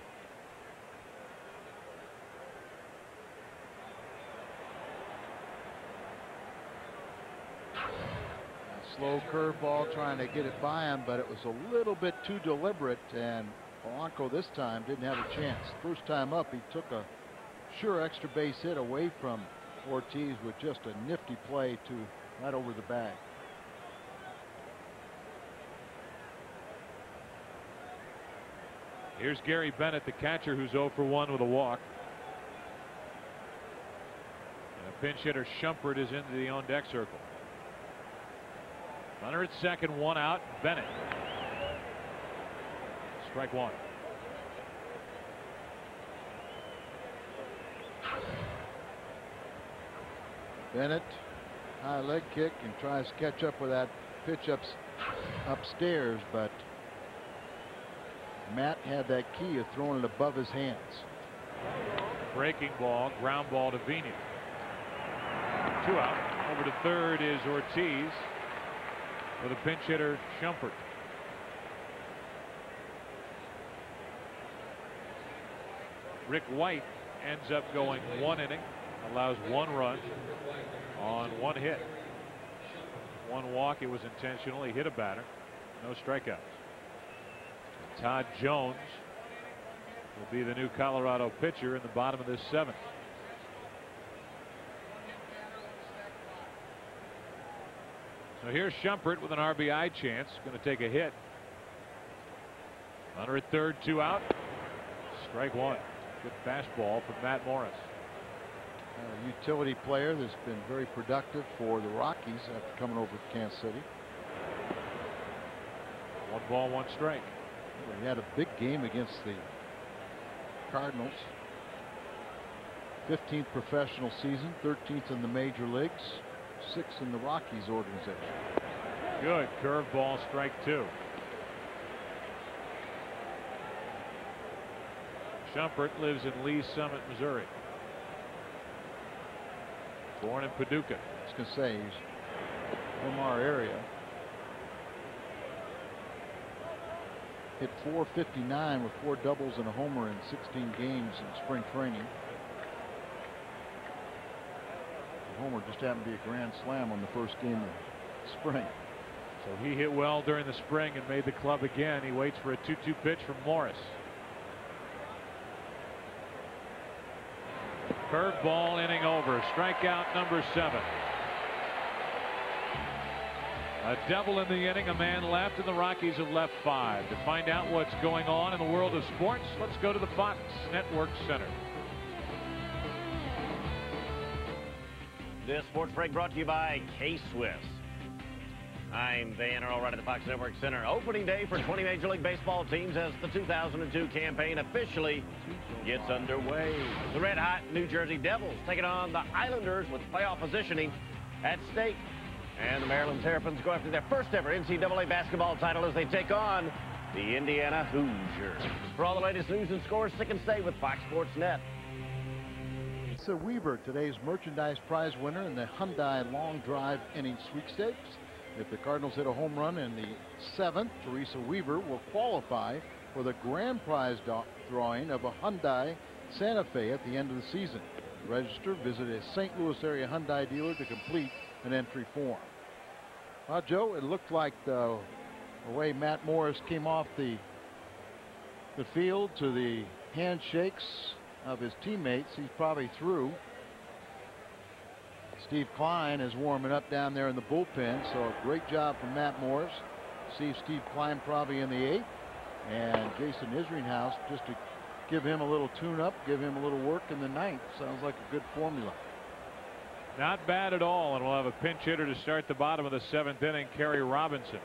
Slow curveball trying to get it by him, but it was a little bit too deliberate, and Polanco this time didn't have a chance. First time up, he took a sure extra base hit away from Ortiz with just a nifty play to right over the bag. Here's Gary Bennett, the catcher, who's 0 for 1 with a walk. And a pinch hitter, Shumpert, is into the on-deck circle. Runner at second, 1 out. Bennett. Strike 1. Bennett, high leg kick, and tries to catch up with that pitch upstairs, but Matt had that key of throwing it above his hands. Breaking ball, ground ball to Vina. 2 out. Over to third is Ortiz with a pinch hitter, Shumpert. Rick White ends up going 1 inning, allows 1 run on 1 hit. 1 walk. It was intentional. He hit a batter. No strikeouts. Todd Jones will be the new Colorado pitcher in the bottom of this 7th. So here's Shumpert with an RBI chance. Going to take a hit. Runner at third, 2 out. Strike 1. Good fastball from Matt Morris. A utility player that's been very productive for the Rockies after coming over to Kansas City. 1 ball, 1 strike. He had a big game against the Cardinals. 15th professional season, 13th in the major leagues, 6th in the Rockies organization. Good curveball, strike 2. Shumpert lives in Lee Summit, Missouri. born in Paducah. I was going to say he's from our area. Hit .459 with 4 doubles and a homer in 16 games in spring training. The homer just happened to be a grand slam on the first game of spring. So he hit well during the spring and made the club again. He waits for a 2-2 pitch from Morris. Curveball, inning over. Strikeout number 7. A double in the inning, a man left, and the Rockies have left 5. To find out what's going on in the world of sports, let's go to the Fox Network Center. This sports break brought to you by K-Swiss. I'm Van Earl right at the Fox Network Center. Opening day for 20 Major League Baseball teams as the 2002 campaign officially gets underway. The red-hot New Jersey Devils taking on the Islanders with playoff positioning at stake. And the Maryland Terrapins go after their first ever NCAA basketball title as they take on the Indiana Hoosiers. For all the latest news and scores, stick and stay with Fox Sports Net. Lisa Weaver, today's merchandise prize winner in the Hyundai Long Drive Inning Sweepstakes. If the Cardinals hit a home run in the 7th, Teresa Weaver will qualify for the grand prize drawing of a Hyundai Santa Fe at the end of the season. To register, visit a St. Louis area Hyundai dealer to complete an entry form. Well, Joe, it looked like the way Matt Morris came off the field to the handshakes of his teammates, he's probably through. Steve Klein is warming up down there in the bullpen, so a great job from Matt Morris. See Steve Klein probably in the 8th, and Jason Isringhouse just to give him a little tune-up, give him a little work in the 9th. Sounds like a good formula. Not bad at all, and we'll have a pinch hitter to start the bottom of the 7th inning, Kerry Robinson.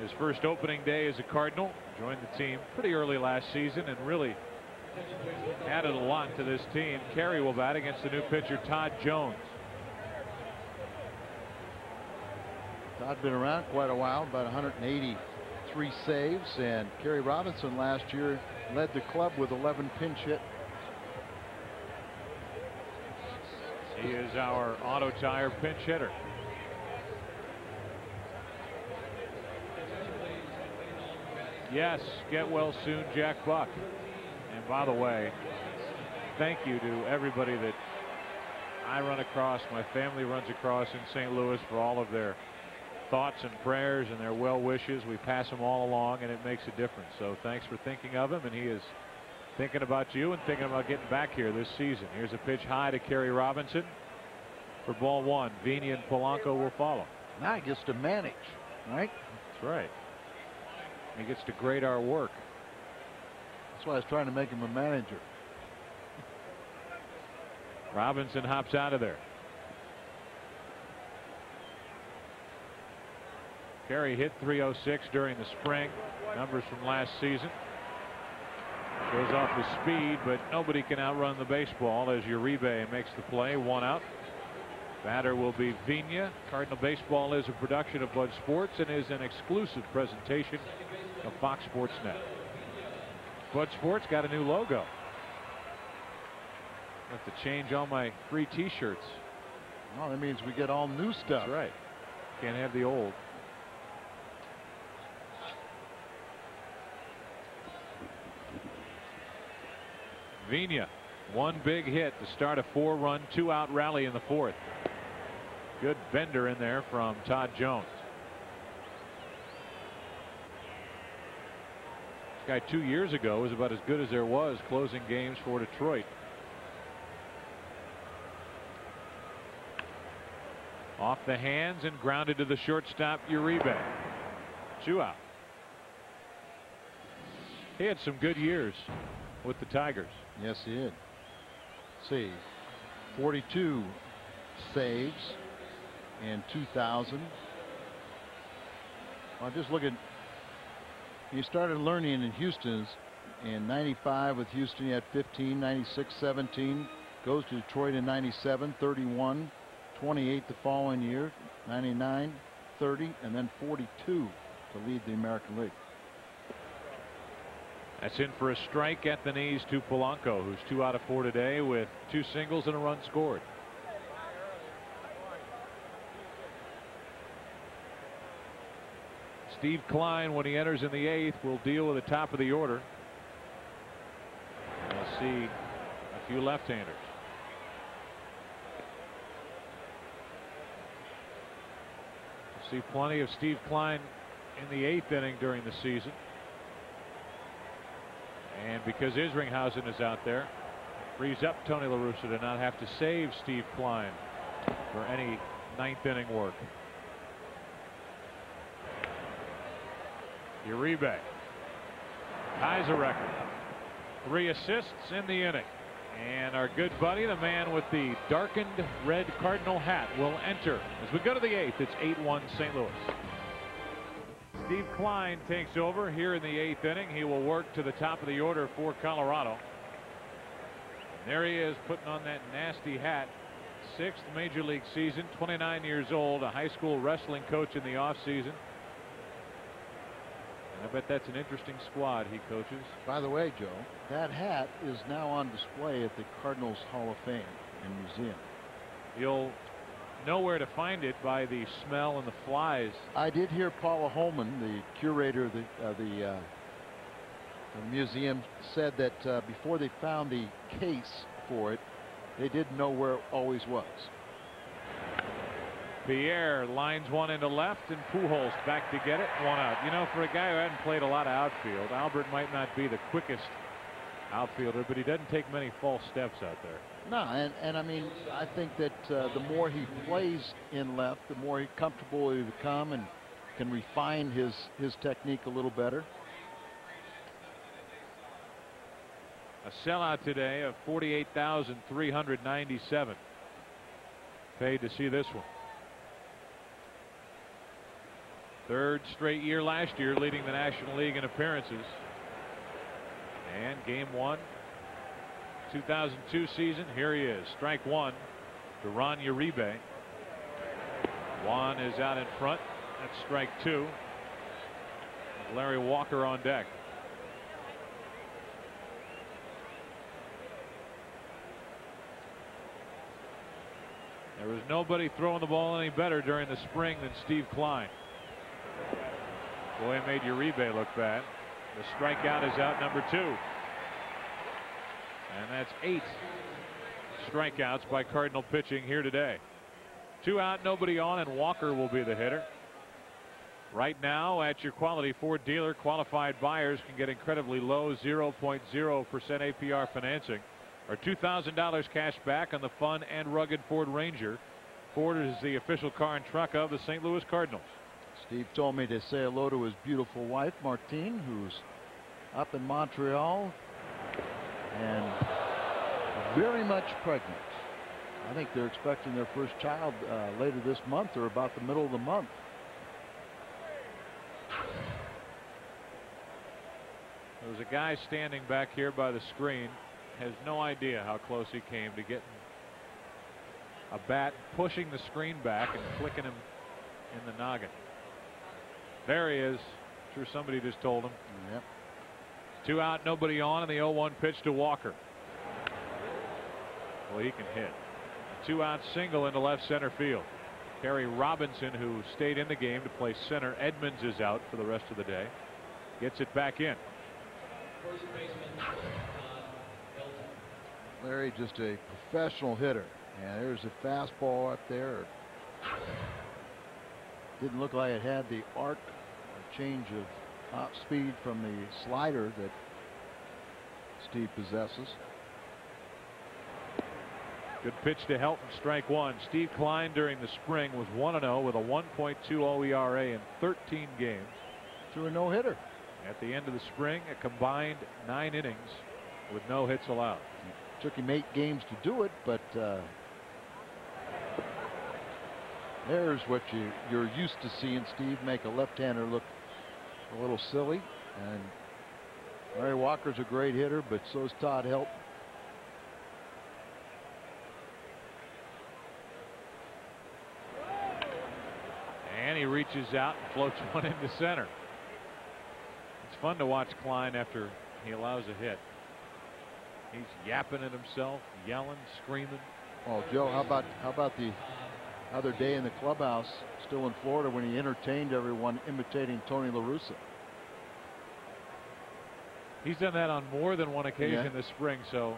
His first opening day as a Cardinal, joined the team pretty early last season and really added a lot to this team. Kerry will bat against the new pitcher Todd Jones. Todd been around quite a while, about 183 saves, and Kerry Robinson last year led the club with 11 pinch hit. He is our auto tire pinch hitter. Yes, get well soon, Jack Buck. And by the way, thank you to everybody that I run across, my family runs across in St. Louis, for all of their thoughts and prayers and their well wishes. We pass them all along, and it makes a difference. So thanks for thinking of him, and he is thinking about you and thinking about getting back here this season. Here's a pitch high to Kerry Robinson for ball 1. Vina and Polanco will follow. Now he gets to manage, right? That's right. He gets to grade our work. That's why I was trying to make him a manager. Robinson hops out of there. Kerry hit .306 during the spring. Numbers from last season. Goes off his speed, but nobody can outrun the baseball as Uribe makes the play. 1 out. Batter will be Vina. Cardinal Baseball is a production of Bud Sports and is an exclusive presentation of Fox Sports Net. Bud Sports got a new logo. I have to change all my free t-shirts. Oh, that means we get all new stuff. That's right. Can't have the old. Vina, one big hit to start a 4-run, 2-out rally in the 4th. Good bender in there from Todd Jones. This guy 2 years ago was about as good as there was closing games for Detroit. Off the hands and grounded to the shortstop Uribe. 2 out. He had some good years with the Tigers. Yes, he did. Let's see, 42 saves in 2000. Well, just look at, he started learning in Houston in 95 with Houston. He had 15, 96, 17. Goes to Detroit in 97, 31, 28 the following year, 99, 30, and then 42 to lead the American League. That's in for a strike at the knees to Polanco, who's 2 out of 4 today with 2 singles and a run scored. Steve Klein, when he enters in the 8th, will deal with the top of the order. We'll see a few left-handers. We'll see plenty of Steve Klein in the 8th inning during the season. And because Isringhausen is out there, frees up Tony La Russa to not have to save Steve Klein for any 9th inning work. Uribe ties a record. 3 assists in the inning. And our good buddy, the man with the darkened red Cardinal hat, will enter as we go to the 8th. It's 8-1 St. Louis. Steve Klein takes over here in the 8th inning. He will work to the top of the order for Colorado. And there he is, putting on that nasty hat. 6th major league season, 29 years old, a high school wrestling coach in the offseason. I bet that's an interesting squad he coaches. By the way, Joe, that hat is now on display at the Cardinals Hall of Fame and Museum. You'll know where to find it by the smell and the flies. I did hear Paula Holman, the curator of the museum, said that before they found the case for it, they didn't know where it always was. Pierre lines one into left, and Pujols back to get it. 1 out. You know, for a guy who hadn't played a lot of outfield, Albert might not be the quickest outfielder, but he doesn't take many false steps out there. No, and I mean, I think that the more he plays in left, the more comfortable he become and can refine his technique a little better. A sellout today of 48,397. Paid to see this one. 3rd straight year last year leading the National League in appearances. And game 1, 2002 season, here he is. Strike 1 to Ron Uribe. Juan is out in front. That's strike 2. Larry Walker on deck. There was nobody throwing the ball any better during the spring than Steve Klein. Boy, it made Uribe look bad. The strikeout is out number 2. And that's 8 strikeouts by Cardinal pitching here today. 2 out, nobody on, and Walker will be the hitter. Right now, at your quality Ford dealer, qualified buyers can get incredibly low 0.0% APR financing or $2,000 cash back on the fun and rugged Ford Ranger. Ford is the official car and truck of the St. Louis Cardinals. Steve told me to say hello to his beautiful wife, Martine, who's up in Montreal and very much pregnant. I think they're expecting their first child later this month or about the middle of the month. There's a guy standing back here by the screen, has no idea how close he came to getting a bat, pushing the screen back and flicking him in the noggin. There he is. I'm sure somebody just told him. Yep. 2 out, nobody on, and the 0-1 pitch to Walker. Well, he can hit. A 2-out single into left center field. Kerry Robinson, who stayed in the game to play center. Edmonds is out for the rest of the day. Gets it back in. Larry, just a professional hitter. And there's a fastball up there. Didn't look like it had the arc or change of top speed from the slider that Steve possesses. Good pitch to Helton, strike 1. Steve Klein during the spring was 1-0 with a 1.20 ERA in 13 games. Threw a no-hitter. At the end of the spring, a combined 9 innings with no hits allowed. It took him 8 games to do it, but there's what you're used to seeing Steve make a left-hander look a little silly. And Larry Walker's a great hitter, but so is Todd Helton. And he reaches out and floats one into center. It's fun to watch Klein after he allows a hit. He's yapping at himself, yelling, screaming. Oh, Joe, how about the other day in the clubhouse, still in Florida, when he entertained everyone imitating Tony La Russa? He's done that on more than one occasion this spring. So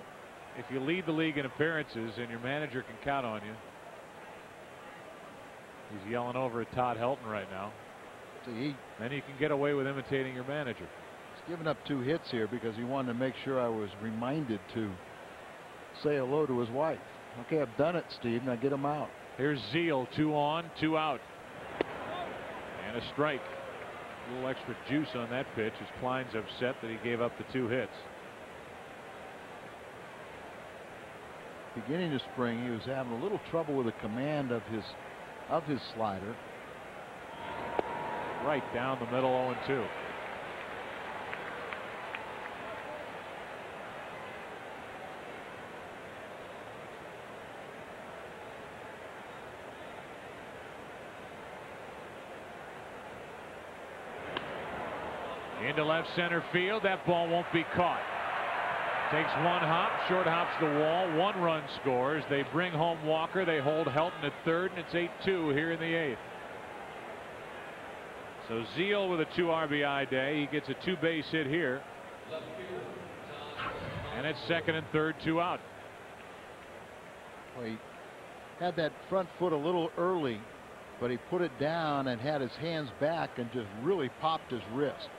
if you lead the league in appearances and your manager can count on you. He's yelling over at Todd Helton right now. See, then you can get away with imitating your manager. He's given up 2 hits here because he wanted to make sure I was reminded to say hello to his wife. Okay, I've done it, Steve. Now get him out. Here's Zeal, 2 on, 2 out. And a strike. A little extra juice on that pitch as Klein's upset that he gave up the 2 hits. Beginning of spring, he was having a little trouble with the command of his slider. Right down the middle, 0-2. Into left center field. That ball won't be caught. Takes 1 hop, short hops the wall. 1 run scores. They bring home Walker. They hold Helton at third, and it's 8-2 here in the 8th. So Zeal with a 2 RBI day. He gets a 2-base hit here. And it's 2nd and 3rd, 2 out. Well, he had that front foot a little early, but he put it down and had his hands back and just really popped his wrist.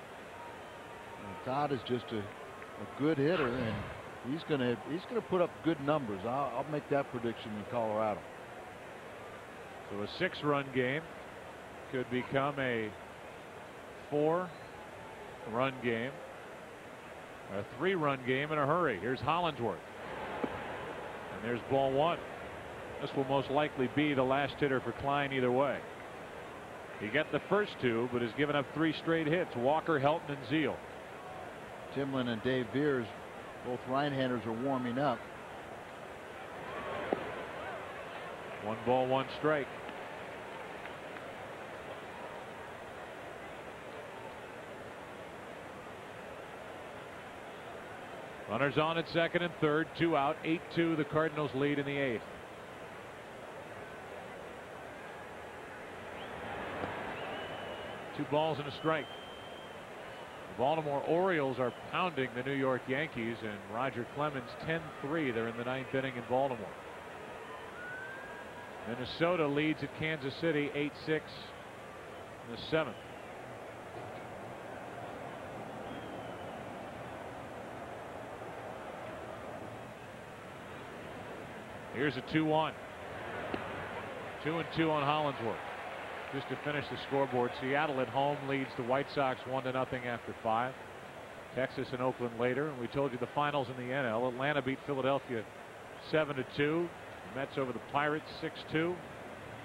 And Todd is just a good hitter, and he's gonna put up good numbers. I'll make that prediction in Colorado. So a 6-run game could become a 4-run game, a 3-run game in a hurry. Here's Hollingsworth, and there's ball 1. This will most likely be the last hitter for Klein either way. He got the first 2, but has given up 3 straight hits. Walker, Helton, and Zeal. Timlin and Dave Veers, both right-handers, are warming up. 1 ball, 1 strike. Runners on at 2nd and 3rd, 2 out, 8-2. The Cardinals lead in the 8th. Two balls and a strike. The Baltimore Orioles are pounding the New York Yankees, and Roger Clemens 10-3. They're in the 9th inning in Baltimore. Minnesota leads at Kansas City 8-6 in the 7th. Here's a 2-1. 2-2 on Hollingsworth. Just to finish the scoreboard, Seattle at home leads the White Sox 1-0 after 5. Texas and Oakland later. And we told you the finals in the NL. Atlanta beat Philadelphia 7-2. The Mets over the Pirates 6-2.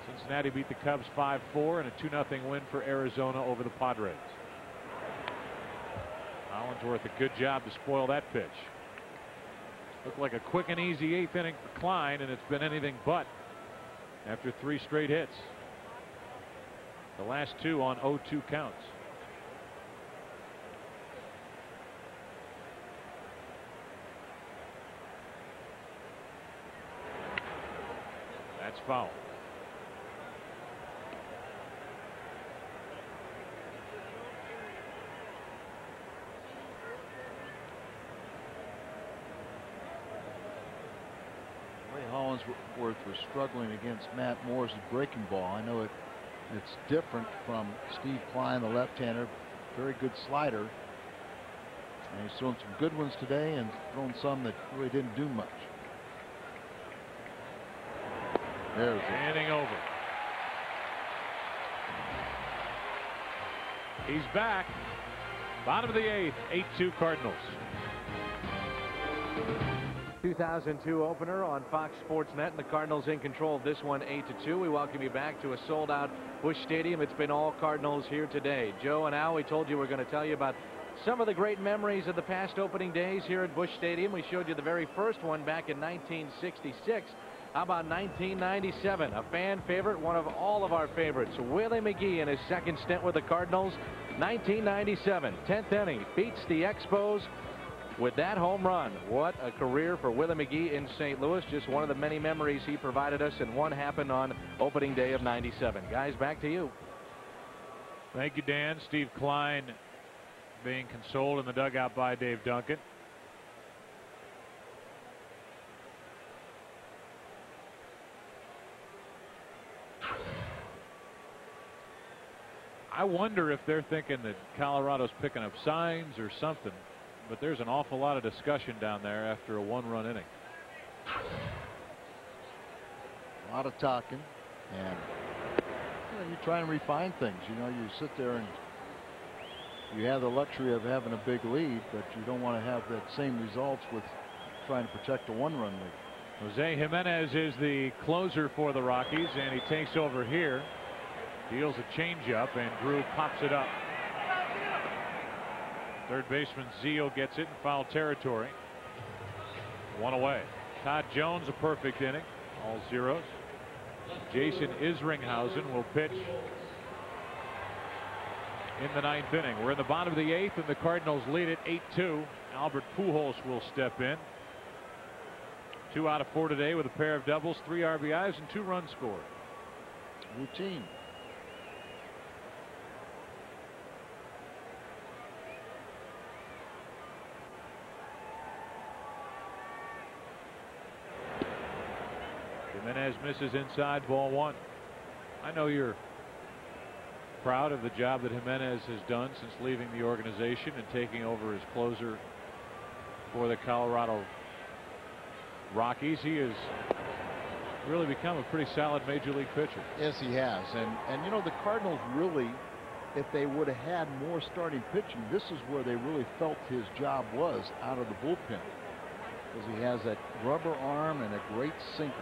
Cincinnati beat the Cubs 5-4, and a 2-0 win for Arizona over the Padres. Hollingsworth, a good job to spoil that pitch. Looked like a quick and easy 8th inning for Klein, and it's been anything but after 3 straight hits. The last 2 on 0-2 counts. That's foul. Hollingsworth was struggling against Matt Moore's breaking ball. I know it's different from Steve Klein, the left-hander. Very good slider. And he's thrown some good ones today and thrown some that really didn't do much. There's it. Inning over. He's back. Bottom of the 8th, 8-2 Cardinals. 2002 opener on Fox Sports Net, and the Cardinals in control of this one 8-2. We welcome you back to a sold-out Busch Stadium. It's been all Cardinals here today. Joe and Al, we told you we're going to tell you about some of the great memories of the past opening days here at Busch Stadium. We showed you the very first one back in 1966. How about 1997? A fan favorite, one of all of our favorites, Willie McGee in his second stint with the Cardinals. 1997, 10th inning, beats the Expos. with that home run. What a career for Willie McGee in St. Louis. Just one of the many memories he provided us, and one happened on opening day of '97. Guys, back to you. Thank you, Dan. Steve Klein being consoled in the dugout by Dave Duncan. I wonder if they're thinking that Colorado's picking up signs or something, but there's an awful lot of discussion down there after a one-run inning. A lot of talking, and you try and refine things. You sit there and you have the luxury of having a big lead, but you don't want to have that same results with trying to protect a one-run lead. Jose Jimenez is the closer for the Rockies, and he takes over here. Deals a changeup, and Drew pops it up. Third baseman Zeal gets it in foul territory. One away. Todd Jones, a perfect inning. All zeros. Jason Isringhausen will pitch in the ninth inning. We're in the bottom of the eighth, and the Cardinals lead it 8-2. Albert Pujols will step in. 2 out of 4 today with a pair of doubles, 3 RBIs, and 2 runs scored. Routine. Jimenez misses inside, ball 1. I know you're proud of the job that Jimenez has done since leaving the organization and taking over as closer for the Colorado Rockies. He has really become a pretty solid major league pitcher. Yes, he has. And the Cardinals really, if they would have had more starting pitching, this is where they really felt his job was, out of the bullpen, because he has that rubber arm and a great sinker.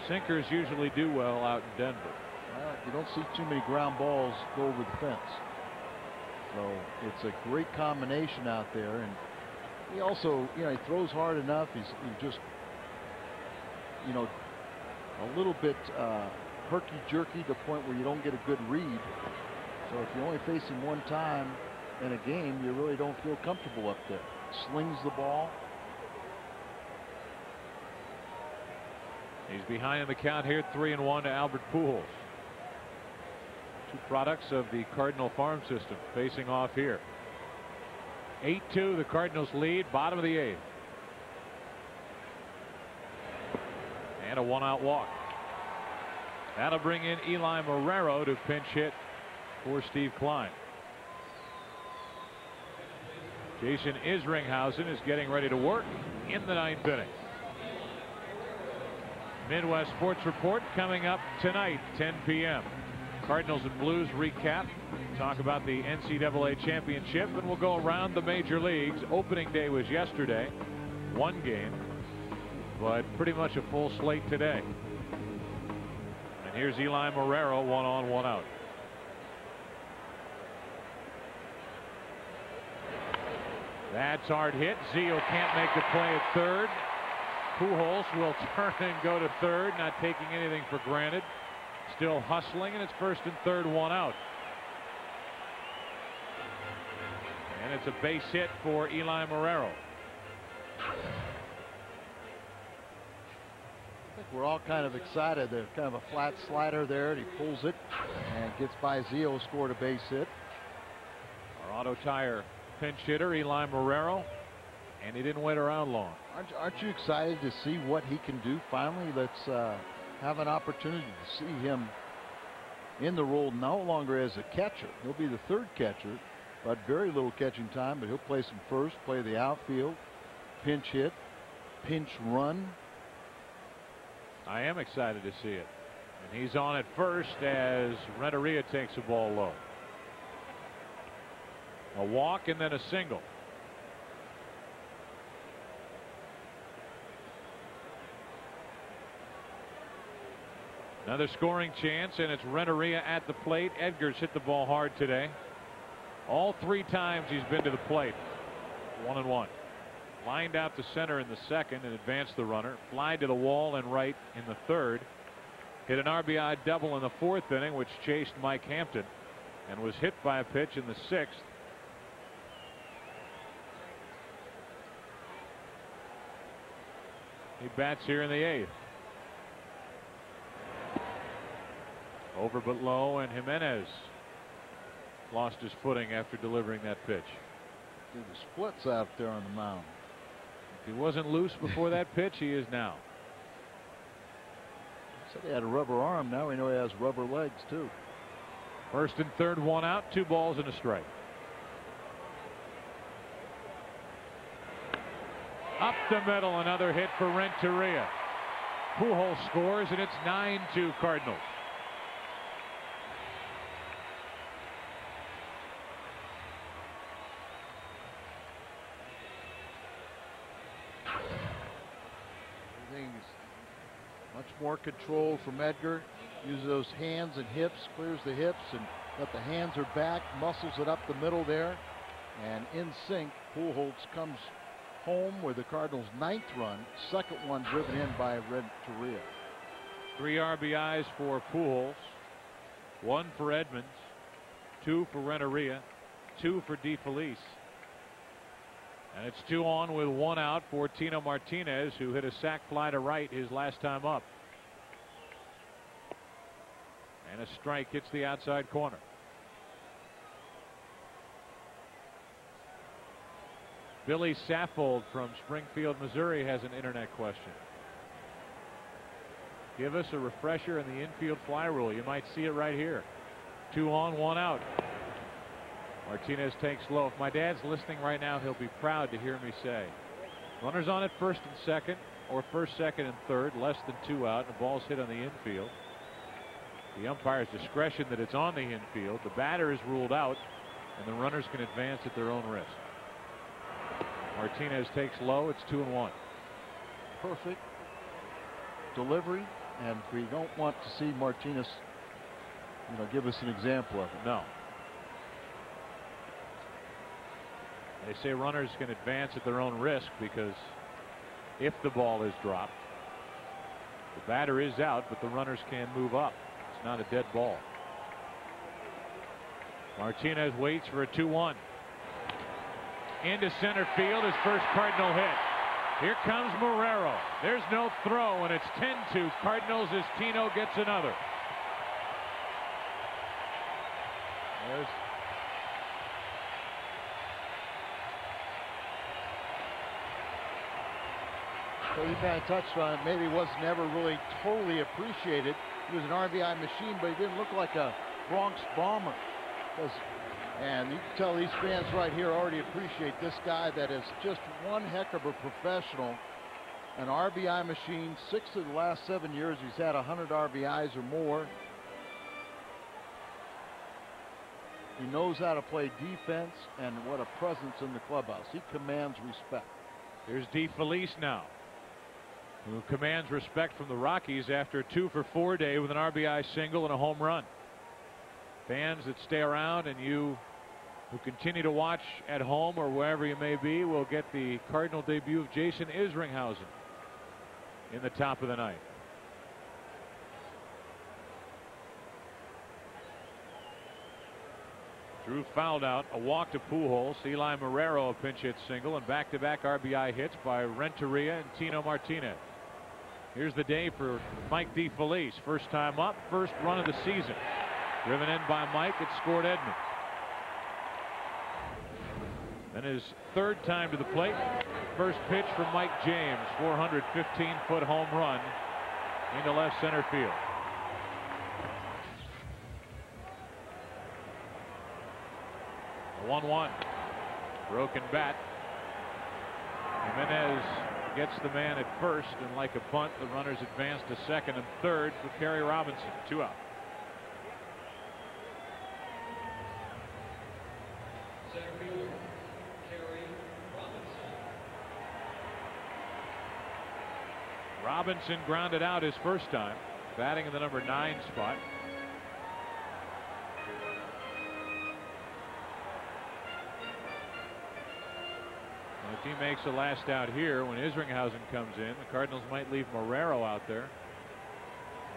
Sinkers usually do well out in Denver. Well, you don't see too many ground balls go over the fence. So it's a great combination out there. And he also, he throws hard enough. He's just, a little bit herky-jerky to the point where you don't get a good read. So if you only face him one time in a game, you really don't feel comfortable up there. Slings the ball. He's behind in the count here, 3-1 to Albert Pujols. 2 products of the Cardinal farm system facing off here. 8-2, the Cardinals lead, bottom of the 8th. And a 1-out walk. That'll bring in Eli Marrero to pinch hit for Steve Klein. Jason Isringhausen is getting ready to work in the 9th inning. Midwest Sports Report coming up tonight, 10 p.m. Cardinals and Blues recap. Talk about the NCAA championship, and we'll go around the major leagues. Opening day was yesterday. 1 game, but pretty much a full slate today. And here's Eli Marrero, 1 on, 1 out. That's hard hit. Zeal can't make the play at third. Pujols will turn and go to third, not taking anything for granted. Still hustling, and it's first and third, 1 out. And it's a base hit for Eli Marrero. I think we're all kind of excited. There's kind of a flat slider there, and he pulls it and gets by Zeal, scored a base hit. Our Auto Tire pinch hitter, Eli Marrero, and he didn't wait around long. Aren't you excited to see what he can do? Finally, let's have an opportunity to see him in the role no longer as a catcher. He'll be the 3rd catcher, but very little catching time. But he'll play some first, play the outfield, pinch hit, pinch run. I am excited to see it. And he's on at first as Renteria takes the ball low. A walk and then a single. Another scoring chance, and it's Renteria at the plate. Edgar's hit the ball hard today. All 3 times he's been to the plate. 1-1. Lined out to center in the 2nd and advanced the runner. Fly to the wall and right in the 3rd. Hit an RBI double in the 4th inning, which chased Mike Hampton, and was hit by a pitch in the 6th. He bats here in the 8th. Over but low, and Jimenez lost his footing after delivering that pitch. The splits out there on the mound. If he wasn't loose before that pitch, he is now. Said he had a rubber arm. Now we know he has rubber legs too. First and third, 1 out, 2 balls and a strike. Up the middle, another hit for Renteria. Pujols scores, and it's 9-2 Cardinals. Everything's much more controlled from Edgar. Uses those hands and hips, clears the hips, and let the hands are back, muscles it up the middle there, and in sync. Pujols comes home with the Cardinals' 9th run, second one driven in by Renteria. 3 RBIs for Pujols, 1 for Edmonds, 2 for Renteria, 2 for DeFelice. And it's 2 on with 1 out for Tino Martinez, who hit a sac fly to right his last time up. And a strike hits the outside corner. Billy Saffold from Springfield, Missouri has an internet question. Give us a refresher in the infield fly rule. You might see it right here. 2 on, 1 out. Martinez takes low. If my dad's listening right now, he'll be proud to hear me say, runners on at first and second, or first, second, and third, less than 2 out, and the ball's hit on the infield. The umpire's discretion that it's on the infield. The batter is ruled out, and the runners can advance at their own risk. Martinez takes low. It's 2-1. Perfect delivery, and we don't want to see Martinez, give us an example of it. No. They say runners can advance at their own risk because if the ball is dropped, the batter is out, but the runners can move up. It's not a dead ball. Martinez waits for a 2-1. Into center field, his first Cardinal hit. Here comes Marrero. There's no throw, and it's 10-2 Cardinals as Tino gets another. So he kind of touched on it. Maybe was never really totally appreciated. He was an RBI machine, but he didn't look like a Bronx bomber. And you can tell these fans right here already appreciate this guy that is just one heck of a professional. An RBI machine. 6 of the last 7 years he's had 100 RBIs or more. He knows how to play defense, and what a presence in the clubhouse. He commands respect. Here's DeFelice now, who commands respect from the Rockies after a 2-for-4 day with an RBI single and a home run. Fans that stay around and you who continue to watch at home or wherever you may be will get the Cardinal debut of Jason Isringhausen in the top of the ninth. Drew fouled out, a walk to Pujols. Eli Marrero a pinch hit single, and back-to-back RBI hits by Renteria and Tino Martinez. Here's the day for Mike DeFelice. First time up, first run of the season. Driven in by Mike, it scored Edmonds. Then his third time to the plate. First pitch from Mike James, 415-foot home run into left center field. A 1-1. Broken bat. Jimenez gets the man at first, and like a punt, the runners advance to second and third for Kerry Robinson. 2 out. Robinson grounded out his first time, batting in the number 9 spot. And if he makes a last out here, when Isringhausen comes in, the Cardinals might leave Marrero out there,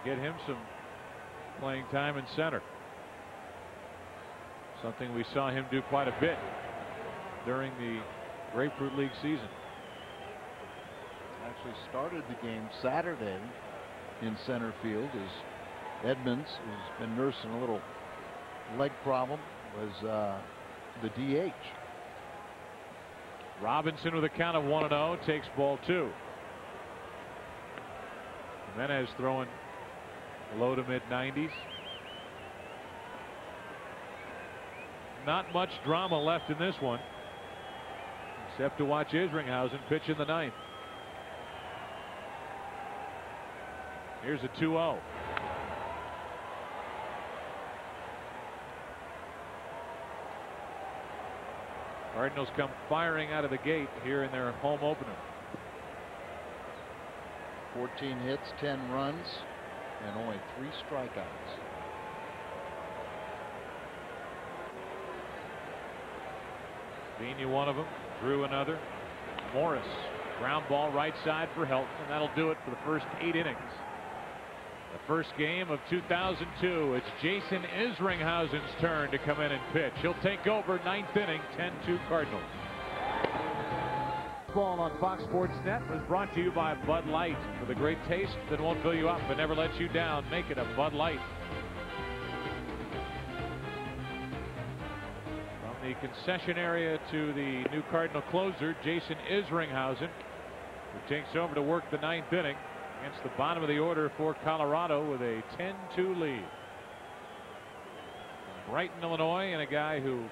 get him some playing time in center. Something we saw him do quite a bit during the Grapefruit League season. Actually started the game Saturday in center field as Edmonds, who's been nursing a little leg problem, was the DH. Robinson with a count of 1-0 takes ball 2. Jimenez throwing low to mid 90s. Not much drama left in this one, except to watch Isringhausen pitch in the 9th. Here's a 2-0. Cardinals come firing out of the gate here in their home opener. 14 hits, 10 runs, and only 3 strikeouts. Vina one of them, Drew another. Morris, ground ball right side for Helton, and that'll do it for the first 8 innings. The first game of 2002. It's Jason Isringhausen's turn to come in and pitch. He'll take over 9th inning, 10-2 Cardinals. Ball on Fox Sports Net was brought to you by Bud Light. With a great taste that won't fill you up but never lets you down, make it a Bud Light. From the concession area to the new Cardinal closer, Jason Isringhausen, who takes over to work the 9th inning against the bottom of the order for Colorado with a 10-2 lead. From Brighton, Illinois, and a guy who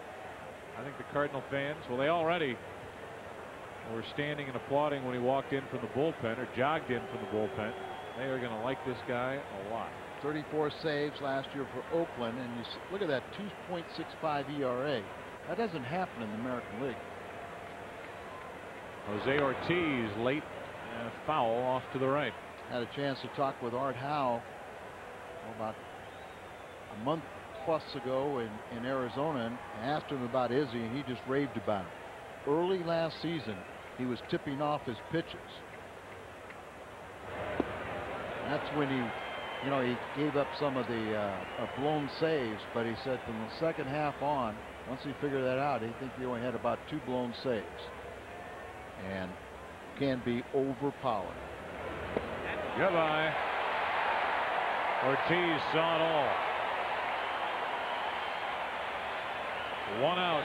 I think the Cardinal fans, well, they already were standing and applauding when he walked in from the bullpen or jogged in from the bullpen. They are going to like this guy a lot. 34 saves last year for Oakland, and you look at that 2.65 ERA. That doesn't happen in the American League. Jose Ortiz late foul off to the right. Had a chance to talk with Art Howe about a month plus ago in Arizona and asked him about Izzy, and he just raved about him. Early last season, he was tipping off his pitches. That's when he gave up some of the blown saves, but he said from the second half on, once he figured that out, he think he only had about 2 blown saves, and can be overpowered. Goodbye. Ortiz saw it all. 1 out.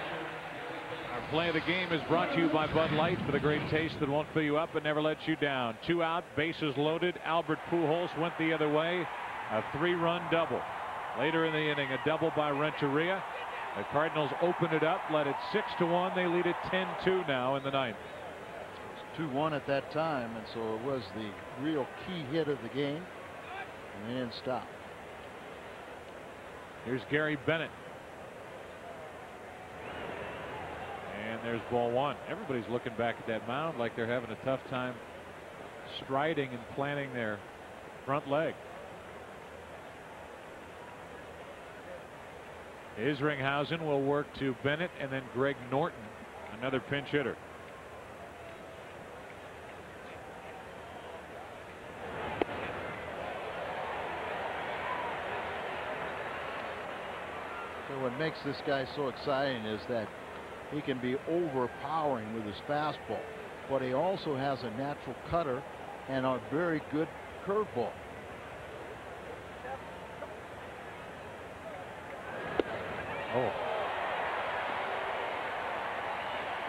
Our play of the game is brought to you by Bud Light, for the great taste that won't fill you up but never lets you down. 2 out, bases loaded. Albert Pujols went the other way. A 3-run double. Later in the inning, a double by Renteria. The Cardinals opened it up, led it 6-1. They lead it 10-2 now in the 9th. 2-1 at that time, and so it was the real key hit of the game, and they didn't stop. Here's Gary Bennett. And there's ball 1. Everybody's looking back at that mound like they're having a tough time striding and planting their front leg. Isringhausen will work to Bennett and then Greg Norton, another pinch hitter. So what makes this guy so exciting is that he can be overpowering with his fastball, but he also has a natural cutter and a very good curveball. Oh.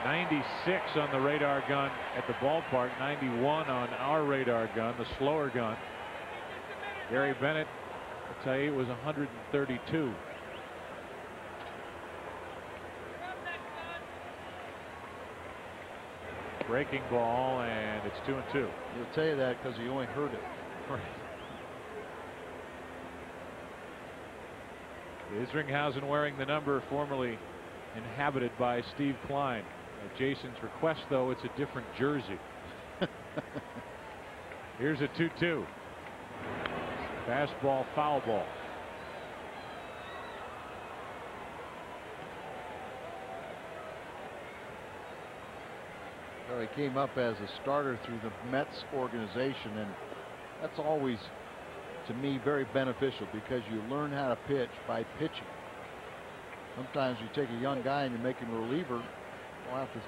96 on the radar gun at the ballpark, 91 on our radar gun, the slower gun. Gary Bennett, I'll tell you, it was 132. Breaking ball, and it's 2-2. He'll tell you that because he only heard it. Right. Isringhausen wearing the number formerly inhabited by Steve Klein. At Jason's request, though, it's a different jersey. Here's a 2-2. Fastball, foul ball. Well, he came up as a starter through the Mets organization, and that's always, to me, very beneficial because you learn how to pitch by pitching. Sometimes you take a young guy and you make him a reliever. Well, after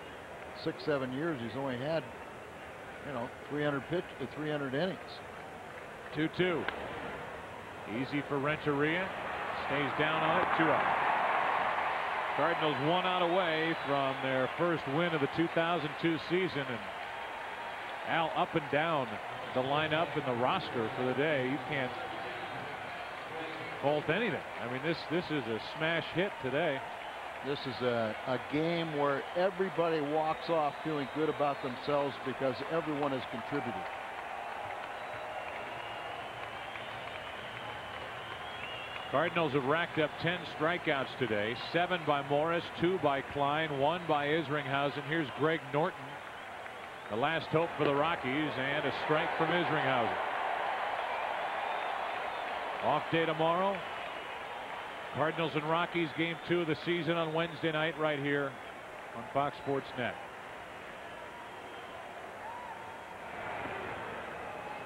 6-7 years, he's only had 300 innings. 2-2. Easy for Renteria. Stays down on it. 2 out. Cardinals 1 out away from their first win of the 2002 season. And Al, up and down the lineup and the roster for the day. You can't fault anything. I mean, this is a smash hit today. This is a game where everybody walks off feeling good about themselves because everyone has contributed. Cardinals have racked up 10 strikeouts today. 7 by Morris, 2 by Klein, 1 by Isringhausen. Here's Greg Norton, the last hope for the Rockies, and a strike from Isringhausen. Off day tomorrow. Cardinals and Rockies, game 2 of the season on Wednesday night right here on Fox Sports Net.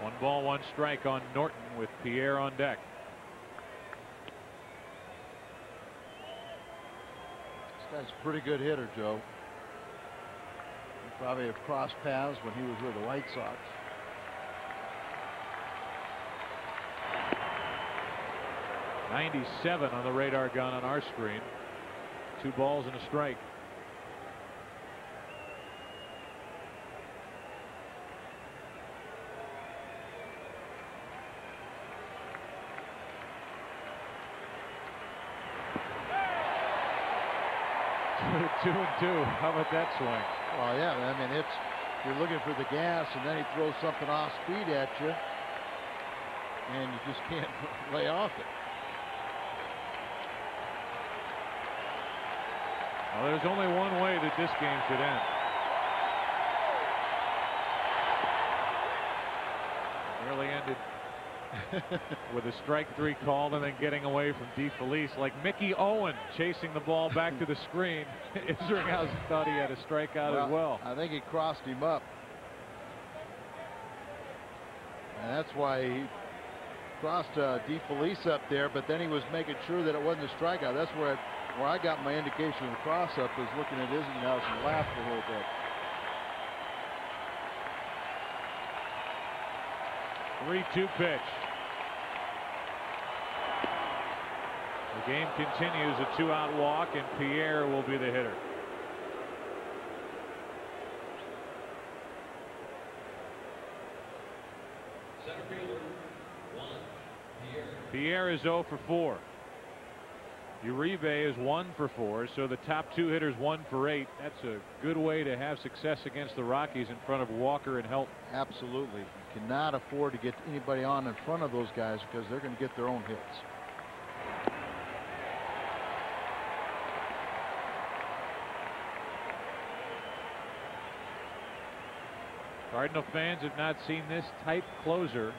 1 ball, 1 strike on Norton with Pierre on deck. This guy's a pretty good hitter, Joe. He probably have crossed paths when he was with the White Sox. .97 on the radar gun on our screen. 2 balls and a strike. Two and two. How about that swing? Well, yeah, I mean, you're looking for the gas, and then he throws something off speed at you, and you just can't lay off it. Well, there's only one way that this game should end. It really ended with a strike 3 called and then getting away from DeFelice, like Mickey Owen chasing the ball back to the screen. Isringhausen thought he had a strikeout as well. I think he crossed him up. And that's why he crossed DeFelice up there, but then he was making sure that it wasn't a strikeout. That's where I got my indication of the cross-up, was looking at Isringhausen and laughed a little bit. 3-2 pitch. The game continues, a 2-out walk, and Pierre will be the hitter. Center fielder, 1, Pierre is 0 for 4. Uribe is 1 for 4, so the top 2 hitters 1 for 8. That's a good way to have success against the Rockies in front of Walker and Helton. Absolutely. You cannot afford to get anybody on in front of those guys because they're going to get their own hits. Cardinal fans have not seen this type closer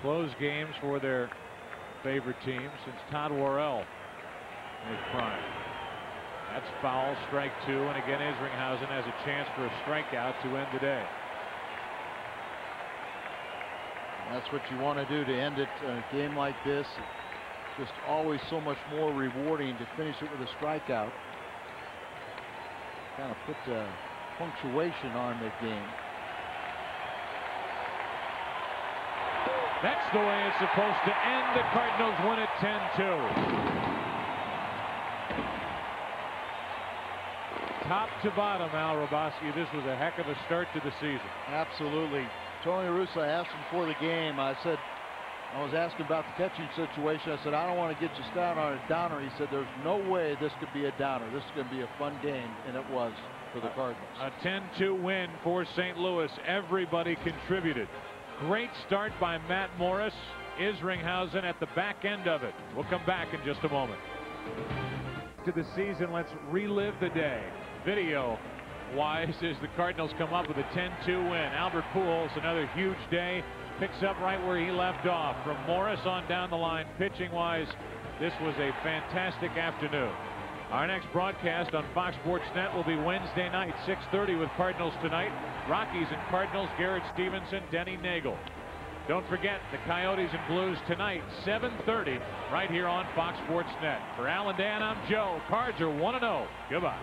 close games for their favorite team since Todd Worrell in his prime. That's foul, strike 2, and again Isringhausen has a chance for a strikeout to end the day. That's what you want to do to end it in a game like this. Just always so much more rewarding to finish it with a strikeout. Kind of put the punctuation on the game. That's the way it's supposed to end. The Cardinals win it 10-2. Top to bottom, Al Roboski, this was a heck of a start to the season. Absolutely. Tony Russo, I asked him before the game. I was asking about the catching situation. I said, I don't want to get you started on a downer. He said, there's no way this could be a downer. This is going to be a fun game, and it was for the Cardinals. A 10-2 win for St. Louis. Everybody contributed. Great start by Matt Morris. Isringhausen at the back end of it. We'll come back in just a moment. To the season, let's relive the day. Video-wise, as the Cardinals come up with a 10-2 win. Albert Pujols, another huge day, picks up right where he left off. From Morris on down the line, pitching-wise, this was a fantastic afternoon. Our next broadcast on Fox Sports Net will be Wednesday night, 6:30 with Cardinals Tonight. Rockies and Cardinals, Garrett Stevenson, Denny Nagel. Don't forget the Coyotes and Blues tonight, 7:30, right here on Fox Sports Net. For Al and Dan, I'm Joe. Cards are 1-0. Goodbye.